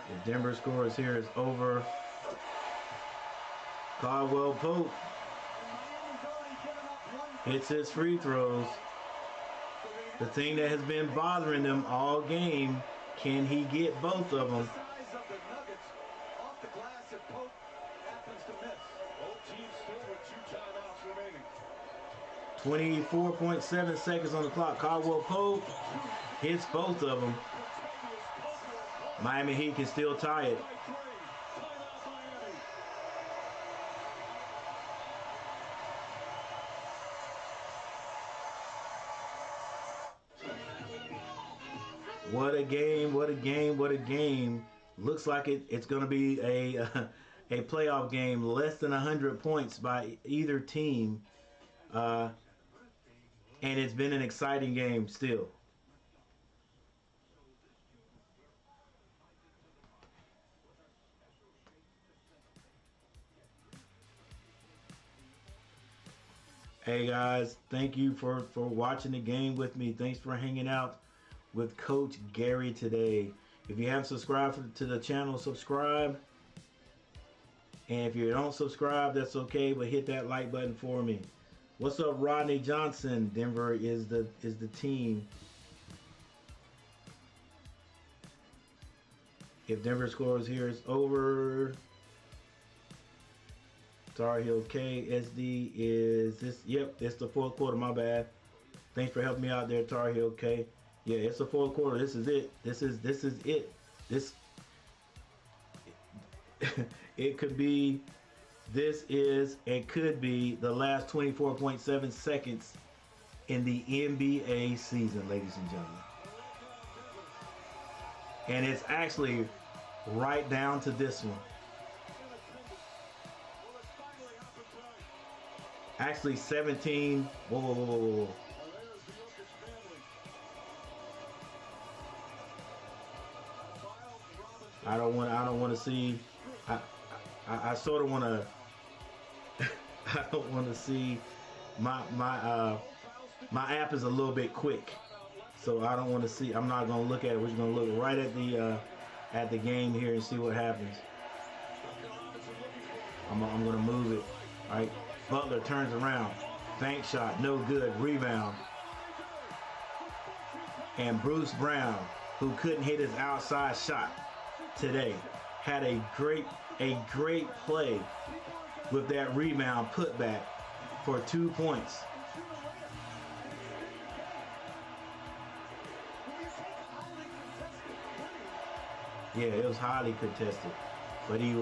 The Denver scores here is over. Caldwell Pope hits his free throws. The thing that has been bothering them all game, can he get both of them? 24.7 seconds on the clock. Caldwell Pope hits both of them. Miami Heat can still tie it. What a game, what a game, what a game. Looks like it's going to be a playoff game. Less than 100 points by either team. And it's been an exciting game still. Hey guys, thank you for watching the game with me. Thanks for hanging out with Coach Gary today. If you haven't subscribed to the channel, subscribe. And if you don't subscribe, that's okay, but hit that like button for me. What's up, Rodney Johnson? Denver is the team. If Denver scores here, it's over. Tar Heel KSD is this. Yep, it's the fourth quarter. My bad. Thanks for helping me out there, Tar Heel K. Yeah, it's the fourth quarter. This is it. This is it. This it could be. This is and could be the last 24.7 seconds in the NBA season, ladies and gentlemen. And it's actually right down to this one. Actually 17. Whoa. I don't want to see. I sort of want to. I don't want to see my app is a little bit quick, so I don't want to see. I'm not going to look at it. We're just going to look right at the game here and see what happens. I'm going to move it. All right. Butler turns around. Bank shot, no good. Rebound. And Bruce Brown, who couldn't hit his outside shot today, had a great play with that rebound putback for 2 points. Yeah, it was highly contested, but he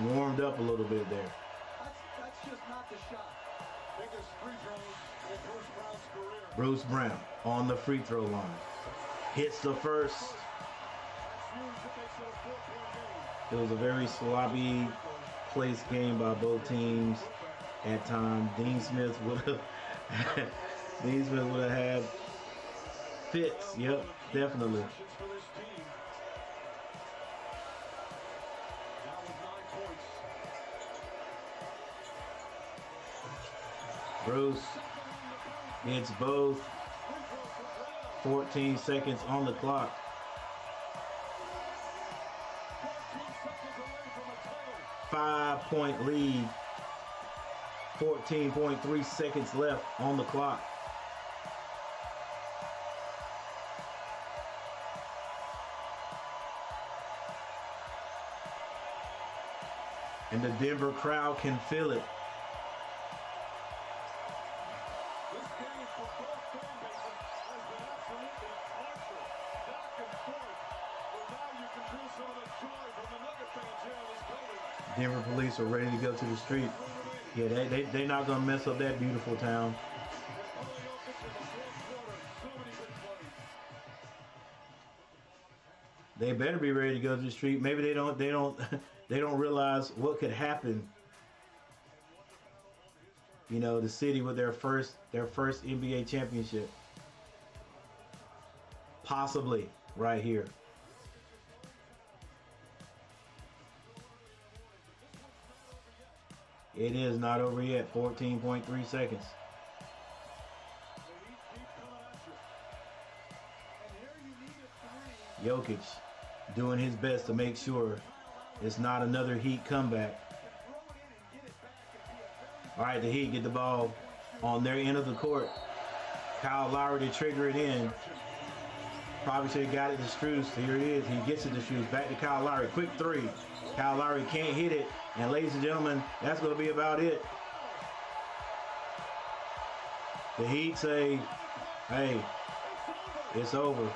warmed up a little bit there.
That's just not the shot. Biggest free throws in Bruce Brown's career.
Bruce Brown on the free throw line. Hits the first. It was a very sloppy place game by both teams at times. Dean Smith would have had fits. Yep, definitely. Bruce hits both. 14 seconds on the clock. Five-point lead. 14.3 seconds left on the clock. And the Denver crowd can feel it. Denver police are ready to go to the street. Yeah, they're not going to mess up that beautiful town. They better be ready to go to the street. Maybe they don't realize what could happen. You know, the city with their first NBA championship. Possibly right here. It is not over yet. 14.3 seconds. Jokic doing his best to make sure it's not another Heat comeback. All right, the Heat get the ball on their end of the court. Kyle Lowry to trigger it in. Probably should have got it to Strus. Here it is. He gets it to Strus. Back to Kyle Lowry. Quick three. Kyle Lowry can't hit it. And ladies and gentlemen, that's going to be about it. The Heat say, hey, it's over.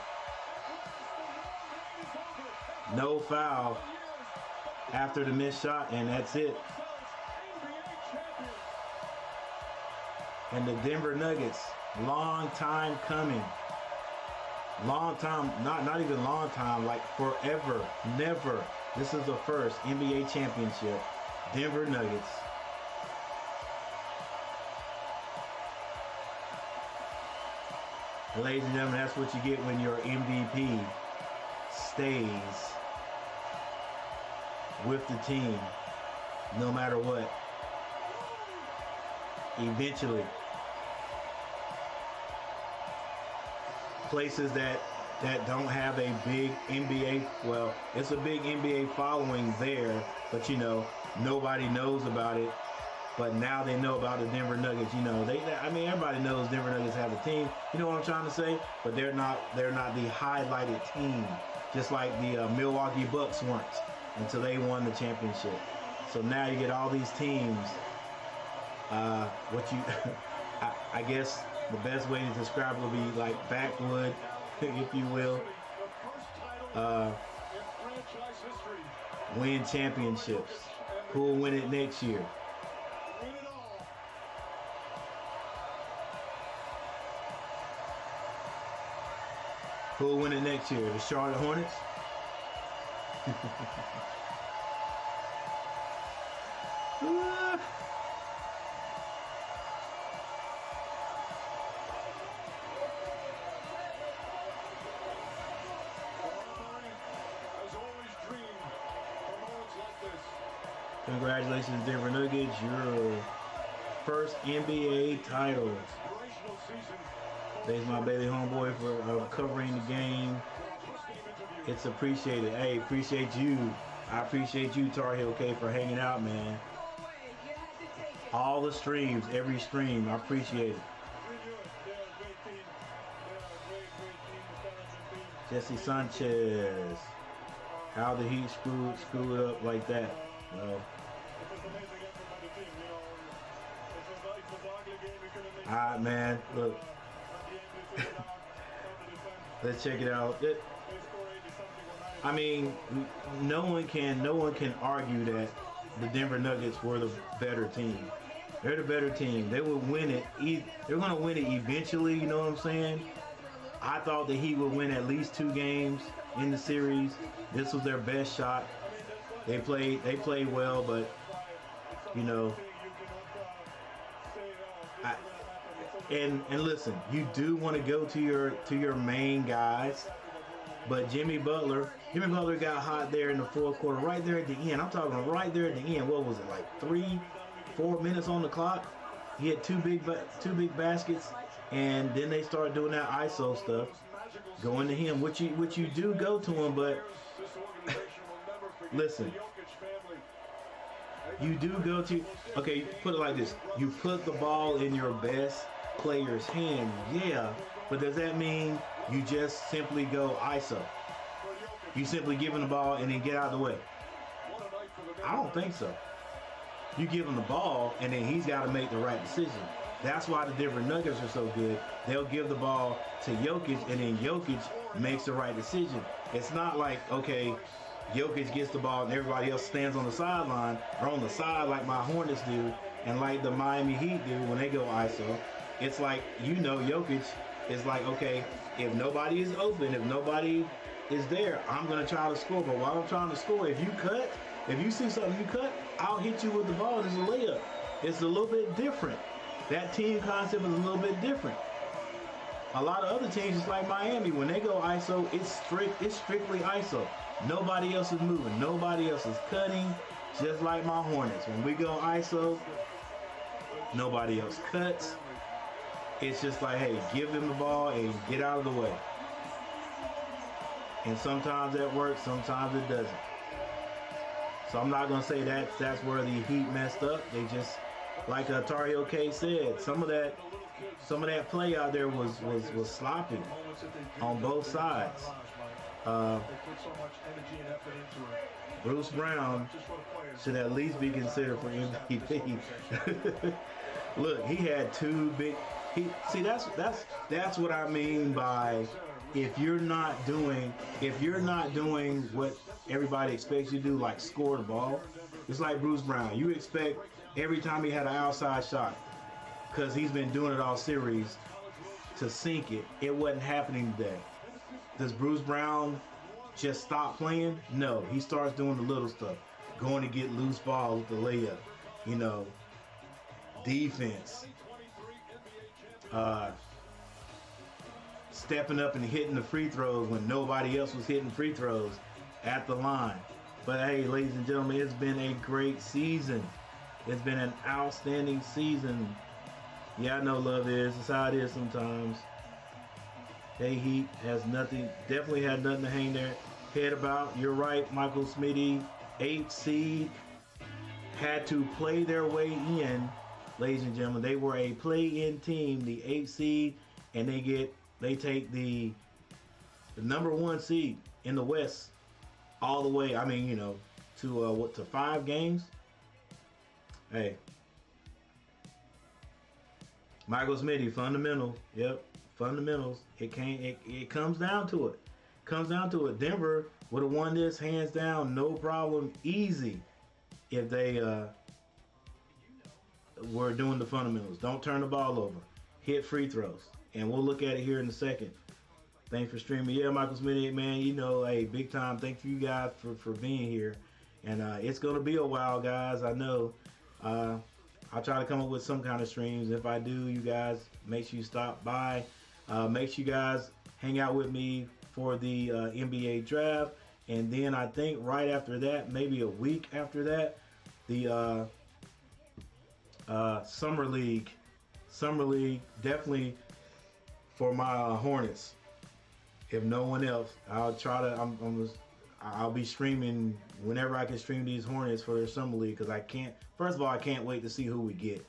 No foul after the missed shot, and that's it. And the Denver Nuggets, long time coming. Long time, not even long time, like forever, never. This is the first NBA championship. Denver Nuggets. Ladies and gentlemen, that's what you get when your MVP stays with the team, no matter what. Eventually. Places that don't have a big NBA, well, it's a big NBA following there, but you know, nobody knows about it. But now they know about the Denver Nuggets. You know, everybody knows Denver Nuggets have a team. You know what I'm trying to say? But they're not the highlighted team, just like the Milwaukee Bucks weren't until they won the championship. So now you get all these teams. I guess the best way to describe it would be like backwood, if you will. Win championships. Who will win it next year? Who will win it next year? The Charlotte Hornets? Congratulations, Denver Nuggets, your first NBA title. Thanks, my baby homeboy, for covering the game. It's appreciated. Hey, appreciate you. I appreciate you, Tar Heel K, for hanging out, man. All the streams, every stream, I appreciate it. Jesse Sanchez. How did he screw it up like that? Well, man, look. Let's check it out. I mean, no one can argue that the Denver Nuggets were the better team. They're the better team. They would win it. They're going to win it eventually. You know what I'm saying? I thought that he would win at least 2 games in the series. This was their best shot. They played well, but you know. And listen, you do want to go to your main guys, but Jimmy Butler got hot there in the fourth quarter, right there at the end. I'm talking right there at the end. What was it, like 3-4 minutes on the clock? He had two big baskets, and then they started doing that ISO stuff, going to him, which you do go to him, but listen, you do go to. Okay, put it like this: you put the ball in your best player's hand, yeah, but does that mean you just simply go ISO? You simply give him the ball and then get out of the way? I don't think so. You give him the ball and then he's got to make the right decision. That's why the Denver Nuggets are so good. They'll give the ball to Jokic and then Jokic makes the right decision. It's not like, okay, Jokic gets the ball and everybody else stands on the sideline or on the side like my Hornets do and like the Miami Heat do when they go ISO. It's like, Jokic is like, okay, if nobody is open, if nobody is there, I'm going to try to score. But while I'm trying to score, if you see something you cut, I'll hit you with the ball as a layup. It's a little bit different. That team concept is a little bit different. A lot of other teams, just like Miami, when they go ISO, it's strictly ISO. Nobody else is moving. Nobody else is cutting, just like my Hornets. When we go ISO, nobody else cuts. It's just like, hey, give him the ball and get out of the way. And sometimes that works, sometimes it doesn't. So I'm not going to say that's where the Heat messed up. They just, like Tario K said, some of that play out there was sloppy on both sides. Bruce Brown should at least be considered for MVP. Look, he had 2 big. That's what I mean by if you're not doing what everybody expects you to do, like score the ball. It's like Bruce Brown. You expect every time he had an outside shot, because he's been doing it all series, to sink it. It wasn't happening today. Does Bruce Brown just stop playing? No, he starts doing the little stuff, going to get loose balls with the layup, defense. Stepping up and hitting the free throws when nobody else was hitting free throws at the line. But hey, ladies and gentlemen, it's been a great season. It's been an outstanding season. Yeah, I know love is. It's how it is sometimes. Hey, Heat definitely had nothing to hang their head about. You're right, Michael Smitty, 8th seed, had to play their way in. Ladies and gentlemen, they were a play-in team, the 8th seed, and they take the number 1 seed in the West all the way. To 5 games. Hey, Michael Smitty, fundamentals. Yep, fundamentals. It comes down to it. Denver would have won this hands down, no problem, easy, if they were doing the fundamentals. Don't turn the ball over. Hit free throws. And we'll look at it here in a second. Thanks for streaming. Yeah, Michael Smitty, man, hey, big time. Thank you guys for being here. And it's going to be a while, guys. I know. I'll try to come up with some kind of streams. If I do, you guys, make sure you stop by. Make sure you guys hang out with me for the NBA draft. And then I think right after that, maybe a week after that, the Summer League, definitely for my Hornets. If no one else, I'll try to. I'll be streaming whenever I can stream these Hornets for their Summer League, because I can't. First of all, I can't wait to see who we get.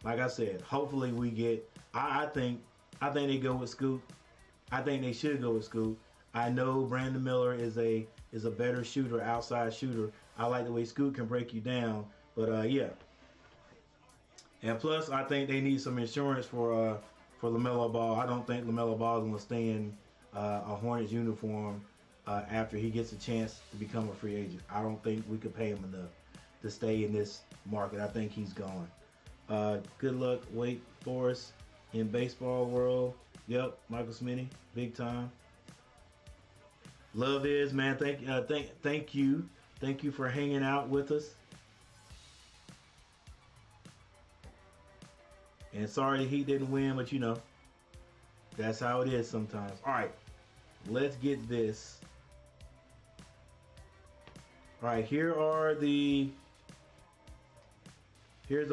Like I said, hopefully we get. I think they go with Scoop. I think they should go with Scoop. I know Brandon Miller is a better shooter, outside shooter. I like the way Scoot can break you down. But yeah. And plus, I think they need some insurance for LaMelo Ball. I don't think LaMelo Ball is going to stay in a Hornets uniform after he gets a chance to become a free agent. I don't think we could pay him enough to stay in this market. I think he's gone. Good luck, Wake Forest in baseball world. Yep, Michael Smitty, big time. Love is, man. Thank you for hanging out with us. And sorry the Heat didn't win, but you know, that's how it is sometimes. All right, let's get this. All right, here's the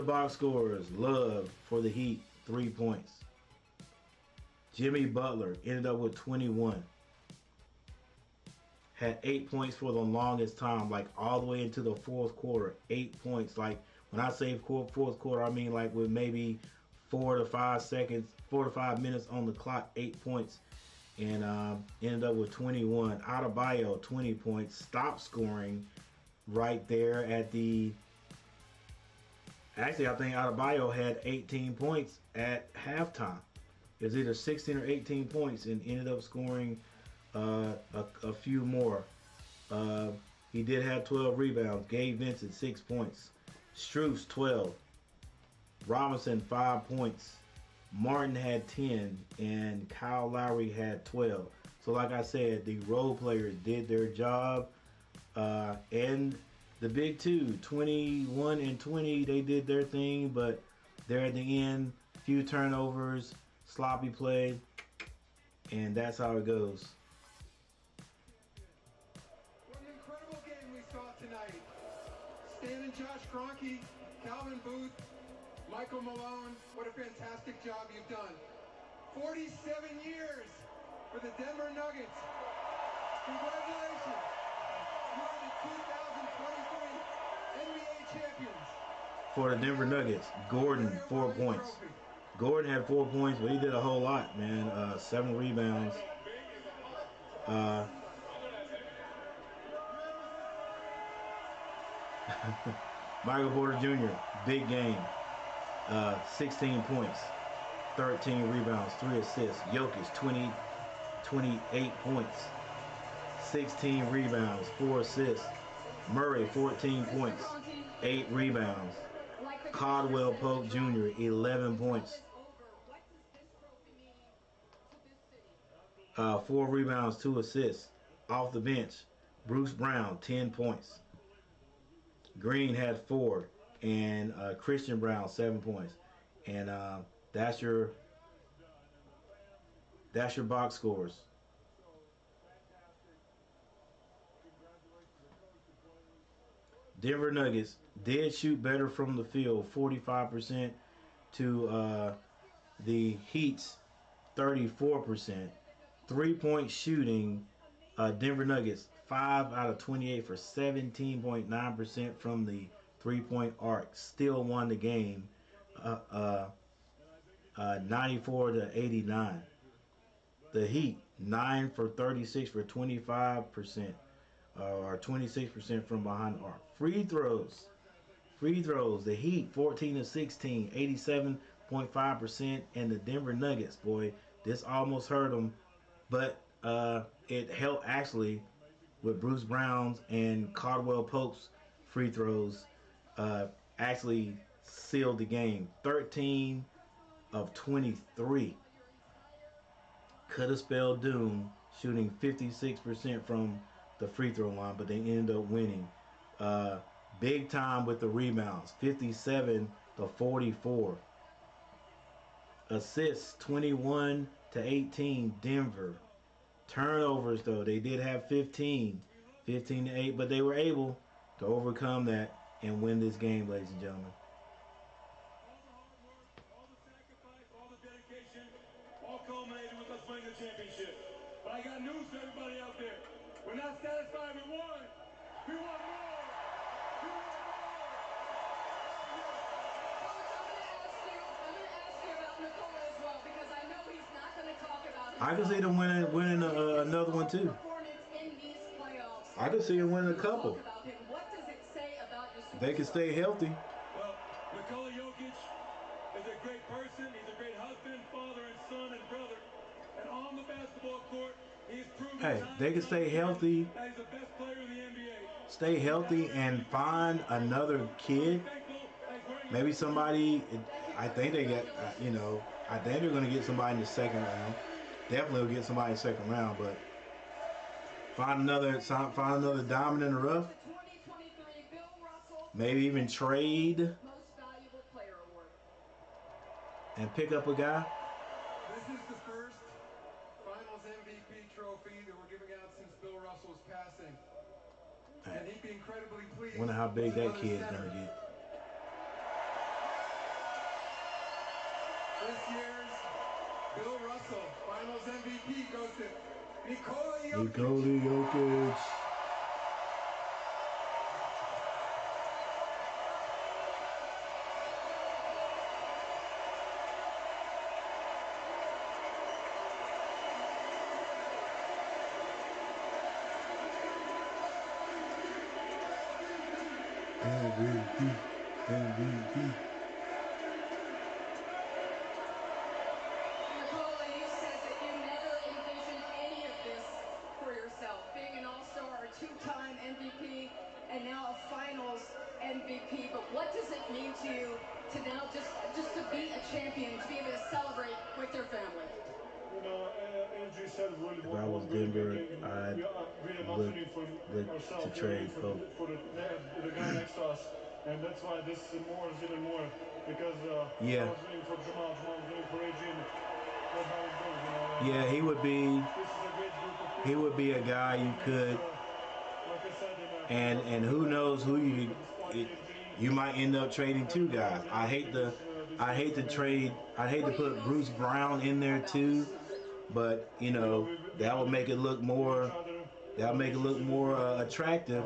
box scores. Love for the Heat, 3 points. Jimmy Butler ended up with 21. Had 8 points for the longest time, like all the way into the fourth quarter. 8 points. Like when I say fourth quarter, I mean like with maybe 4 to 5 minutes on the clock. 8 points, and ended up with 21. Adebayo, 20 points. Stopped scoring right there at the. Actually, I think Adebayo had 18 points at halftime. It was either 16 or 18 points, and ended up scoring a few more. He did have 12 rebounds. Gabe Vincent, 6 points. Strus, 12. Robinson, 5 points. Martin had 10, and Kyle Lowry had 12. So like I said, the role players did their job. And the big two, 21 and 20, they did their thing, but they're at the end, few turnovers, sloppy play, and that's how it goes.
What an incredible game we saw tonight. Stan and Josh Kroenke, Calvin Booth, Michael Malone, what a fantastic job you've done. 47 years for the Denver Nuggets. Congratulations. You are the 2023 NBA champions.
For the Denver Nuggets, Gordon, 4 points. Gordon had 4 points, but he did a whole lot, man. 7 rebounds. Michael Porter Jr., big game. 16 points, 13 rebounds, 3 assists. Jokic, 28 points, 16 rebounds, 4 assists. Murray, 14 points, 8 rebounds. Caldwell Pope Jr., 11 points. 4 rebounds, 2 assists. Off the bench, Bruce Brown, 10 points. Green had 4, and Christian Brown, 7 points. And that's your box scores. Denver Nuggets did shoot better from the field, 45% to the Heat's 34%. 3-point shooting, Denver Nuggets 5 out of 28 for 17.9% from the 3-point arc. Still won the game, 94 to 89. The Heat 9 for 36 for 25%, or 26% from behind the arc. Free throws. The Heat 14 to 16, 87.5%, and the Denver Nuggets, boy, this almost hurt them, but it helped actually with Bruce Brown's and Caldwell Pope's free throws. Actually sealed the game. 13 of 23. Could have spelled doom, shooting 56% from the free throw line, but they ended up winning. Big time with the rebounds, 57 to 44. Assists, 21 to 18, Denver. Turnovers, though, they did have 15 to 8, but they were able to overcome that and win this game, ladies and gentlemen.
All the sacrifice, all the dedication, all culminated with us winning the championship. But I got news for everybody out there. We're not satisfied with one. We want more. We want more. Coach, I'm going to ask you about Nikola as well, because I know he's not going to talk about him.
I can see them winning another one too. I can see them winning a couple. They can stay healthy.
Well, Nikola Jokic is a great person. He's a great husband, father, and son, and brother. And on the basketball court, he's proven
Hey, they can stay healthy.
that he's the best player in the NBA.
Stay healthy and find another kid. Maybe somebody. I think they get. I think they're going to get somebody in the second round. Definitely will get somebody in the second round, but find another diamond in the rough. Maybe even trade and pick up a guy.
This is the first Finals MVP trophy that we're giving out since Bill Russell's passing. And he'd be incredibly pleased.
Wonder how big that kid's going to get.
This year's Bill Russell Finals MVP goes to Nikola Jokic.
Nikola Jokic. MVP.
Nikola, you said that you never envisioned any of this for yourself, being an all-star, a two-time MVP, and now a finals MVP. But what does it mean to you to now just to be a champion, to be able to celebrate with your family?
You know, Andrew said really
If I was Denver, I'd look to trade Pope.
For the guy next to us. And that's why this is even more, because
Yeah.
I was rooting for Jamal was rooting for Adrian. That's how it goes, you know.
Yeah, he would be.
This is a great group of people.
He would be a guy you could.
Like I said,
And who knows who you might end up trading two guys. I hate to trade. I hate to put Bruce Brown in there too, but that would make it look more. That would make it look more attractive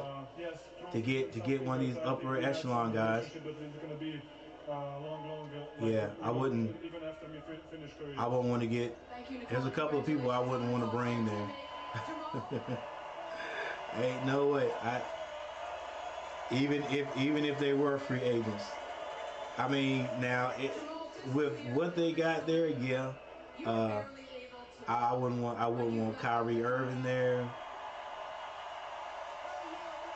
to get one of these upper echelon guys. Yeah, I wouldn't want to get. There's a couple of people I wouldn't want to bring there. Ain't no way. Even if they were free agents. I mean, now with what they got there, yeah. I wouldn't want Kyrie Irving there.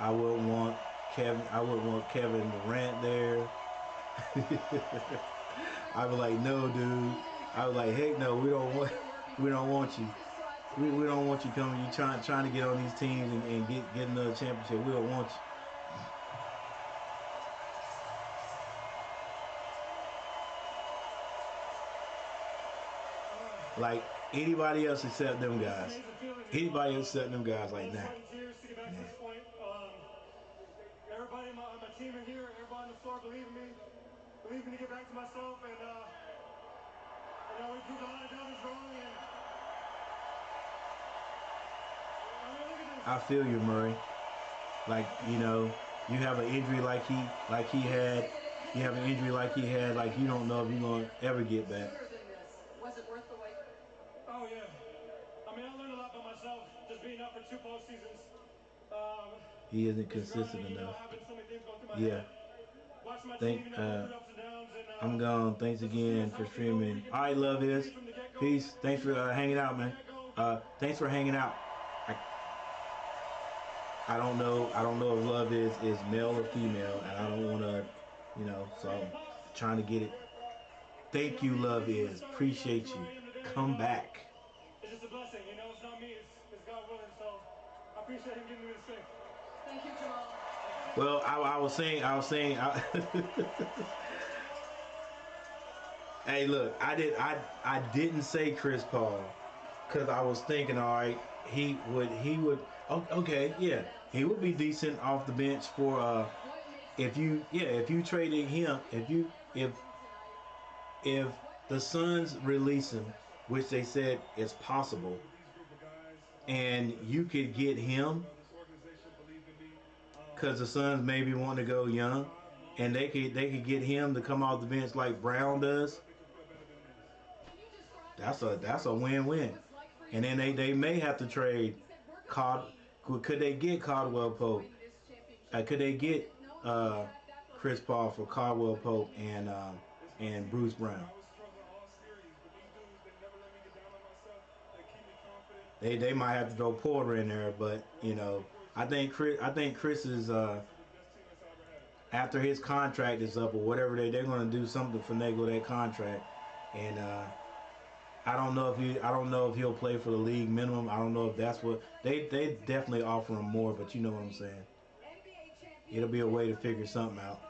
I wouldn't want Kevin Durant there. I'd be like, no, dude. I was like, heck no, we don't want you. We don't want you coming. You trying to get on these teams and get another championship. We don't want you. Like anybody else except them guys. Anybody else except them guys, like that.
Everybody on my team in here, everybody on the floor, believe in me to get back to myself, and we proved a lot of doubters wrong.
I feel you, Murray. Like you have an injury like he had. You have an injury like he had. Like you don't know if you're gonna ever get back.
Was it worth the wait?
Oh yeah. I mean, I learned a lot by myself just being up for 2 postseasons.
He isn't consistent enough. Yeah. I'm gone. Thanks again for streaming. All right, love is. Peace. Thanks for hanging out, man. Thanks for hanging out. I don't know if love is male or female, and I don't want to, so I'm trying to get it. Thank you, love is. Appreciate you. Come back.
It's just a blessing, it's not me, it's God willing, so I appreciate him giving me the strength.
Thank you, Jamal.
Well, I was saying. Hey, look, I didn't say Chris Paul, because I was thinking, all right, he would. Okay, yeah, he would be decent off the bench for if you traded him, if the Suns release him, which they said is possible, and you could get him, because the Suns maybe want to go young, and they could get him to come off the bench like Brown does. That's a win-win. And then they may have to trade Cald. Could they get Caldwell Pope? Could they get Chris Paul for Caldwell Pope and Bruce Brown?
I was struggling all series, but these dudes, they never let me get down on myself. They keep me confident.
They might have to throw Porter in there, but you know, I think Chris is after his contract is up or whatever they're going to do something to finagle that contract, and I don't know if he'll play for the league minimum. I don't know if that's what they definitely offer him more, but you know what I'm saying. It'll be a way to figure something out.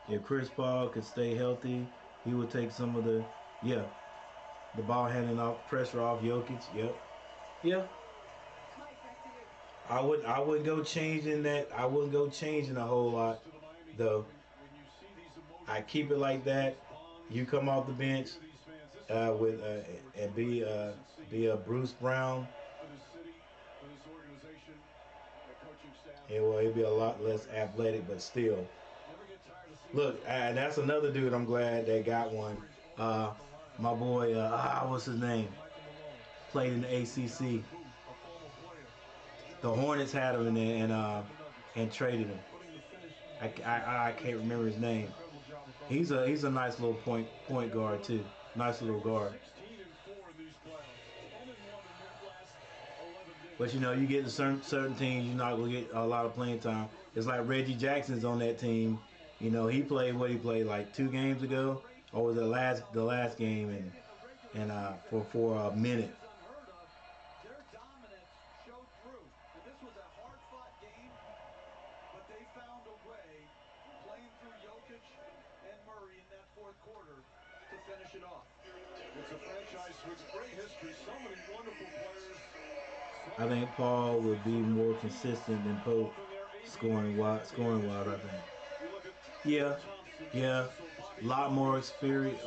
If Chris Paul could stay healthy, he would take some of the ball handling off pressure off Jokic. Yep. Yeah. I wouldn't go changing that. I wouldn't go changing a whole lot though. I keep it like that. You come off the bench with and be a Bruce Brown. It'll be a lot less athletic, but still. Look, that's another dude I'm glad they got one. My boy, what's his name? Played in the ACC. The Hornets had him in there and traded him. I can't remember his name. He's a nice little point guard too. Nice little guard. But you know, you get to certain teams, you're not gonna get a lot of playing time. It's like Reggie Jackson's on that team. You know, he played like 2 games ago, or was it the last game, and for a minute.
Their dominance showed through. And this was a hard-fought game, but they found a way, playing through Jokic and Murray in that fourth quarter, to finish it off.
It's a franchise with great history, so many wonderful players.
I think Paul would be more consistent than Pope scoring wise. I think. Yeah. A lot more experience.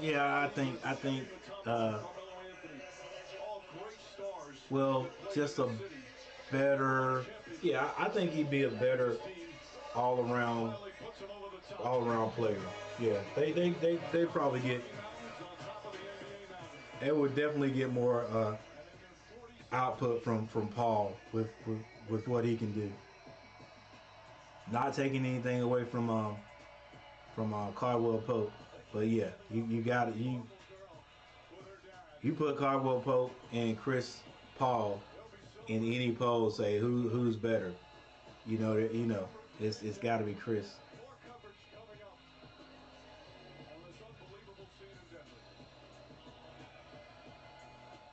Yeah, I think. Well, just a better. Yeah, I think he'd be a better all-around player. Yeah, they probably get. They would definitely get more output from Paul with what he can do. Not taking anything away from Caldwell Pope, but yeah, you got it. You put Caldwell Pope and Chris Paul in any poll, say who's better. You know, it's got to be Chris.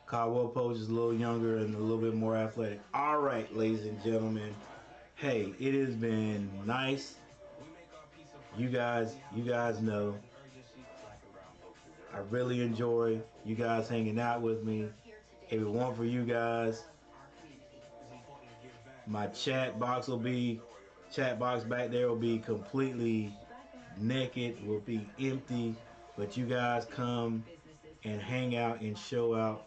Caldwell Pope is a little younger and a little bit more athletic. All right, ladies and gentlemen. Hey, it has been nice. You guys know I really enjoy you guys hanging out with me. If it weren't for you guys, my chat box back there will be completely naked, will be empty. But you guys come and hang out and show out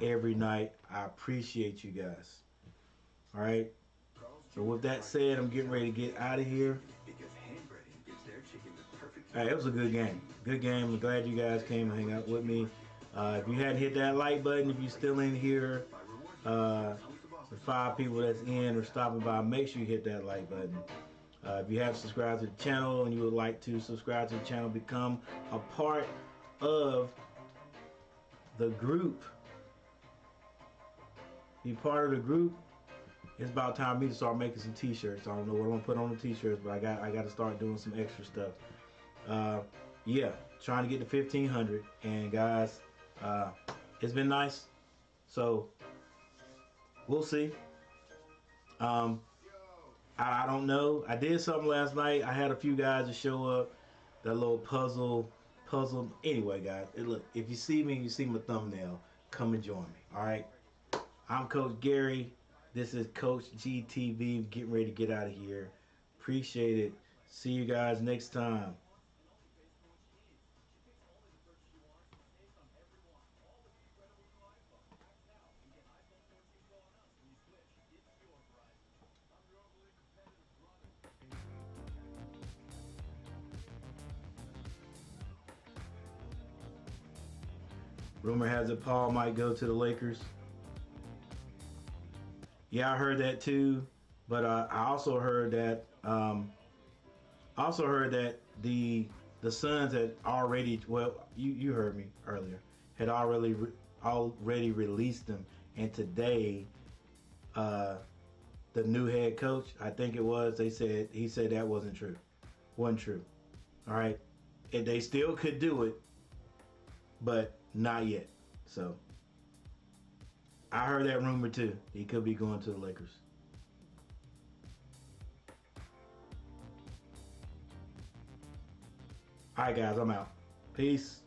every night. I appreciate you guys. All right. So with that said, I'm getting ready to get out of here. All right, it was a good game. Good game. I'm glad you guys came and hang out with me. If you hadn't hit that like button, if you're still in here, the 5 people that's in or stopping by, make sure you hit that like button. If you have subscribed to the channel and you would like to subscribe to the channel, become a part of the group. Be part of the group. It's about time for me to start making some t-shirts. I don't know what I'm gonna put on the t-shirts, but I got to start doing some extra stuff. Yeah, trying to get to 1,500. And guys, it's been nice. So we'll see. I don't know. I did something last night. I had a few guys to show up. That little puzzle. Anyway, guys, look. If you see me, you see my thumbnail. Come and join me. All right. I'm Coach Gary. This is Coach GTV. Getting ready to get out of here. Appreciate it. See you guys next time. Rumor has it Paul might go to the Lakers. Yeah, I heard that too, but I also heard that the Suns had already, well, you heard me earlier, had already released them, and today the new head coach, I think it was, he said that wasn't true. All right, and they still could do it, but not yet. So I heard that rumor too. He could be going to the Lakers. All right, guys, I'm out. Peace.